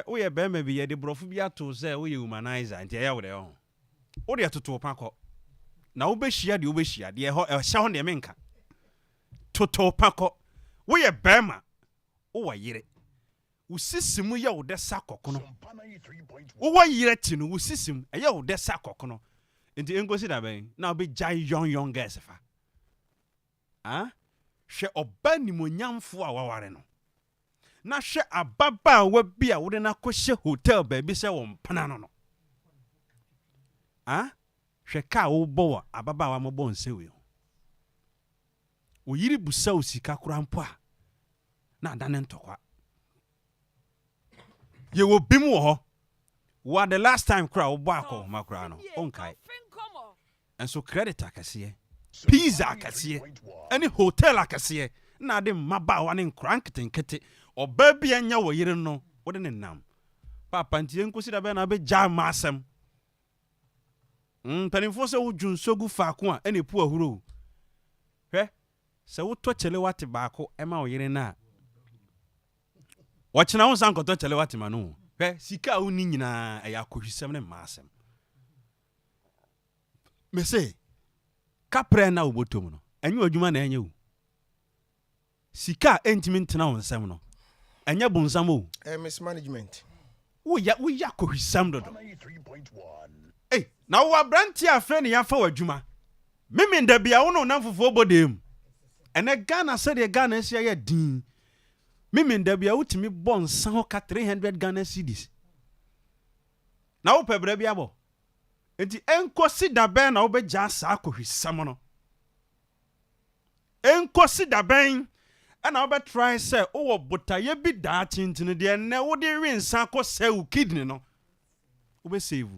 we ye be ma bi ye de brofo bi ato se we ye humanizer nti ya wo de ho wo de toto pakọ na wo be hia de wo be hia de ho hia ho de menka toto pakọ wo ye be ma wo wa yire usisimu ye wo de sakokono wo wa yire ti no usisimu ye wo de sakokono nti engosi da ben na wo be jai young girls fa hwe oba ni monyamfo a waware no na hwe ababa wa bi a wo de na kohye hotel ba bi se wo mpana no no hwe ka wo bo ababa wa mo bo nsewe o yiri busa osika kura mpo a na adane ntokwa ye wo bim wo ho wa the last time kura wo bo akọ makura no onkai enso credit akase pizza akase any hotel akase na de maba wa ne nkranketenkete oba bia nya wo yire no wo de ne nam papa ntie nkosi da be na be ja masem penifo se wo dwunsogu faako a ene pu ahuro hwe se wo to chele wate baako e ma wo yire na wo chena wo san koto chele wate ma no hwe sika wo ni nyina e yakohwisem ne masem me se kapre na obotom no enye adwuma na enye wo sika entimi ntena wo nsem no enye bonsam o mismanagement wo ya kohwisem dodo na wo branti afre ne yafa wadwuma mimi nda bia wo no namfofo bodem ene Ghana se de Ghana sia ya din mimi nda bia wutimi bon san ho ka 300 Ghana cedis na wo pebra bia bo enti enkosi da ben na wo be ja sa akohwisam no enkosi da ben na wo be try say wo botaye bi da tintini de ne wo de rensa ko se wo kidney no wo be save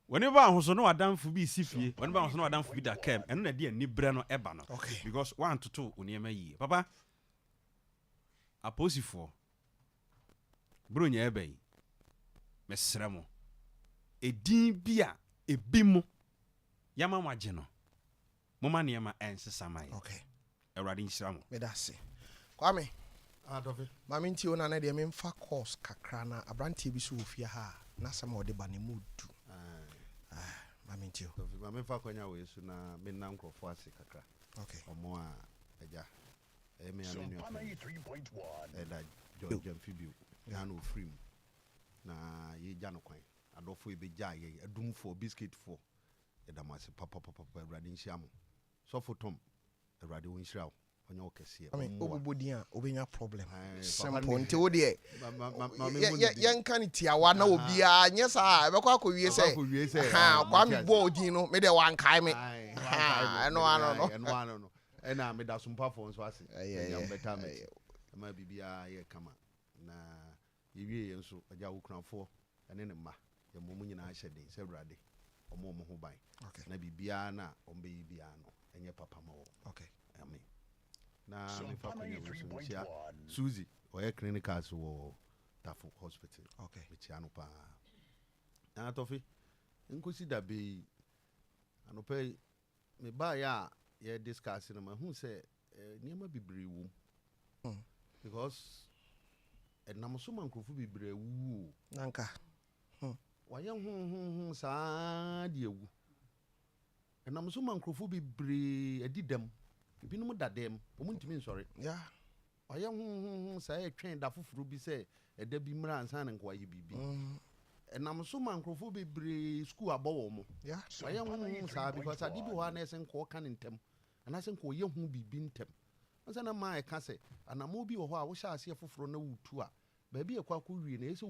whenever ahoso no adamfo bi sifie whenever ahoso no adamfo bi da kem eno na de anibre no eba no because one to two oniema yi papa aposifo bronya eba yi mesremo edin bia ebimo yama maje no moma niema ensesamaye erade nsiramo medase kwame mami nti ona na de memfa course kakra na abrantie bi so ofia ha na sama ode ba ne modu mami nti mami fa kwanya we so na me na nkrofo ase kakra omo a eja me ya me 3.1 eda George Amphibia ya no free na ye ja no kwan adofo e be ja ye adumfo biscuit for edamase papa awurade nhyia mo sɔfo tom awurade wo nhyira wo onye okese obubodia obenya problem simple nti wo de yan kan tiawa na obi a nye sa e be kwa kowie se ha kwa me bo odin no me de wan kai me eno ano ena me da Sompa fo nso ase ya beta me ma bibia ye kama na yewie nso agya wo kunafo ene ne ma ye mo nyina ahye den se awurade omo ho ban na bibia na ombe bibia no enye papa ma wo amen na me fa konya Suzy oye clinical so wo Tafo hospital me tia no pa na Tofi nkosi da be anope me ba ya ye discuss na ma hu se niam bibire wu because enam so mankrofo bibire wu nanka waye hu saa de wu enam so mankrofo bibire adidam ebinom dadem omuntimi nsori waye hu saa etwen da foforo bi se eda bi mra ansa na nkwa ye bibi enam so mankrofo bibire school abowo mo waye hu saa because adi bi ho na esen ko kan ntem anase nko ye hu bibi ntem ansa na ma e ka se anamo bi wo ho a wo sha ase foforo na wutu a ba bi e kwa ko wie na ese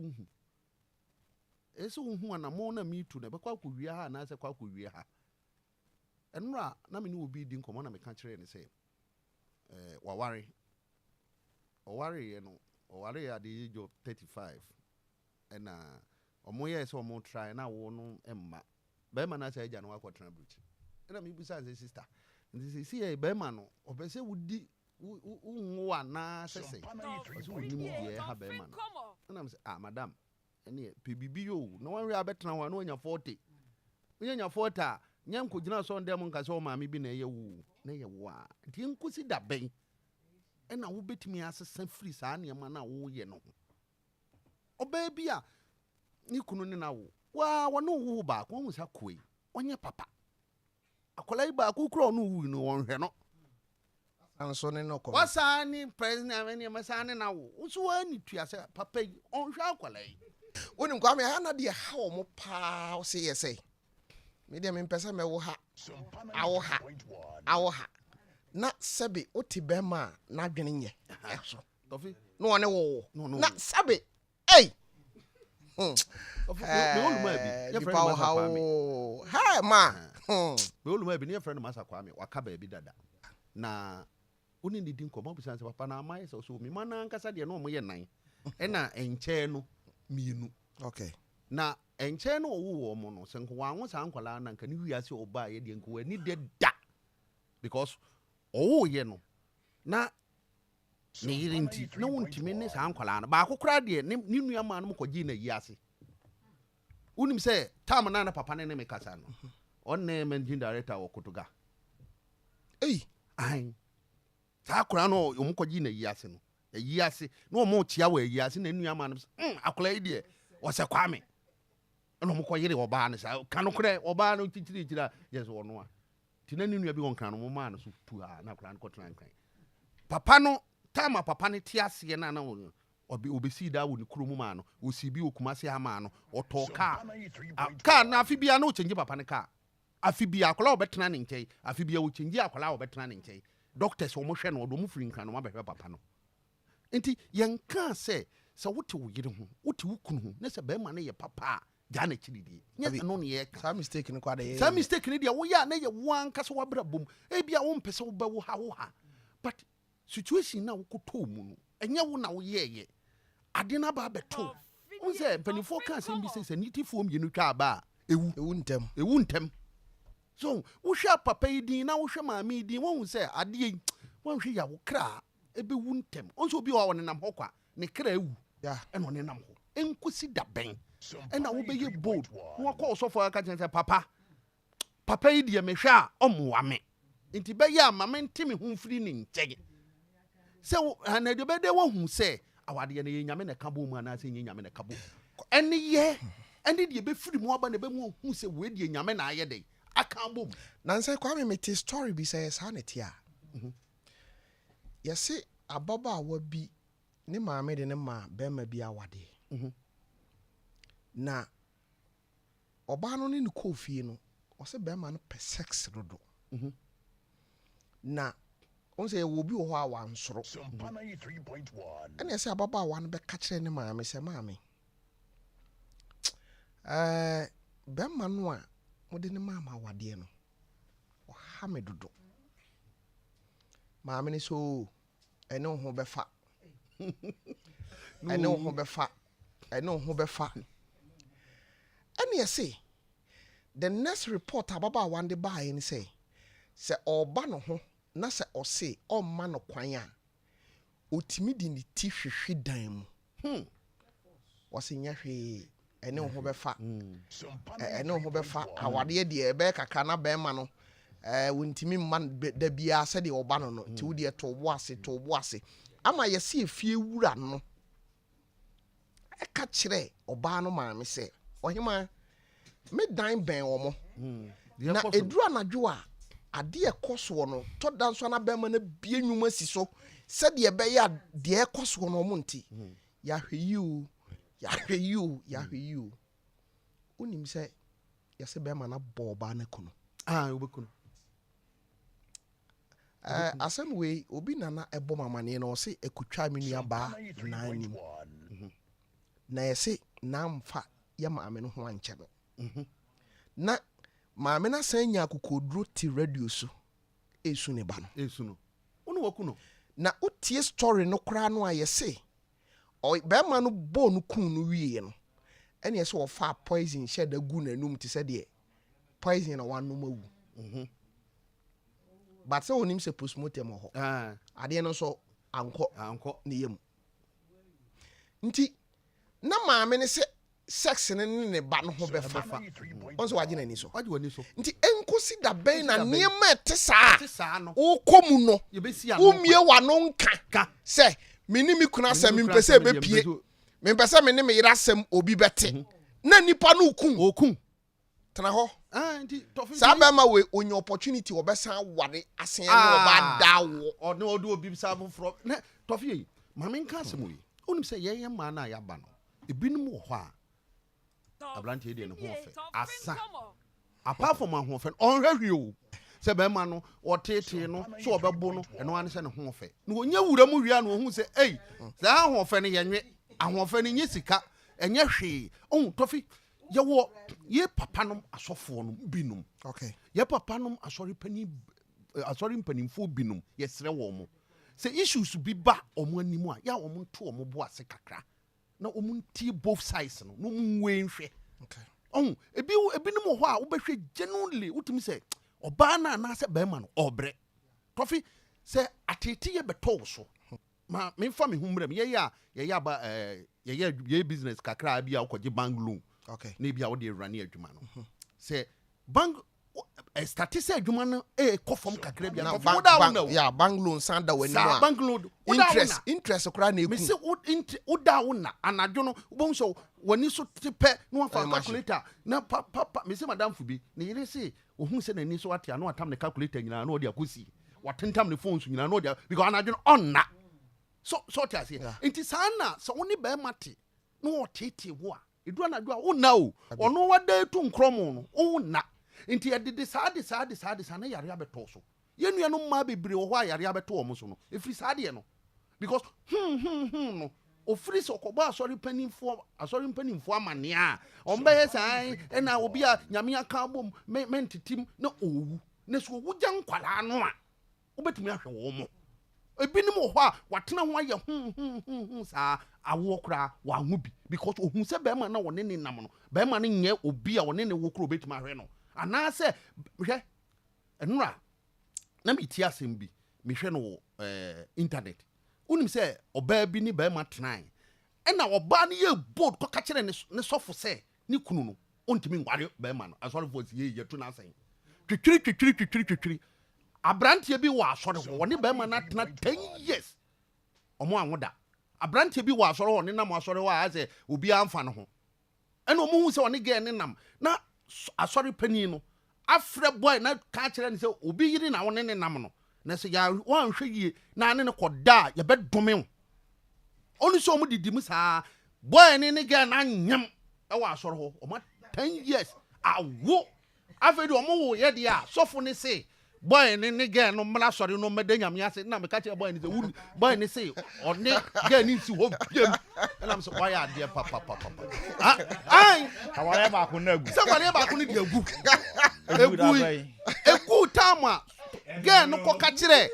wo hu anamo na mitu na be kwa ko wie ha na ase kwa ko wie ha enura na me ni obi di nkomo na me ka kire ne se waware ye no oware ya the age of 35 ena omo ye se omo try na wo no emma be ma na se agya no akotena bridge ena me busa se sister ndi se ye be ma no obese wudi unwa na sese so woni mu ye ha be ma no ena me se madam ene pe bibi yo no wan we abetena wa no onya 40 onya 40 nyam ko gina so ndem nka so maame bi na ye wu na ye wo a nti nkosi da ben ena wo betimi asesa free saa ne ma na wo ye no oba bi a ni kunu ne na wo wa no wo ba ko hu sa koi onye papa akola ba ko kro no wu no won hwe no anso ne no ko wasa ni president ne ma sa ne na wo so wa ni tua se papa on hwe akola yi woni kwa me ha na de ha o mo pa o se yese me de me pesa me wo ha awo ha na sebe oti bema na dwene nye eso Tofi no one wo na sebe hey Tofi me oluma bi ye friend ma ha ma me oluma bi ne friend ma sa kwa me waka ba bi dada na oni ndi nkomo bi sanse papa na amaye so mi mana nkasa de no mo ye nan ena enche no mienu na enche no wo mo no senko wanwo sa nkwala na nka ni wiase oba ye de nko ani de da because ye no na ne yirinti na wontimi ne sa nkwala na ba akokora de ni nua ma no mkogi na yiase unim se tam na papa ne me kasa no onne managing director wo Kotoga ai sa akora no mkogi na yiase no yiase no mo tia wa yiase na nua ma no akola yi de wo se kwame no mo koyere oba ne sa kanokore oba no titira yes wono a tinani nua bi won kan no mo ma no so tu a na kran ko tran kan papa no tama papa ne tiase na na obesi da wo ne kuro mu ma no osibi okumase ha ma no otoka ka na afibia na o change papa ne ka afibia akola obetena ne nkei afibia o change akola obetena ne nkei doctors o mo hwe no do mo firi nkran no ma behwe papa no enti yenka se wote wo yire ho wote wo kunu ho ne se be ma ne ye papa jana chididi nya no ne ye ka mistake ne kwa da ye sa mistake ne dia wo ya na ye wan ka so wabra bom e bia wo mpese wo ba wo ha but situation na wo koto mu no enya wo na wo ye ade na ba beto wo se panifo ka se mbi se nitifo mienu twa ba ewu ntem so wo hwa papa idin na wo hwa maami idin wo hu se ade wo hwe ya wo kra ebe wu ntem onso obi wa won nam hokwa ne kra ewu eno ne nam ho enkosi da ben ena wo beye bold wo ko so for aka chense papa yi de me hwa omoa me nti be ya mama ntimi hu mfiri ni nchege se na de be de wo hu se awade ne nyame ne kabo mu ana se nyame ne kabo ene de be firi mu aba ne be mu hu se we de nyame na aye de aka bom na nse kwa me mete story bi se sanity a yesi ababa awa bi ne maame de ne ma bema bi awade na oba no ne ko fie no ɔsɛ bɛrima no pɛ sex dodo na on say will be ho a wansoro Sompa 93.1 ɛna ɛsɛ ababaawa no bɛka kyerɛ ne maame sɛ maame bɛrima no a mode ne maama awadeɛ no ɔha me dodo maame ne so ɛne ho bɛfa ɛne ho bɛfa ɛne ɛsɛ the next report ababaawa de baeɛ ne sɛ ɔba no ho na sɛ ɔse ɔmma no kwan a ɔtumi de ne ti hwehwe dan mu wɔse nyɛ hwee ɛne ho bɛfa awadeɛ deɛ ɛbɛyɛ kakra na bɛrima no wɔntumi mma da biara sɛdeɛ ɔba no no nti wodeɛ to wo ase ama yɛse efie wura no ɛka kyerɛ ɔbaa no maame sɛ ɔhema me dan bɛn wɔ mo na ɛduru anadwo a adeɛ ɛkɔ soɔ no tɔ da nso na bɛrima no bie nnwuma si so sɛdeɛ ɛbɛyɛ a deɛ ɛkɔ soɔ no ɔmo nti yɛahwɛ yi o wonim sɛ yɛsɛ bɛrima no bɔ ɔbaa no ku no wobɛku no asɛm wei obi nana ɛbɔ mamaneɛ na ɔse ɛkotwa me nuabaa nanim na yɛse namfa yɛ maame no ho ankyɛ no na maame no san nya akokoduro ti radio so esu ne ba no wone waku no na wotie story no koraa no a yɛse bɛrima no bɔɔ no kum no wieɛ no ɛne yɛsɛ wɔfa poison hyɛ da gu n'anum te sɛ deɛ poison na wanom awu but sɛ wonim sɛ postmortem wɔ hɔ adeɛ no nso ankɔ ne yam nti na maame ne sɛ sex ne ne ba no ho bɛfa ɔnso wagye n'ani so nti ɛnkosi da bɛn na nneɛma ɛte saa wokɔ mu no womie w'ano nka sɛ mene me kuna asɛm mempɛ sɛ ɛbɛpie mempɛ sɛ mene me yera asɛm obi bɛte na nipa no okum tena hɔ saa bɛrima wei onya opportunity wɔbɛsan ware asen ne ɔba da wo ɔne ɔde obi sa foforɔ na tɔfie yi maame nka asɛm yi wonim sɛ yɛyɛ maa no a yɛaba no ebinom wɔ hɔ a abranteɛ deɛ ne ho ɔfɛ asa apart from ahoɔfɛ ɔnhwɛ hwie o sɛ bɛrima no ɔtetee no so ɔbɛbo no ɛno ane sɛ ne ho ɔfɛ na ɔnyɛ wura mu wia na ɔhu sɛ ei saa ahoɔfɛ no yɛnwe ahoɔfɛ no nyɛ sika ɛnyɛ hwee tɔfi yɛwɔ yɛ papa nom asɔfoɔ nom binom yɛ papa nom asɔre mpanimfoɔ binom yɛsrɛ wɔ mo sɛ issues bi ba ɔmo anim a yɛ a ɔmo nto ɔmo bo ase kakra na ɔmo ntie both sides no na ɔmo nwe nhwɛ ebinom wɔ hɔ a wobɛhwɛ genuinely wotumi sɛ ɔbaa no anaasɛ bɛrima no ɔbrɛ tɔfi sɛ atete yɛ bɛtɔw so ma memfa me ho mmerɛ m yɛyɛ business kakra bi a wokɔgye bank loan na bi a wode awurane adwuma no sɛ bank starte sɛ adwuma no ɛkɔ fam kakra bi bank loan san da w'anim a bank loan interest koraa na ɛku mesɛ woda wo na anadwo no wobɛhu sɛ w'ani so te pɛ na wafa calculator na papa mesɛ madamfo bi ne yere se ɔhu sɛ n'ani so ate a na watam ne calculator nyinaa na ɔde akɔsi watentam ne phone so nyinaa na ɔde because anadwo no ɔnna so ɔte aseɛ nti saa na sɛ wo ne bɛrima te na wɔtetee wo a ɛdu anadwo a wonna o ɔno wada tu nkrɔmo no wonna nti ɛdede saa na yare abɛtɔ so yɛnnua no mmaa bebree wɔ hɔ a yare abɛtɔ wɔ mo so no ɛfiri saa deɛ no because no ofiri sɛ ɔkɔbɔ asɔre mpanimfoɔ amanneɛ a ɔmbɛyɛ saa ɛna obi a nyame aka bom mentetim na ɔwu na so ɔwugya nkwalaa no a wobɛtumi ahwɛ wɔ mo ebinom wɔ hɔ a watena ho ayɛ saa awoɔ koraa waho bi because ohun sɛ bɛrima na wɔne ne nam no bɛrima no nyɛ obi a wɔne ne wo koro obɛtumi ahwɛ no anaasɛ hwɛ ɛnora na metie asɛm bi mehwɛ no wɔ internet wonim sɛ ɔbaa bi ne bɛrima tenae ɛna ɔbaa no yɛ bold kɔka kyerɛ ne sɔfo sɛ ne kunu no ɔntumi nware bɛrima no asɔrefoɔ si yɛtu no asɛn twitwiri abranteɛ bi wɔ asɔre hɔ wɔne bɛrima no atena 10 years ɔmo anwo da abranteɛ bi wɔ asɔre hɔ ne nam asɔre hɔ a sɛ obi amfa no ho ɛna ɔmo hu sɛ ɔne gɛɛ ne nam na asɔre panin no afrɛ boy na ka kyerɛ ne sɛ obi yiri na wɔne ne nam no na sɛ ya wɔanhwɛ yie na ne kɔda a yɛbɛdome wo ɔno sɛ ɔmo didi mu saa boy ne gɛɛ na nyam ɛwɔ asɔre hɔ ɔmo 10 years awo afei de omo wo ye de a sofo ne say boy ne girl no mla sori no mede nyame ase na me ka che boy ne say boy ne say one girl ni si ho biem and am so why are there papa ai awale ba ko na gu se wale ba ko ne de egu tama girl no ko ka kire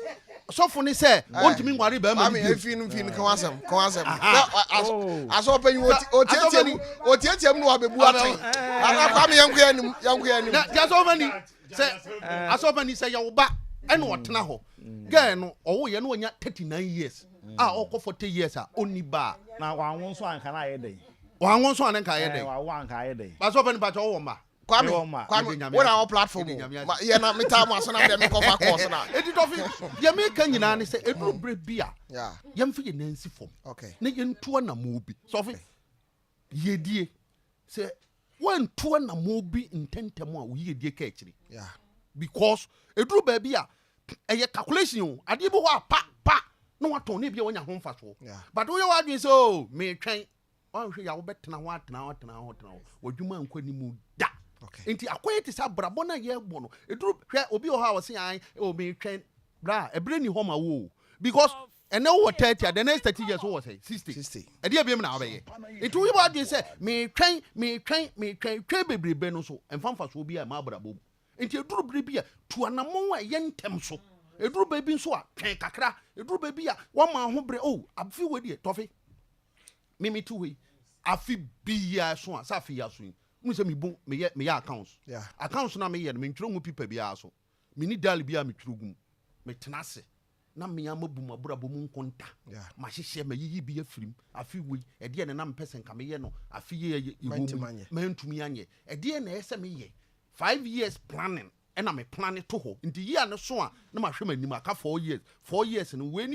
sofo ne say ontimi ngware ba ma ni efin kan wasam aso panyi otietiam no abebu atan akwa me yanku ya ni ya so mani say asobani say yawba ene wotena ho girl no owo ye no onya 39 years okọ 40 years oni ba na wanwon so anka na ye dey wanwon so anka ye dey wa anka ye dey asobani ba wo ma kwame wona our platform ye na meta mo so na dem ko fa course na editofi ye me kan nyina ne say eduru bre bia ye mfe ye nansi fom ne ye ntuo na mo bi sofi ye die say when two na mo bi intentem a wo ye die ka akiri because eduru ba bia eye calculation o ade bi ho pa no waton ne bia wonya ho mfa so but wo ye wa dwen so me twen wan hwe ya wo betena ho atena wadwuma nkwani mu da enti akoye ti sa brabo na ye gbo no eduru hwe obi o ha wo se an o me twen bra ebre ni ho ma wo because and now what 30 the next 30 years what say 60 e dey biem na obeye it we about dey say me twen bebrebe no so emfamfa so obi a ma brabo enti eduru bebrebe a tu anamon a ye ntem so eduru bebi so a twen kakra eduru bebi a wo ma ho bre afi we dey tofi mimi tu we afi biya so a safi ya so mu se me bu me ye accounts accounts na me ye me ntro ngu pipa biya so me ni dal biya me twurugum me tenase na me amabu mabrabo mu nkonta ma hyehye ma yiyi bi afirim afi we e de ne na mpesen ka me ye no afi ye mentumi anye e de na ese me ye 5 years planning and I'm a planning to ho into year no so na ma hwema nim aka 4 years no we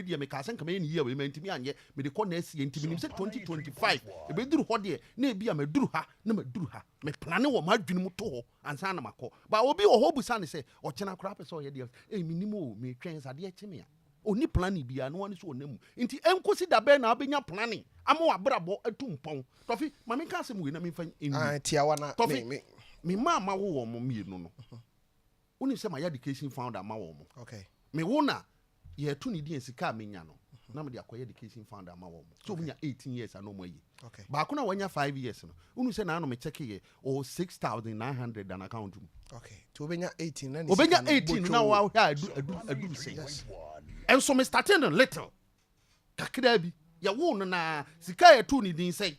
de me ka sen ka me ye we mentumi anye me de ko na esi ntimi nim se 2025 e be duru ho de na e bia ma duru ha me planning wo ma dwene mu to ho ansa na makọ ba obi wo ho busa ne se o chena kra pe so ye de me nim o me twen sade e cheme a oni planning bia no woni so onam nti enkosi da be na abenya planning ama wa brabo atumpon tofi ma me ka asem we na me fa enu tiawa na me mama wo mo mienu no woni se my education founder ma wo mo me wo na ye tu ni di sika menya no na me de akoye education founder ma wo mo so munya 18 years ano mo yi ba ko na wanya 5 years no woni se na no me check ye 6900 an account mu to obenya 18 na obenya 18 na wa adu say and so me starting a little kakra bi ya wo no na sika ye tu ni din say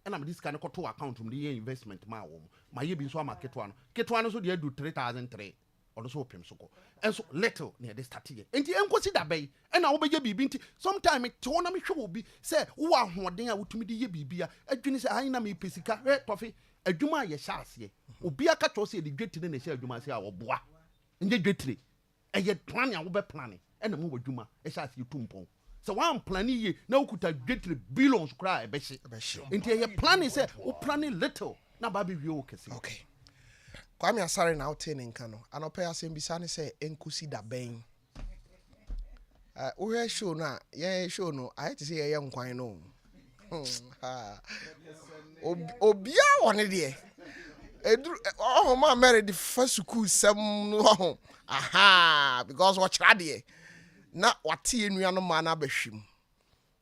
na me dis kan ko to account mu de investment ma wo ma ye bi so ama ketwa no so de adu 3003 ono so opem so ko enso little na de start ye enti enkosi da bay na wo beje bibi nti sometime te wona me hwe obi se wo ahoden a wotumi de ye bibia adwini se ayi na me pesika tofi adwuma ye hyase obi aka to se de dwetire na hye adwuma se a wo boa nje dwetire eye plan a wo be plan na mo wadwuma hyase tumpon so one plan ye na ukuta dwetire billions kra e be hye enti ye plan se wo plan little na ba be wi o kese Kwame Asare na outing nka no anope asem bisa ne se enkusi da ben we show na ye show no I to say ye nkwan no obia woni de eduru ma marry the first school sem no because what kra de na wate enua no ma na behwim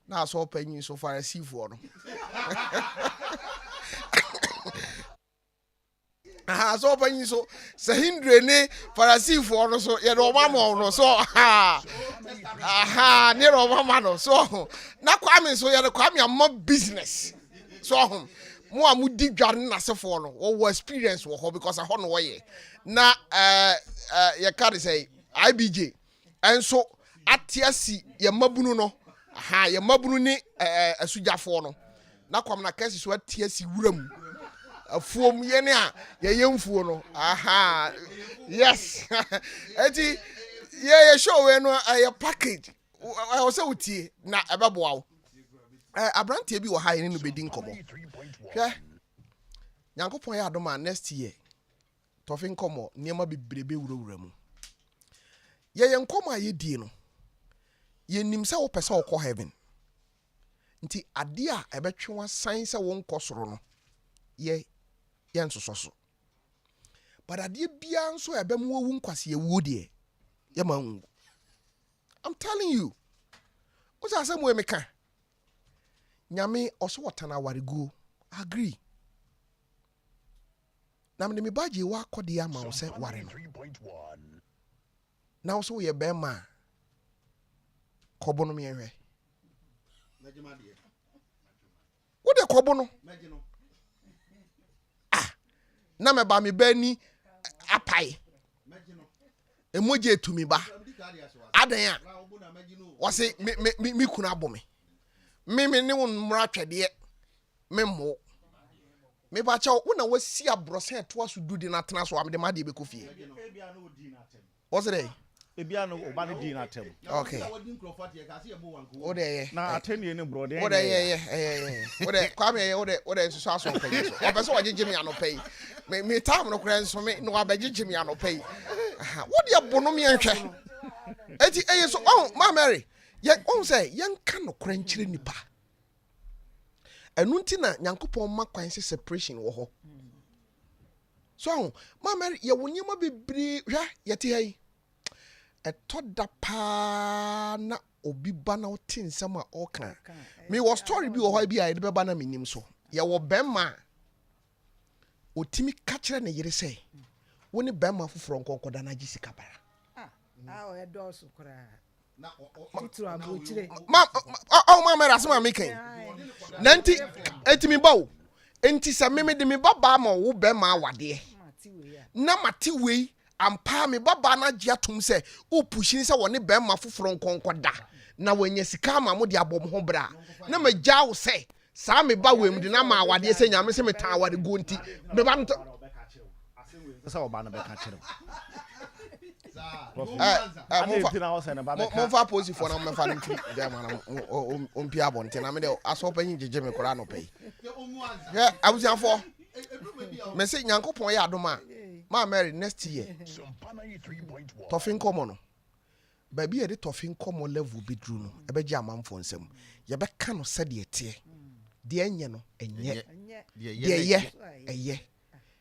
na so panyin so far receive no so panyin so se hindre ne farasi for no so ye do mama no so ne ro mama no so na Kwame so ye Kwame am business so mo amudi dware na se for no wo experience wo ho because ho no wo ye na ye carry say IBJ enso atiasi ye mabunu no ye mabunu ni asujafo no na Kwame na kesi so atiasi wuram afuom ye ne a ye yemfuo no yes eti ye show we no a package I say utie na ebeboa wo abrantie bi wo ha ye no bedi nkomo hwe Nyankopon ya adoma next year tofi nkomo niema bebrebe wurawura mu ye nkomo a ye die no ye nim se wo pese wo kɔ heaven nti ade a ebetwe wa san se wo nkɔ soro no ye nsoso but adie bia nso ebe mu owu nkwase ewu de ye ma nwu. I'm telling you. What's asem we meka? Nyame oso wotana warigu. Agree. Na me baje wa akode ama wo se ware no. Na so ye be ma. Kobo no me hwe. Wo de kobo no? Na me ba me bani apai. Emoje etumi ba. Adan a. Wose me kuna abome. Me ne won mra twede. Me mo. Me ba cha wo na wasi abrose to aso dudi na tena so amde ma de be kofie. What's it? Ebia no oba no di na tem. Okay. O de na ateni ne bro de. O de o de kwame o de nso aso nkan so. O be so wagege me anopai. Me time no kra nso me no abegege me anopai. Wo de abono me anhwe. Eti so ma Mary. Ye on say yen kan no kra nkyire nipa. Enu nti na Nyankopon ma kwan se separation wo ho. So ma Mary ye wonyema bebre hwa ye te hai. Etoda pa na obi ba na otin nsam a oka. Me was story bi wo ho bi a ye be ba na minim so. Ye wo bema otimi ka kire ne yire say. Woni bema foforo nkonkoda na gisika bara. O edoso kra. Ma mera asema meken. Nanti etimi bawo. Enti se me de me baba ma wo be ma awade. Na mate wei ampa me baba na gye atom se o pushin se woni be ma foforo nkonkoda. Na wanya sika ma mo de abom ho bra. Na magya wo se sa me ba wem de na ma awade se nyame se me tan awade go nti. Me ba nto. Sa oba na be ka kire. Monfa posi for na monfa nti dem na ompi abonte na me de asopanyi jeje me kora no pay. Yeah, abusiafo. Me say Nyankopon ya adoma. Ma Mary next year. Tofin komo no. Ba bi e de tofin komo level bi dru no. E be gi amamfo nsem. Ye be ka no se de tie. De enye no enye. De ye eye.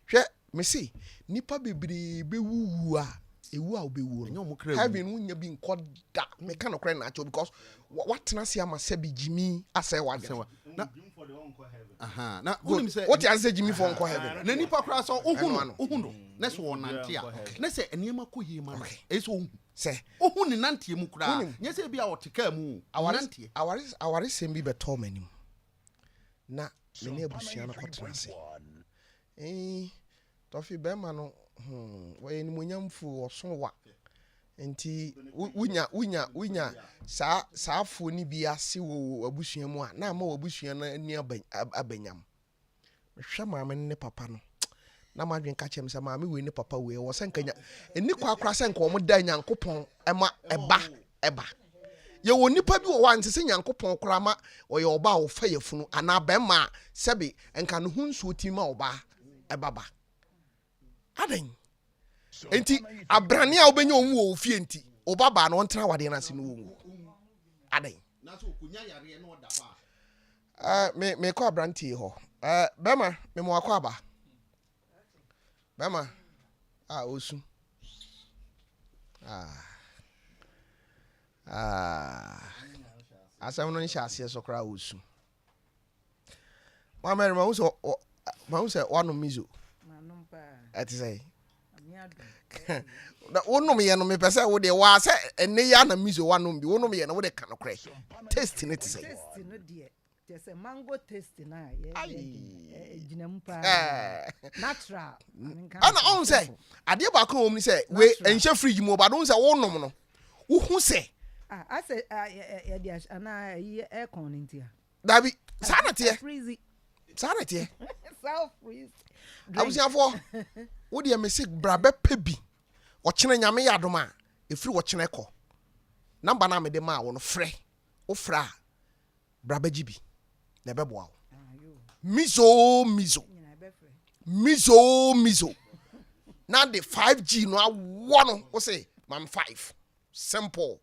Hwe me say nipa bebiri be wuwu a ewu a obewu no heaven wunya bi nkoda me ka no kra na acho because what na se ama se bi jimi asai wage na aha na wonim se what you say jimi for nko heaven na nipa kra so ohunu na so wonante a na se enema ko yema no e so ohun se ohun nante mu kra nya se bia woteka mu awarante aware sem bi beto manim na me ne abusua no kotra se Tofi bema no we ni munyamfu osonwa enti wunya sa afo ni bia se wo abusua mu a na ma abusua na ani abanyam hwe maame ne papa no na madwen ka chem se maame we ne papa we wo se nkanya eni kwa akra se nka o da Nyankopon ema eba ye wo nipa bi wo wante se Nyankopon kra ma oye oba wo fa yefunu ana bema sebe enka no hunsu otima oba ebaba adan enti abrane a obenya onwu wo fie enti obaba na ontra wade na se no wo adan na so kunya yare na oda fa me ko abranti ho bema me mo akwa aba bema osu asam no nhyɛ ase so kra osu ma meri ma wo so wano mizo ati say na wonom ye no me pese wo de wa se ene ya na mizo wano bi wonom ye no wo de ka no kra taste ne ti say taste no de just a mango taste na ejinam pa natural ana on say ade ba kan om ni say we enhye fridge mu ba don say wonom no wo hu say I say ya dia ana air con ntia dabi sanate freeze sanate self freeze abusiafo wo de mesik brabe pebi wo kene nyame ya adoma efiri wo kene ko number na me de ma wo no frɛ wo fra brabe gibi na bebo wo mizo na the 5G no awo no wo say mam 5 simple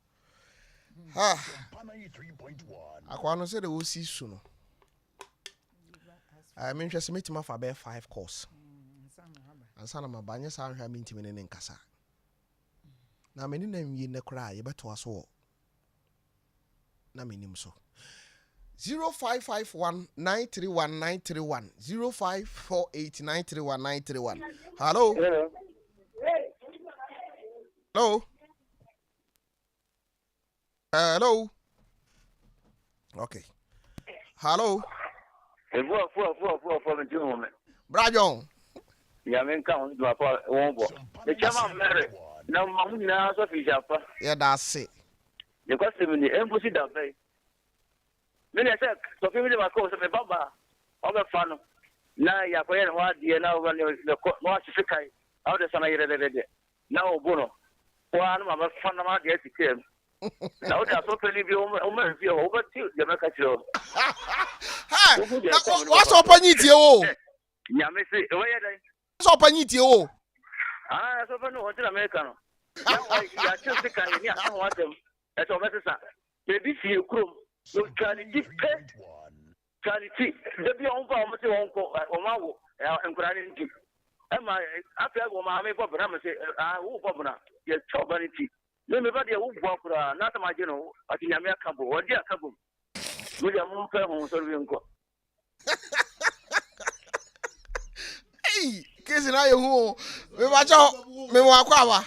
akwa no say de wo si su no I mean just meet my for 5 course ansana mabanye sa hwa mi ntimi ne nkasa na me na nwi ne kra ye beto aso na menim so 0551931931 0548931931 hello hello hello okay hello Brajon ya men kan do apa won bo e chama mere na mamu na so fi japa ya da se de kwa se mi embusi da bay me ne se so fi mi ba ko se me baba o be fa no na ya ko yen wa die na o ne ko no asi kai aw de sana yire de na o bono wa na ma fa na ma de tikem na o da so pe ni bi o me fi o ba ti de me ka ti o ha wa so pa ni tie o ya me se o ye dai so pa ni tie o so pa no hotel america no ya chese kan ni a ho atem e so be sa e bi fi krom no charity charity de bi on ba mo se on ko o ma wo enkura ni nti e ma afia go ma me bobra me se wo bobra ye chobarity me me ba de wo bo akura na ta ma je no ati nyame akabo o di akabo mo ya mo pe ho so bi nko hey kesi na ye hu me ba cho me wa kwa ba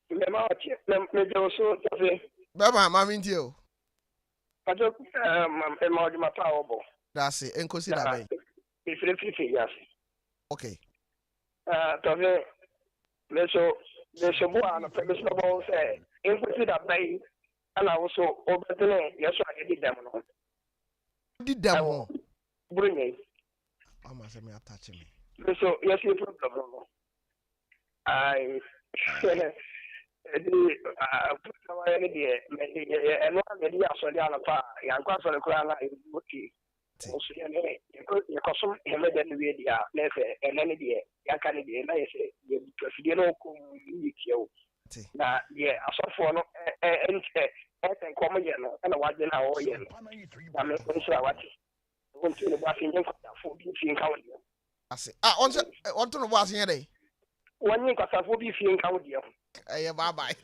me ma che me de so tafe baba ma mi ntie o ajo e ma di ma pa obo that's it enkosi da ben e fifi yes okay tafe le so bo ana pe so bo say enkosi da ben ala wo so obetene yeso ade di dem no di dem ho brunye ama se me attach me so yes you problem no I putawa ne de eno na de aso de ala pa ya kwa so le kura na okay o so ne ye ko so hele de ne we dia na fe ene ne de ya ka ne de na ye se ye president no ko yi kiyo na ye asofo no enten ko mo ye no na wa de na o ye no na me ko so awati won ti ne ba fi nyen ko da fo bi fi nka wodi ase on to no bo ase ye dey won yin kwasafo bi fi nka wodi eh bye bye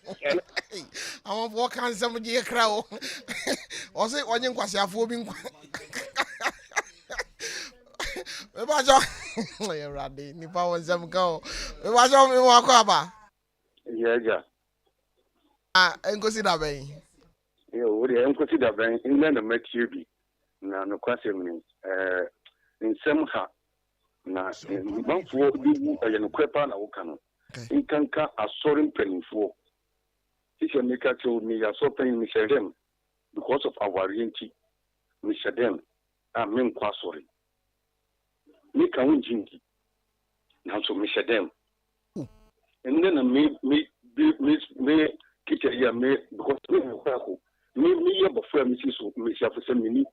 awon bo kan sam je kra o o se onye nkwasiafo bi nkwa me ba jo ye rade ni pa won sam ka o me ba jo me wa kwa ba yeah enkosi da ben yo we enkosi da ben inna na matie bi na no kwasem ni nsem ha na manfo bi ye no kwepa na wo kan inkanka asori mpanimfo ise meka cho ni ya so pan mi shedem because of our yenti mi shedem men kwa sori mi kan wunjingi na so mi shedem and then me kita ya me because me ko me ye bofra mi so mi shafo mi ni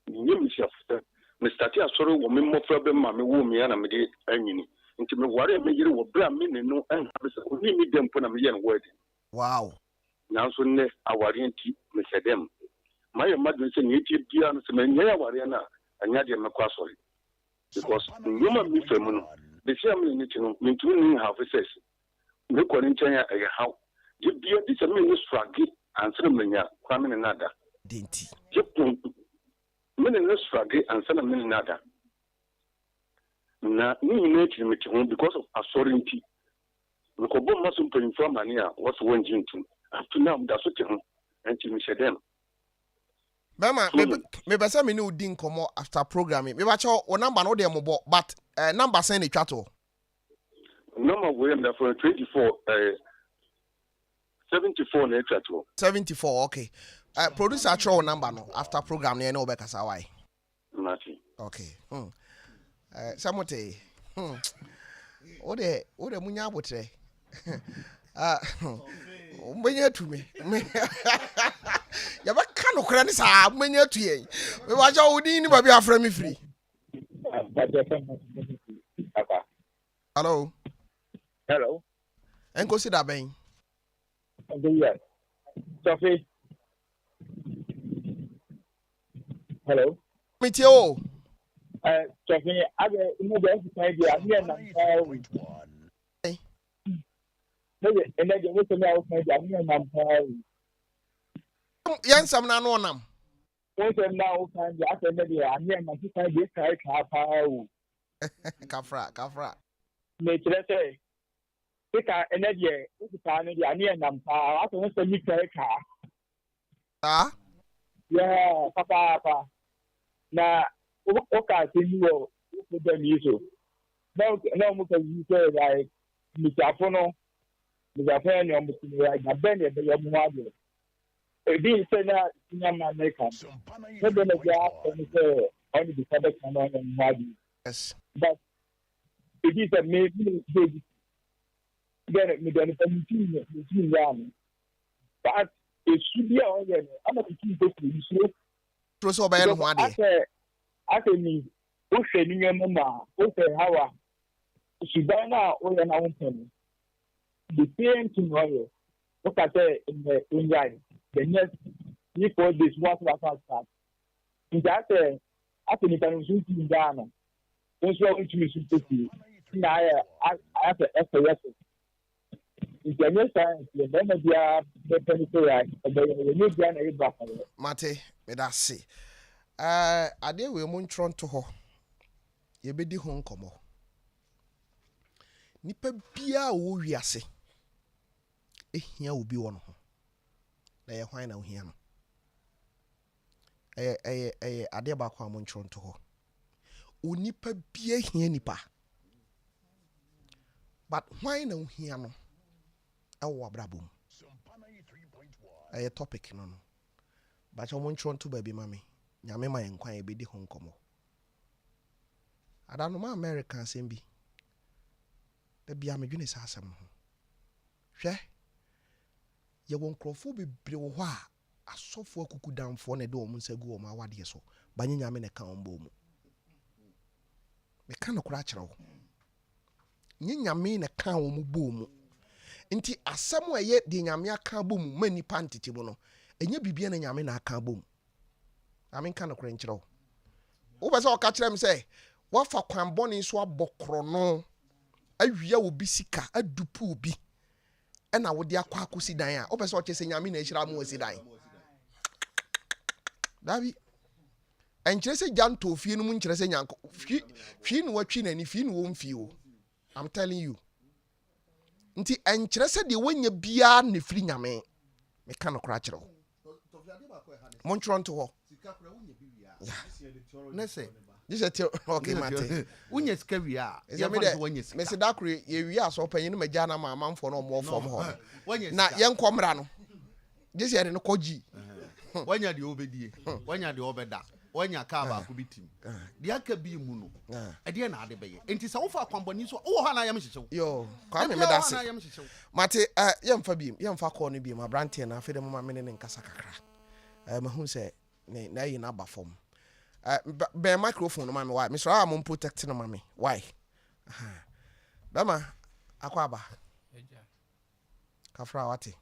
mi shafo me start asori wo me mofra be ma me wo mi ya na me de anyini nti me ware me yire wo bra me ne no an habese ko ni mi dem po na me ye no word wow na so ne aware nti me sedem my madu se ni ti bia no se me nya aware na anya de me kwa sorry because nyoma mi fam no the same ni ti no me tu ni have sex me ko ni chen ya how di bia di se me ni struggle answer me nya kwa me nada denti jepon me ni struggle answer me nada na ni nature me hon because of authority we ko bom maso mpanyinfo amane a what one jintu after now da so te hon anti me shedem mama me besa me ni odi nkomo after programming me ba che o number no de mobo but number send twa to number we am for 24 74 na twa to 74 okay producer throw number no after program na no be kasa why mati okay samote ode munya abotre mbenye tume ya ba kanu kra ni sa mbenye tuye we ba ja odi ni ba bi afra mi free hello enko si da ben yes Sophie hello metie o Talking other immigrants, maybe I'm here now. Maybe, and then you look at maybe I'm here now. Yan some na no nam. Once I'm now, I said, maybe I'm here now. I get car power. Kafra. Nature say, pick an energy, it's a time, I'm here now. I don't say, you car. Ah? Yeah, papa. Now, okay, you put them issue. No, you say, like, Mr. Apono, Mr. Apono, Mr. Benny, the mother. A being said that in America. No, then a job, and say, only the public and body. Yes. But it is a maybe big. Then it between them. But it should be on them. I'm not keep this issue. Throw so by one day. I mean, what's the new mama? What's the hour? She by now, all an open. The same tomorrow. Look at it in the Indian. The next, before this, what was outside. In that, I think it can shoot in Ghana. Don't show it to me, sympathy. Now, I have to SOS. If the next time, the moment you are the penitentiary, the new Ghana is back. Mate, me that see. Ade we mun Toronto ho. Ye bedi ho nkomo. Nipa bia wo wiase. Ehia obi wo no ho. Na ye hwan na ohia no. Ade ba kwa mun Toronto ho. Onipa bia hia nipa. But hwan na ohia no. Ewo abrabom. Topic no. But yo mun Toronto baby mami. Nyame ma yenkwan ebedi ho nkomo. Adano ma American sembi. Da bia medwene sa asem ho. Hwe. Ye won krofo bebre wo ho a asofo akuku danfo na de o munsagu o ma wade so. Banye nyame ne ka ombo mu. Me ka no kura kire wo. Nye nyame ne ka wo mu bo mu. Nti asem eye de nyame aka bo mu mani pantiti mu no. Enye bibia na nyame na aka bo mu. I mean, kind of cringe. Who was all catch them say, what for Quamboni so bokrono? A year will be sika, a dupu be. And I would dear Quakusi Dia. Open so chasing Yamina Shramu Sidai. Davi. And Chase Jan to Fin Munchres and Yanko. Fin watching and if you won't feel. I'm telling you. Nti and Chese the when you be a nifrinya me. Me cannot cratch. Montronto. Nese. This is okay, Mate. Unye skawia. Mr. Dakri, ye are so paying me jana my mom for no more from home. Na young comrano. This year in Koji. When you're the obedi, when you're the obeda, when you're kaba kubitim. The aka be muno. A dear Nadabe. And tis all for company so oh I am so. Yo, come me that's Mate, young Fabi, young Fakoni be my branty and I fed him my minute in Casacra. Who say, nay, in Abba form. Bear microphone, mammy. Why? Mr. Amon protecting on mammy. Why? Bama, Aquaba. Kafra wati.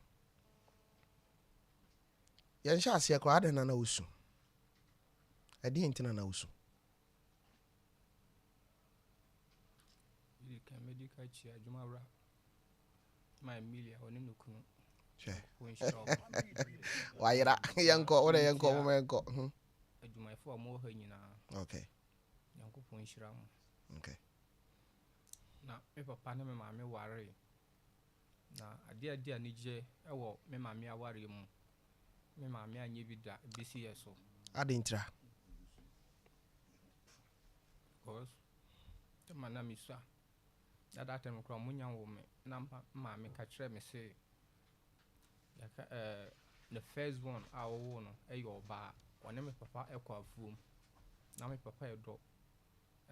Yansha see a crowd and an osu. I didn't in an osu. You can medical chair, Jumara. My Emilia or Ninuku. Why, young co or a young co, man co. I do my 4 more hanging. Okay. Uncle Punchram. Okay. Now, if a panama mammy worry. Now, a dear Nije, I will me mammy worry mu. Me mammy and you be that BCSO. I didn't try. Because the man is sir. That time from young woman, number mammy catch me say. The first one, our own, a your bar, or name papa equa room. Now my papa a dog.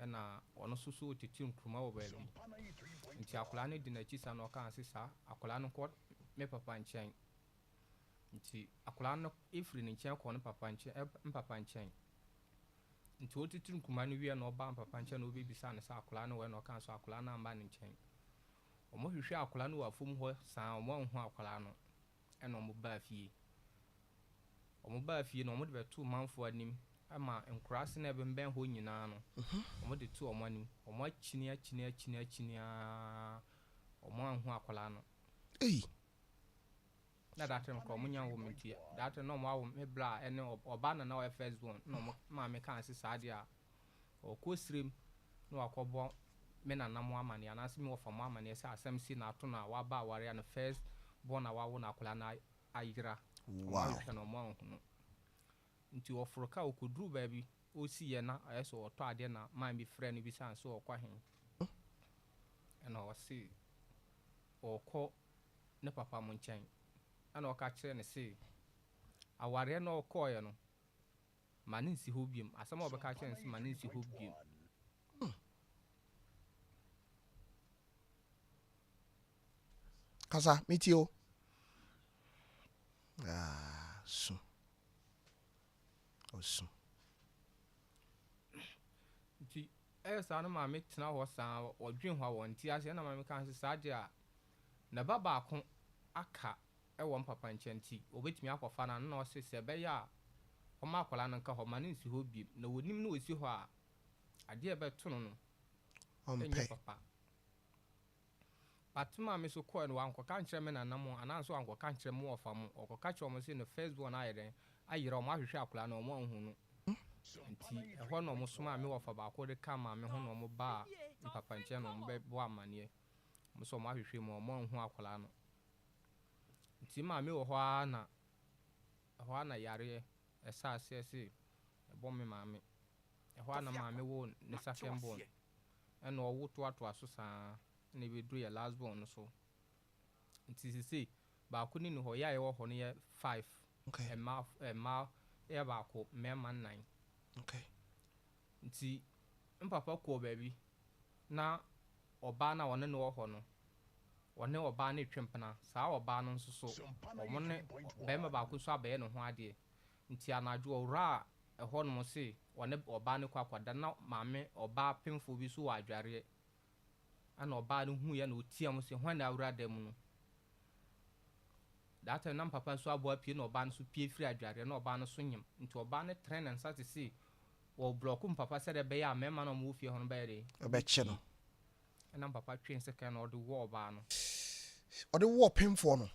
And on a susu to tune from our belly. Until Akulani dinner cheese and no can see, sir. Akulano court, me papa and chain. Until Akulano, if in chain corner papa and chain. Until to tune Kumani, we are no bam papa and chain will be beside Akulano when no can so Akulana and banning chain. Almost you shall Akulano of whom sound one who Akulano. And on mobile fee. On mobile fee, no more than 2 months for him. ama nkurase na bemben ho nyinaa no omo de tu omo anim omo achini omo anhu akola no na datre no ko omo nya wo mentia datre no omo awo me bra ene oba na we first born no omo ma me kan se saade a okosrem no akobo me na namo amane anase me wo famo amane se asem si na ato na wa ba ware na first born na wa wo na akola na ayira wow no mo anhu no nti oforoka okoduru baabi osi ye na ayeso oto ade na man bi frɛ no bi san so okwa hen na osi okɔ ne papa mo nkyɛn ana ɔka kyerɛ ne se aware na ɔkɔ ye no mane nsi ho biem asɛm a ɔbɛka kyerɛ ne se mane nsi ho biem kasa mitio so osu nti sa no ma me tena hɔ saa ɔdwen hɔ wɔ nti ase na ma me kan se saade a na baba ko aka ɛwɔ mpapa nkyɛn ti obetumi akɔfa na no ɔse se bɛyɛ a ɔma akwala no nka hɔ ma ne nsi hɔ biem na wonim no osi hɔ a ade ɛbɛto no ɔmpɛ papa patuma me so kɔ no wankɔ ka nkyerɛ me na nam ananso wankɔ ka nkyerɛ mo ɔfa mo ɔkɔ ka kyerɛ mo se no first born ayɛden ayira ɔmo ahwehwɛ akwala na ɔmo anhu no nti ɛhɔ na ɔmo soma me wɔfa baako de ka ma me ho na ɔmo ba mpapa nkyɛn na ɔmo bɛbɔ amaneɛ ɔmo so ɔmo ahwehwɛ mu ɔmo anhu akwala no nti ma me wɔ hɔ na yare ɛsa ase se ɛbɔ me maame ɛhɔ na maame wo ne second born ɛna ɔwo to aso saa na ebeduru yɛ last born no so nti sisi baako ni no hɔ yɛ ɛwɔ hɔ no yɛ 5 ɛma yɛ baako mɛma 9 nti mpapa kɔ baabi na ɔbaa na ɔne no wɔ hɔ no ɔne ɔbaa ne twempena saa ɔbaa no nso so ɔmo ne bɛrima baako so abɛyɛ ne ho adeɛ nti anadwo ɔwura a ɛhɔ no mo se ɔne ɔbaa ne kɔ akɔda na maame ɔbaa pemfo bi so wɔ adwareɛ ana ɔbaa no hu yɛ na otia mo se hwan na awura da mu no data na papa so abo apie na ɔbaa no so pie firi adwareɛ na ɔbaa no so nyem nti ɔbaa no tren na nsa te se wɔ blɔko papa sɛ de bɛyɛ a mɛma na ɔmo fie hɔ no bɛyɛ de ɔbɛkye no ɛna papa twen sɛ kan na ɔde wɔ ɔbaa no ɔde wɔ pemfo no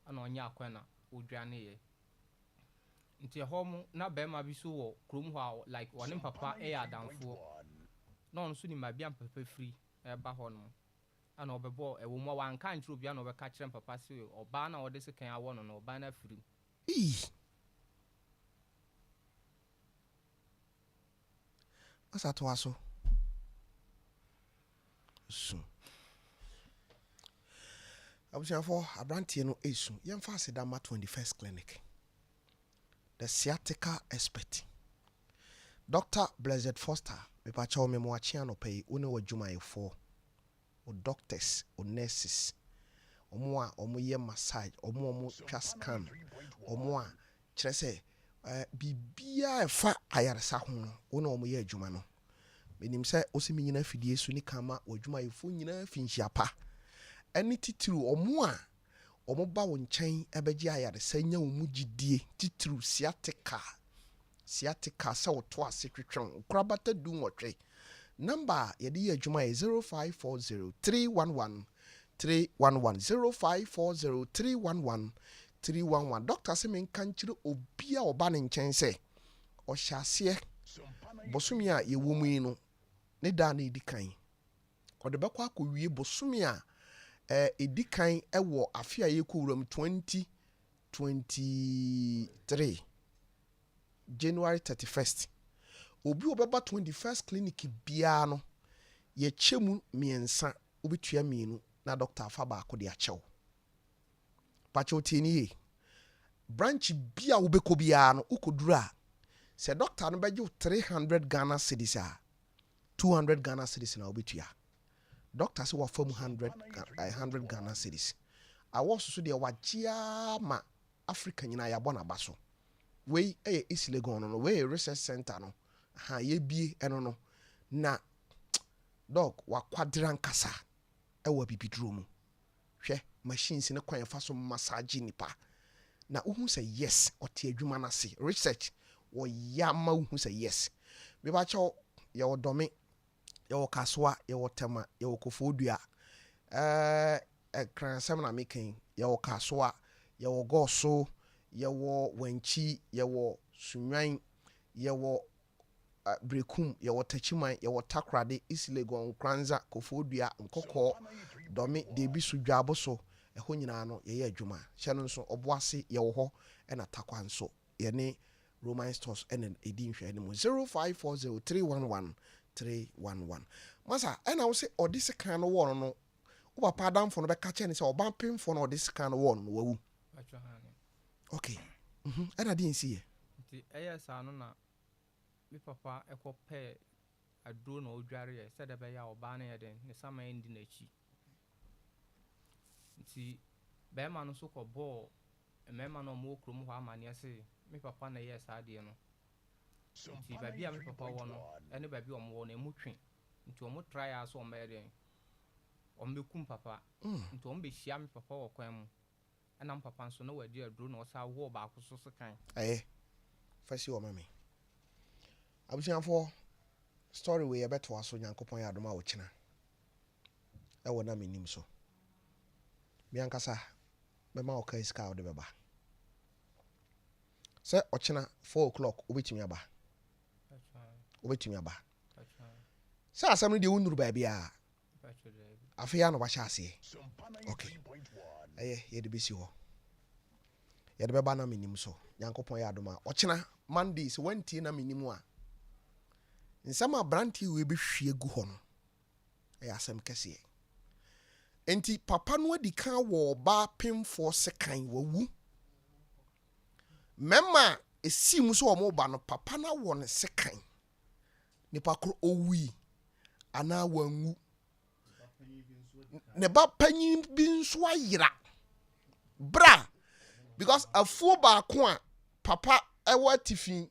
ana ɔnya akwan na odwa ne yɛ nti ɛhɔ mo na bɛrima bi so wɔ kurom hɔ a like ɔne papa ɛyɛ adamfoɔ na ɔno so ni ma bia papa firi ɛba hɔ no ana ɔbɛbɔ ɛwɔ mu a wanka nkyerɛ obi ana ɔbɛka kyerɛ papa se ɔbaa na ɔde se kan awɔ no ɔbaa na firi asa to aso so abusiafo abrantie no esu yɛmfa asedama 21st clinic the sciatica expert Dr. Blessed Foster mepacha o memo achia no pay one wadwumayefo o doctors o nurses omo a omo ye massage omo twa scan omo a kyerɛ sɛ bibia efa ayaresa ho no one omo ye adwuma no menim sɛ osimi nyina fidie su ni kama wadwumayefo nyina finhia ɛne titiru omo a omo ba wo nkyɛn ɛbɛgye ayaresa nya wo mu gidie titiru sciatica sɛ woto ase twetwɛn krabata du nwɔtwe number yɛde yɛ adwuma yɛ 0540 311 doctor sɛ menka nkyerɛ obi a ɔba ne nkyɛn sɛ ɔhyɛ aseɛ bosomi a yɛwɔ mu yi no ne da na ɛdi kan ɔde bɛkɔ akɔwie bosomi a ɛdi kan ɛwɔ afe a yɛkɔwura mu 2023 January 31st obi obeba 21st clinic bia no ye chemu miensa obitua mienu na doctor afa ba ko de achew pacho tieni branch bia obeko bia no ukodura se doctor no beje 300 Ghana cedis a 200 Ghana cedis na obitua doctor se wa fam 100 Ghana cedis awo so de wagea ma Africa nyina ya bona baso we East Legon no we research center no ha ye bie eno no na dog wa kwadran kasa wa bibiduro mu hwe machines ne kwan fa so massage nipa na uhu say yes ote adwuma na se research wo yama hu say yes me ba cho ye wo dome ye wo kasoa ye wo tema ye wo kofodua kransam na making ye wo kasoa ye wo goso ye wo wanchi ye wo sunwan ye wo brekum ye wo tachiman ye wo takrade islegon kranza kofodua nkoko dome de bi so dwabo so ɛho nyinaa no yɛyɛ adwuma hyɛ no nso ɔboase yɛwɔ hɔ ɛna takwa nso yɛne Roman stores ɛna ɛdi nhwɛ no mu 0540311311 masa ɛna wo sɛ ɔde sekan no wɔ no wo papa adamfo no bɛka kyɛ ne sɛ ɔba mpemfo no ɔde sekan no wɔ no wawu okay ɛna de nsi yɛ nti ɛyɛ saa no na me papa ɛkɔpɛ aduro na ɔdware yɛ sɛ de bɛyɛ a ɔbaa no yɛ den ne sama yɛ ndi n'akyi nti bɛrima no so kɔbɔɔ mmarima no ɔmo kurom hɔ amanneɛ se me papa na ɛyɛ saa adeɛ no nti baabi a me papa wɔ no ɛne baabi a ɔmo wɔ no ɛmu twe nti ɔmo try a so ɔmo bɛyɛ den ɔmo bɛkum papa nti ɔmo bɛhyia me papa wɔ kwan mu ɛna me papa nso na wadi aduro na ɔsa wɔ baako so sekan ɛyɛ fasi wɔ mami abusuafoɔ story wei yɛbɛtoa so nyankopɔn yɛ adom a wɔkyena ɛwɔ na menim so biankasa bɛma ɔka iska wode bɛba sɛ ɔkyena 4 o'clock wobɛtumi aba sɛ asɛm no deɛ wonnuru baabi a afei a na wahyɛ aseɛ okay ɛyɛ yɛde bɛsi hɔ yɛde bɛba na menim so nyankopɔn yɛ adom a ɔkyena monday sɛ wantie na menim a nsɛm a brantie wei bɛhwie gu hɔ no ɛyɛ asɛm kɛseɛ enti papa no adi kan wɔ ba pemfoɔ sekan wawu mema esi mu so ɔmo ba no papa na wɔ ne sekan nipa koro owi ana wanwu ne ba panyin bi nso ayira bra because afuo baako a papa ɛwɔ atifin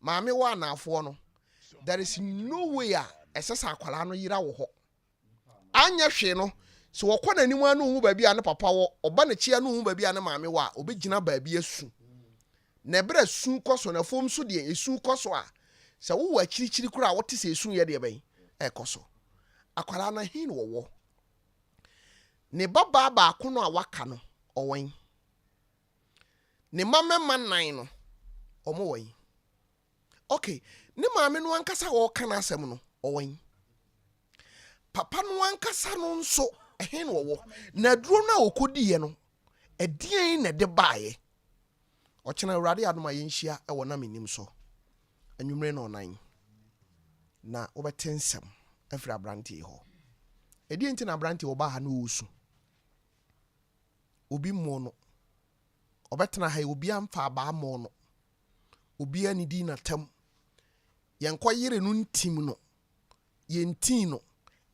maame wɔ anafoɔ no there is no way a ɛsɛ sɛ akwala no yira wɔ hɔ anya hwe no so wɔkɔ n'anim anu hu baabi a ne papa wɔ ɔba ne kyia no hu baabi a ne maame wɔ a obɛgyina baabi asu na ɛbrɛ su kɔ so na fom so deɛ esu kɔ so a sɛ wo wɔ akyirikyiri kora a wɔte sɛ esu yɛ deɛ bɛn ɛkɔ so akwala no hin wɔwɔ ne baba baako no a waka no ɔwɛn ne mamɛma nan no ɔmo wɔn okay ne maame no ankasa wɔka na asɛm no ɔwɛn papa no ankasa no nso ɛhen wɔwɔ na duro no a okodiye no ɛdeɛn na de baaye ɔkyena awurade adom a yɛnhyia ɛwɔ na menim so anwumre na ɔnan na wobɛte nsɛm afiri abrante hɔ ɛdeɛn nti na abrante wɔ ba ha no wɔsu obi mo no ɔbɛtena ha obi amfa abaa mo no obi anidi na tam yɛnkɔ yere no ntim no yɛntin no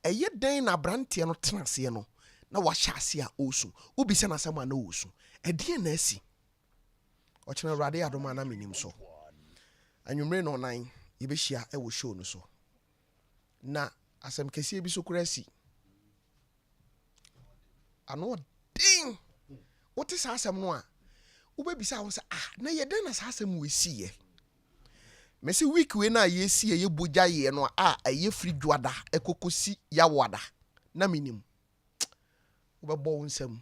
ɛyɛ den na abrante no tena aseɛ no na wahyɛ ase a ɔsu obi sɛ nasɛm a na ɔsu ɛdeɛn na asi ɔkyena awurade adom a na menim so anwumre na ɔnan yɛbɛhyia ɛwɔ show no so na asɛm kɛseɛ bi so kora asi ano ɔden wote saa asɛm no a wobɛbisa wo sɛ na yɛdɛn na saa asɛm wɔsiiɛ mɛsɛ week we na yɛsi yɛ bogya yɛ no a ɛyɛ firi dwada ɛkɔkɔsi yawada na menim wobɛbɔ wo nsɛm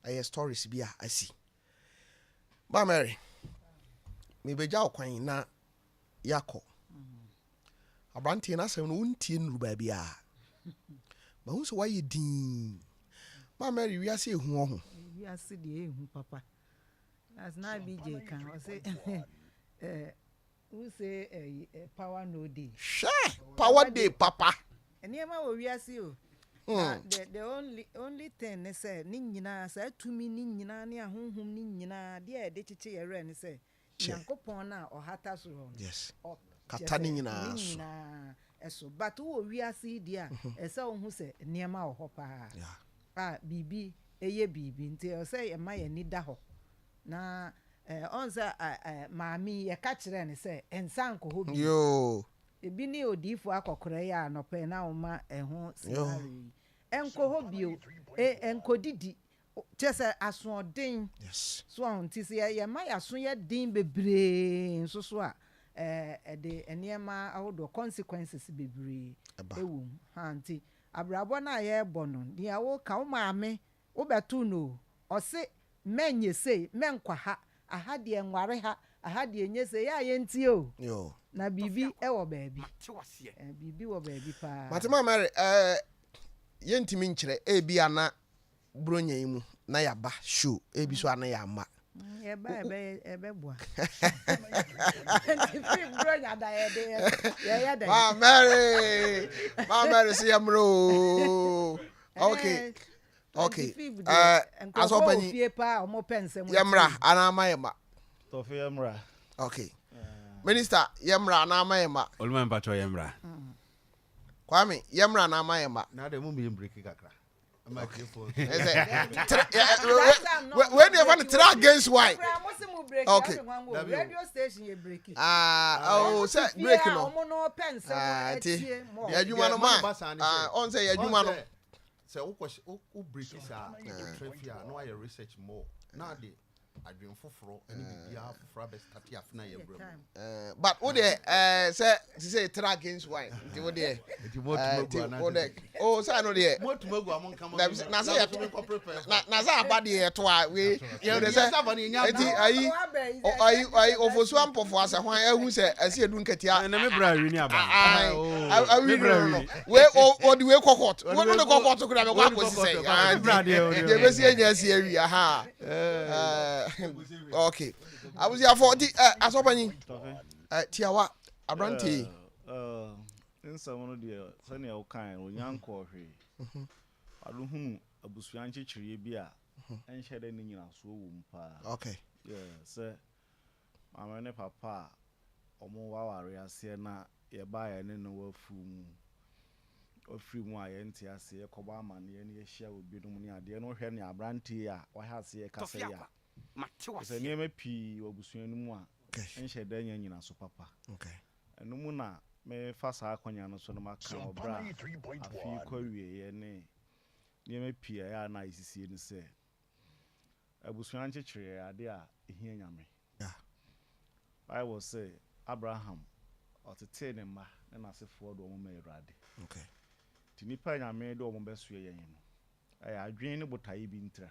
ɛyɛ stories bi a asi ba Mary mebɛgya wo kwan na yakɔ abrante na asɛm no wontie nuru baabi a ma hu sɛ wayɛ din ba Mary wiase ehu ho wiase de ehu papa as na bi je kan o say who say power no day sure power day papa eniema wo wiase o the only thing ne say ni nyina sa tumi ni nyina ne ahonhom ni nyina de e de chiche yere ne say yankopon na ohata so ho yes kata ni nyina so eso but wo wiase di a ese wo hu say eniema wo ho pa bibi eye bibi nti o say e ma ye ni da ho na onza maami ye ka kire ne se ensan ko hobi yo ebi ni odifo akokore ya anope na oma eho sinari enko hobi o enko didi just asoɔden yes so nti sɛ yɛ ma yaso yɛ den bebree nso so a ɛde nneɛma ahodoɔ consequences bebree ɛwɔ mu ha nti abrabɔ no a yɛrebɔ no deɛ woka wo maame wobɛto no ɔse mɛnyɛ sei mɛnkwa ha aha deɛ nware ha aha deɛ nyɛ sei yɛ a yɛntie o na biribi ɛwɔ baabi biribi wɔ baabi paa matema mary yɛntimi nkyerɛ ebi ana bronya yi mu na yaba show ebi so ana ya ama yɛba ɛbɛboa bronya da yɛyɛ da ma mary sɛ yɛmmerɛ okay asɔpanyi yɛmmra ana ama yɛma Tofiakwa okay minister yɛmmra ana ama yɛma oluma mpacho yɛmmra Kwame yɛmmra na ama yɛma na de mu me break kakra microphone when you want to try against why okay radio station you break say break no adwuma no ma on say adwuma no say wo break sa trafia no I research more na de adwen foforo ani bibia foforo be start afna ye bro but wo de say try against why nti wo de oh say no de motumagu amon kama na say na say abade to a we you dey say nti ayi ofosu ampofo ase hwan ahu say ase edu nkatia na me bra wi ni aba awi no we o di we kokot wo no kokot kura me kwa kosi say bra de be see anya ase awi aha okay abuzi afọ di asọpanyi tiawa abrante nsɛm no deɛ sɛnea wokan onyankɔ hwee adohunu abusua nkyekyere bi a ɛnhyɛ dɛ ne nyinasoɔ wɔ mu paa okay sɛ mama ne papa a ɔmo waware aseɛ na yɛbaeɛ ne no wafiri mu a yɛnte aseɛ yɛkɔbɔ amanneɛ ne yɛhyia wɔ binom ne adeɛ no wohwɛ ne abrante a wɔhɛ aseɛ kasa yi a sɛ nneɛma pii wɔ abusua no mu a ɛnhyɛ dɛ nya nyinaso papa ɛno mu na mefa saa akɔnya no so no maka ɔbra afei kɔwieɛ ne nneɛma pii a ɛyɛ a na ɛsisie no sɛ abusua nkyekyere ade a ɛhia nyame Bible sɛ Abraham ɔtetee ne mma ne n'asefoɔ de ɔmo ma Awurade nti nipa nyame de ɔmo bɛsoɛ yɛn no ɛyɛ adwene ne botae bi ntra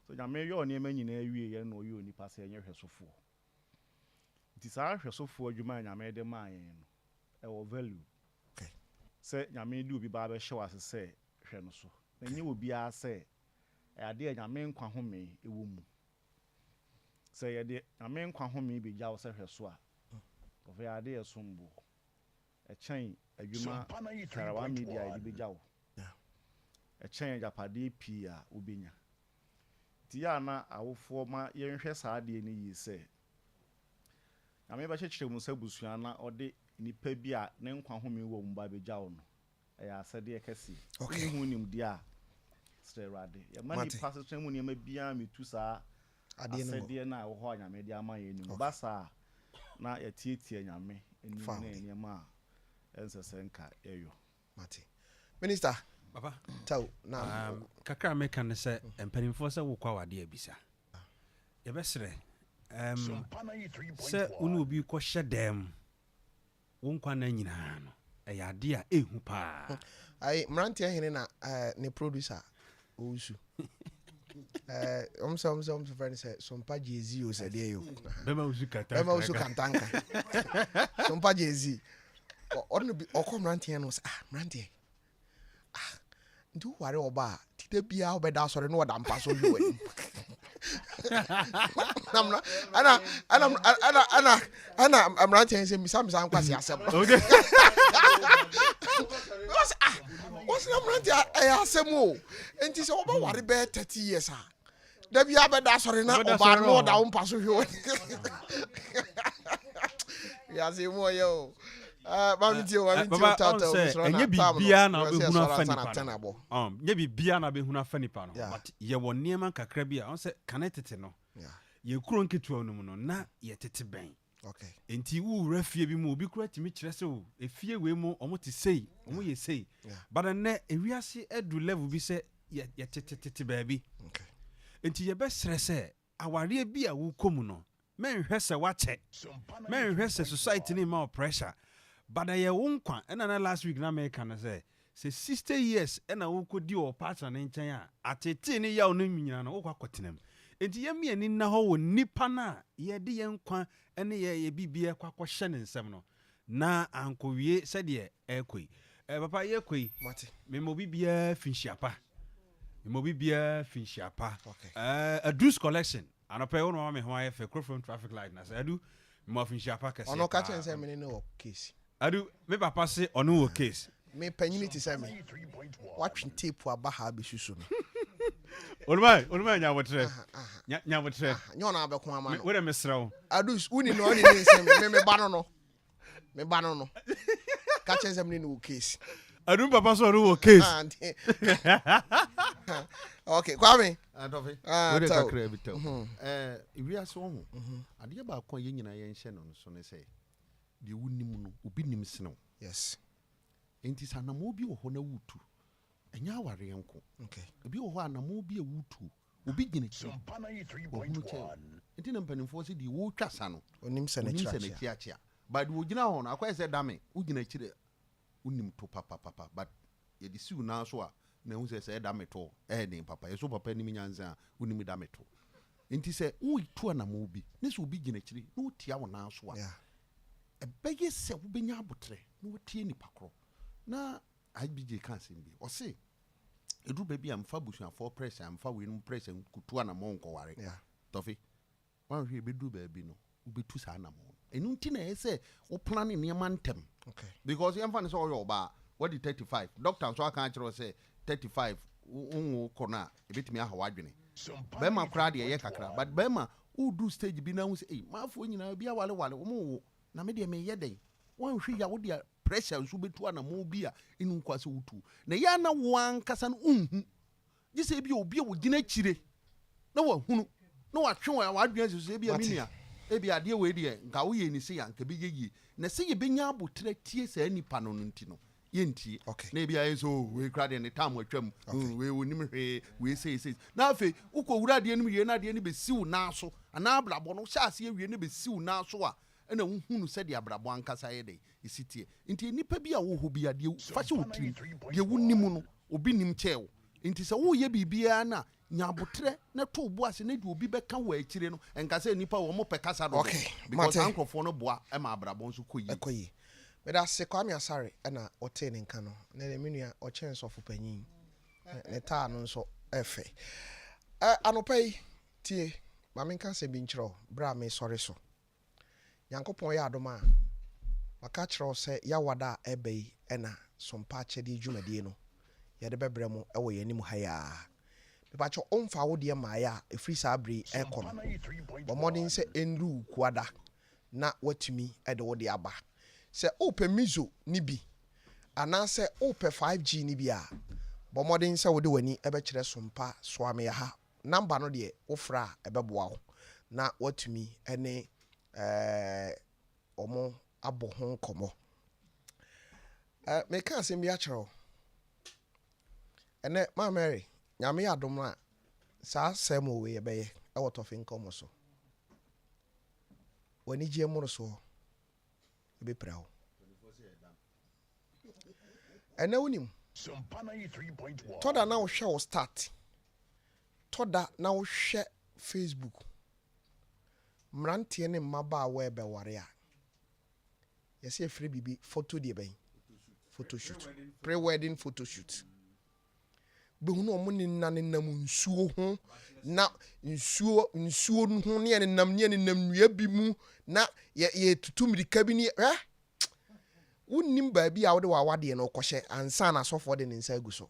so nyame yɛ ɔnneɛma nyinaa wie yɛn na ɔyɛ onipa sɛ ɛnyɛ hwɛsofoɔ nti saa hwɛsofoɔ adwuma nyame de maa yɛn no ɛwɔ value sɛ nyame de obi baa bɛhyɛ wase sɛ hwɛ no so na nyɛ obiara sɛ ɛyade a nyame nkwa home ɛwɔ mu sɛ yɛde nyame nkwa home bɛgya wo sɛ hwɛ so a ɔfɛ ade yɛ sombo ɛkyɛn adwuma karawa media yɛde bɛgya wo ɛkyɛn agyapadeɛ pii a wobɛnya nti yɛ na awofoɔ ma yɛnhwɛ saa adeɛ no yie sɛ nyame bɛkyekyere mu sɛ busua na ɔde nipa bi a ne nkwa home wɔ mu ba bɛgya wo no ɛyɛ asɛdeɛ kɛseɛ wohu nimdeɛ a srɛ Awurade yɛma nipa sesɛ mu nneɛma biara metu saa asɛdeɛ no a ɛwɔ hɔ a nyame de ama yɛ anim ba saa na yɛtietie nyame anim ne nneɛma a ɛnsɛ sɛ nka ɛyɔ minister papa tau na kakra meka ne sɛ mpanimfoɔ sɛ wokɔ awade abisa yɛbɛserɛ sɛ wone obi kɔhyɛ dam wo nkwa na nyinaa no ɛyɛ ade a ɛhu paa mmeranteɛ hene na ne producer ɔwusu ɔmsɛ fɛne sɛ Sompa Jay-Z o sɛ deɛ yo bɛma wusu kantanka Sompa Jay-Z ɔno bi ɔkɔ mmeranteɛ no sɛ mmeranteɛ nti woware ɔba a tita biaa wobɛda asɔre na wɔda mpa so hwe w'anim ana mmeranteɛ sɛ misa nkwase asɛm wɔsena mmeranteɛ ɛyɛ asɛm o enti sɛ wɔbɛware bɛyɛ 30 years a da biaa bɛda asɔre na ɔba no wɔda wo mpa so hwe w'anim yɛasɛ mu ɔyɛ o ɛnyɛ bibia na wobɛhunu afa nipa no but yɛwɔ nneɛma kakra bi a ɔn sɛ kane tete no yɛkuro nketewa no mu no na yɛtete bɛn enti wowura fie bi mu obi kora tumi kyerɛ sɛ o ɛfie wei mu ɔmo te sei ɔmo yɛ sei but nnɛ ewiase adu level bi sɛ yɛtetetete baabi enti yɛbɛsrɛ sɛ awareɛ bi a wokɔ mu no menhwɛ sɛ wakyɛ menhwɛ sɛ society ne ma pressure but ɛyɛ wo nkwa ɛna na last week na meka no sɛ 60 years ɛna wokɔdi wɔ partner ne nkyɛn a atete ne yaw no nyina no wokɔ akɔtenam enti yɛmiani na hɔ wɔ nipa no a yɛde yɛn nkwa ne yɛ bibia kɔ akɔhyɛ ne nsɛm no na ankɔwie sɛdeɛ ɛkɔi papa yɛkɔi memo bibia finhyiapa adus collection anɔpɛ wo no ma me ho ayɛ fɛ from traffic light na sɛ adu memo finhyiapa kɛsɛ ɔno ka kyɛn sɛ mene ne wɔ case adu me papa se ɔno wɔ case me panyini ti sɛ me watwe tape aba ha bɛsusu no onuma nyawotrɛ nyɛ ɔno abɛko ama no wode mesrɛ wo adus woni no ɔne ne nsɛm me ba no no ka kyɛn sɛ mene ne wɔ case adum papa so ɔno wɔ case okay kwame Tofi wode kakra bi tell wiase wo ho adeɛ baako a yɛ nyina yɛnhyɛ no so ne sɛ deɛ wonim no obi nim senew yes enti sa namo bi wɔ hɔ na wutu ɛnya aware nko obi wɔ hɔ a namo bi a wutu obi gyina enti na mpanimfoɔ sɛ deɛ wotwa sa no onim sɛ ne kyiakyia but wo gyina hɔ no akɔyɛ sɛ dame wo gyina kyire wonim to papa but yɛde siw na so a na hu sɛ dame to den papa yɛso papa nim nyansa a wonim dame to enti sɛ wotu anamo bi ne sɛ obi gyina kyire na wotia wo na so a ɛbɛyɛ sɛ wobɛnya abotrɛ na wotie nipa korɔ na IBJ kan sɛ bi ɔse edu baabi a mfa busuafoɔ pressure mfa weenum pressure kutu anamo nkɔware Tofi wanhwɛ bedu baabi no wobɛtu saa anamo enu nti na ɛsɛ wo plan ne nneɛma ntɛm because yɛmfa ne sɛ ɔyɛ ɔbaa wɔde 35 doctor nso aka akyerɛ sɛ 35 wo kɔ no a ɛbɛtumi aha wadwene bɛma koraa deɛ ɛyɛ kakra but bɛma wodu stage bi na hu sɛ maafoɔ nyinaa bi awalewale wɔmwo na medeɛ meyɛ dɛn wanhwɛ ya wode pressure nso bɛtu anamo bi a ɛnu nkwa sɛ wotu na yɛ na wo ankasa no wonhu gye sɛ bi obi a wogyina kyire na wahunu na watwe wadwene sɛ sɛ bi a menua ebi adeɛ wei deɛ nka woyɛ ni sɛ yanka bi yɛ na sɛ yɛbɛnya abotrɛ tie saa nipa no nti no yɛntie na ebi ayɛ so wei kra deɛ ne tam atwam wei wonim hwee wei sei na afei wokɔwura adeɛ no wie na adeɛ no bɛsiw na so anaa abrabɔ no hyɛ ase awie no bɛsiw na so a ɛna wohunu sɛ deɛ abrabɔ ankasa yɛ dɛ ɛsitie nti nipa bi a wɔhɔ bi adeɛ fa hyɛ wo tirim deɛ wonim no obi nim kyɛɛ wo nti sɛ woyɛ biribiara na nyabotrɛ na to bo ase na de obi bɛka wɔ akyire no enka sɛ nipa wɔ mo pɛ kasa do because ankrofo no boa e ma abrabɔ nso koyi meda se Kwame Asare na ɔte ne nka no na ne menua ɔkyɛn sɔfo panyin ne taa no nso ɛfɛ anopai tie ma menka sɛ bi nkyerɛ bra me sɔre so Nyankopɔn yɛ adom a maka kyerɛ sɛ yawada ɛbɛyi ɛna Sompa kyɛde dwumadie no yɛde bɛbrɛ mu ɛwɔ yɛnim ha ya mepakyɛ ɔmfa wo deɛ maayɛ a ɛfiri saa bere ɛkɔ no bɔmmɔden sɛ ɛnru kuada na watumi ɛde wo de aba sɛ wopɛ mizo ni bi anaasɛ wopɛ 5G ni bi a bɔmmɔden sɛ wode w'ani ɛbɛkyerɛ Sompa soame ha namba no deɛ wofra a ɛbɛboa wo na watumi ɛne ɔmo abɔ ho nkɔmmɔ meka asɛm bi akyerɛ wo ɛnɛ ma Mary nyame yɛ adom a saa sɛm wɔ yɛbɛyɛ ɛwɔ Tofi nkɔmmɔ so w'ani gye mmoro so ɛbɛpira wo ɛnɛ wonim tɔda na wohwɛ wo start tɔda na wohwɛ Facebook mmeranteɛ ne mmabaawa ɛbɛware a yɛsɛ yɛfrɛ biribi photo deɛ bɛn photoshoot pre-wedding photoshoot behunu ɔmo ne nam nsuo ho na nsuo ho ne nam nnua bi mu na yɛ tutu mirika bi ne wonnim baabi a wode wawadeɛ no kɔhyɛ ansa na asɔfoɔ de ne nsa agu so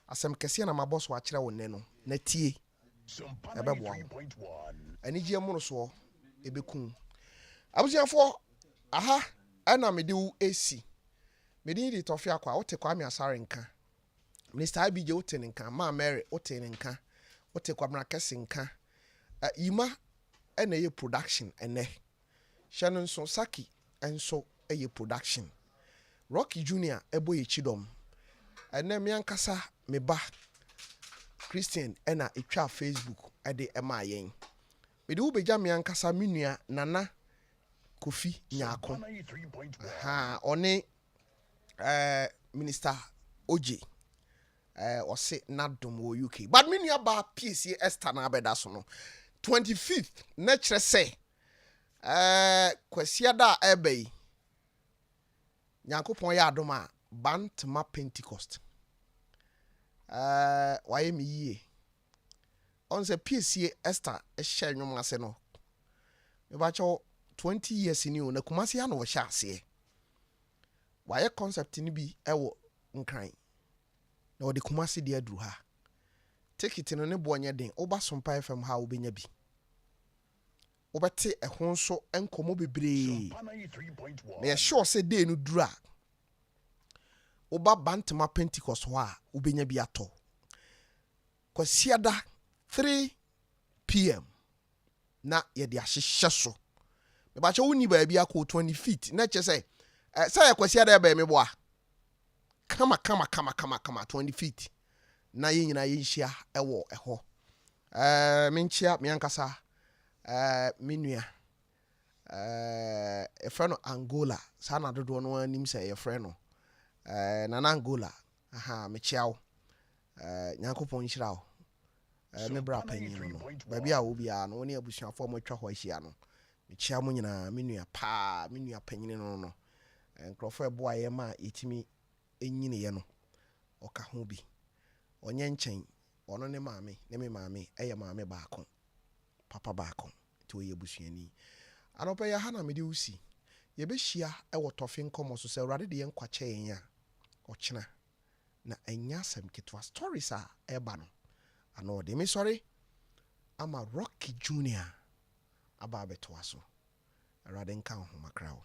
asɛm kɛseɛ na mabɔ so akyerɛ wo nnɛ no na tie ɛbɛboa wo anigye mmoro soɔ ɛbɛkum abusuafoɔ aha ɛna mede wo esi mede di Tofiakwa wote Kwame Asare nka Mr. IBJ wote ne nka ma Mary wote ne nka wote Kwabena Kese nka yima ɛna yɛ production ɛnɛ hyɛ no nso Saki ɛnso ɛyɛ production Rocky Junior ɛbɔ yɛ chidom ɛnɛ me ankasa me ba Christian ɛna etwa Facebook ɛde ɛma yɛn mede wo begya me ankasa menua Nana Kofi Nyako ɔne Minister Oje ɔse nadom wɔ UK but menua ba PCA Esther na abɛda so no 25th na kyerɛ sɛ kwasiada ɛbɛyi Nyankopɔn yɛ adom a Bantama Pentecost waye mi yie on se PCA Esther ehye nwom ase no me ba cho 20 years ni o na kumase ya no wo hye ase waye concept ni bi ewo nkran na wo de kumase de aduru ha ticket no ne bo onye den wo ba Sompa FM ha wo benya bi wo bete ehon so enkomo bebre na ye sure say day no duru a Oba Bantama Pentecost wa ubenya bi ato. Kwasiada 3 p.m. na ye de ahyehye so. Me ba che woni ba bi akọ 20 feet na che say say kwasiada ba me boa. Kama 20 feet. Na ye nyina ye nhia ewo eho. Me nchia me ankasa menua e friend Angola sa na dodo no anim say ye friend no Nana Angola me chiao Nyankopon hyira wo me bra panyin no ba bia wo bia no ne abusuafo mo twa ho ahia no me chia mo nyina me nua pa me nua panyin no nkrofo ebo aye ma etimi enyine ye no oka ho bi onye nchen ono ne maame ne me maame eye maame baako papa baako ti wo ye busuani anopa ya ha na me de usi ye be hia e wo tofe nkomo so se urade de ye nkwache yen a ochina na enya asem ketwa stories a eba no ano de me sorry ama Rocky Junior aba beto aso urade nka ho makrawo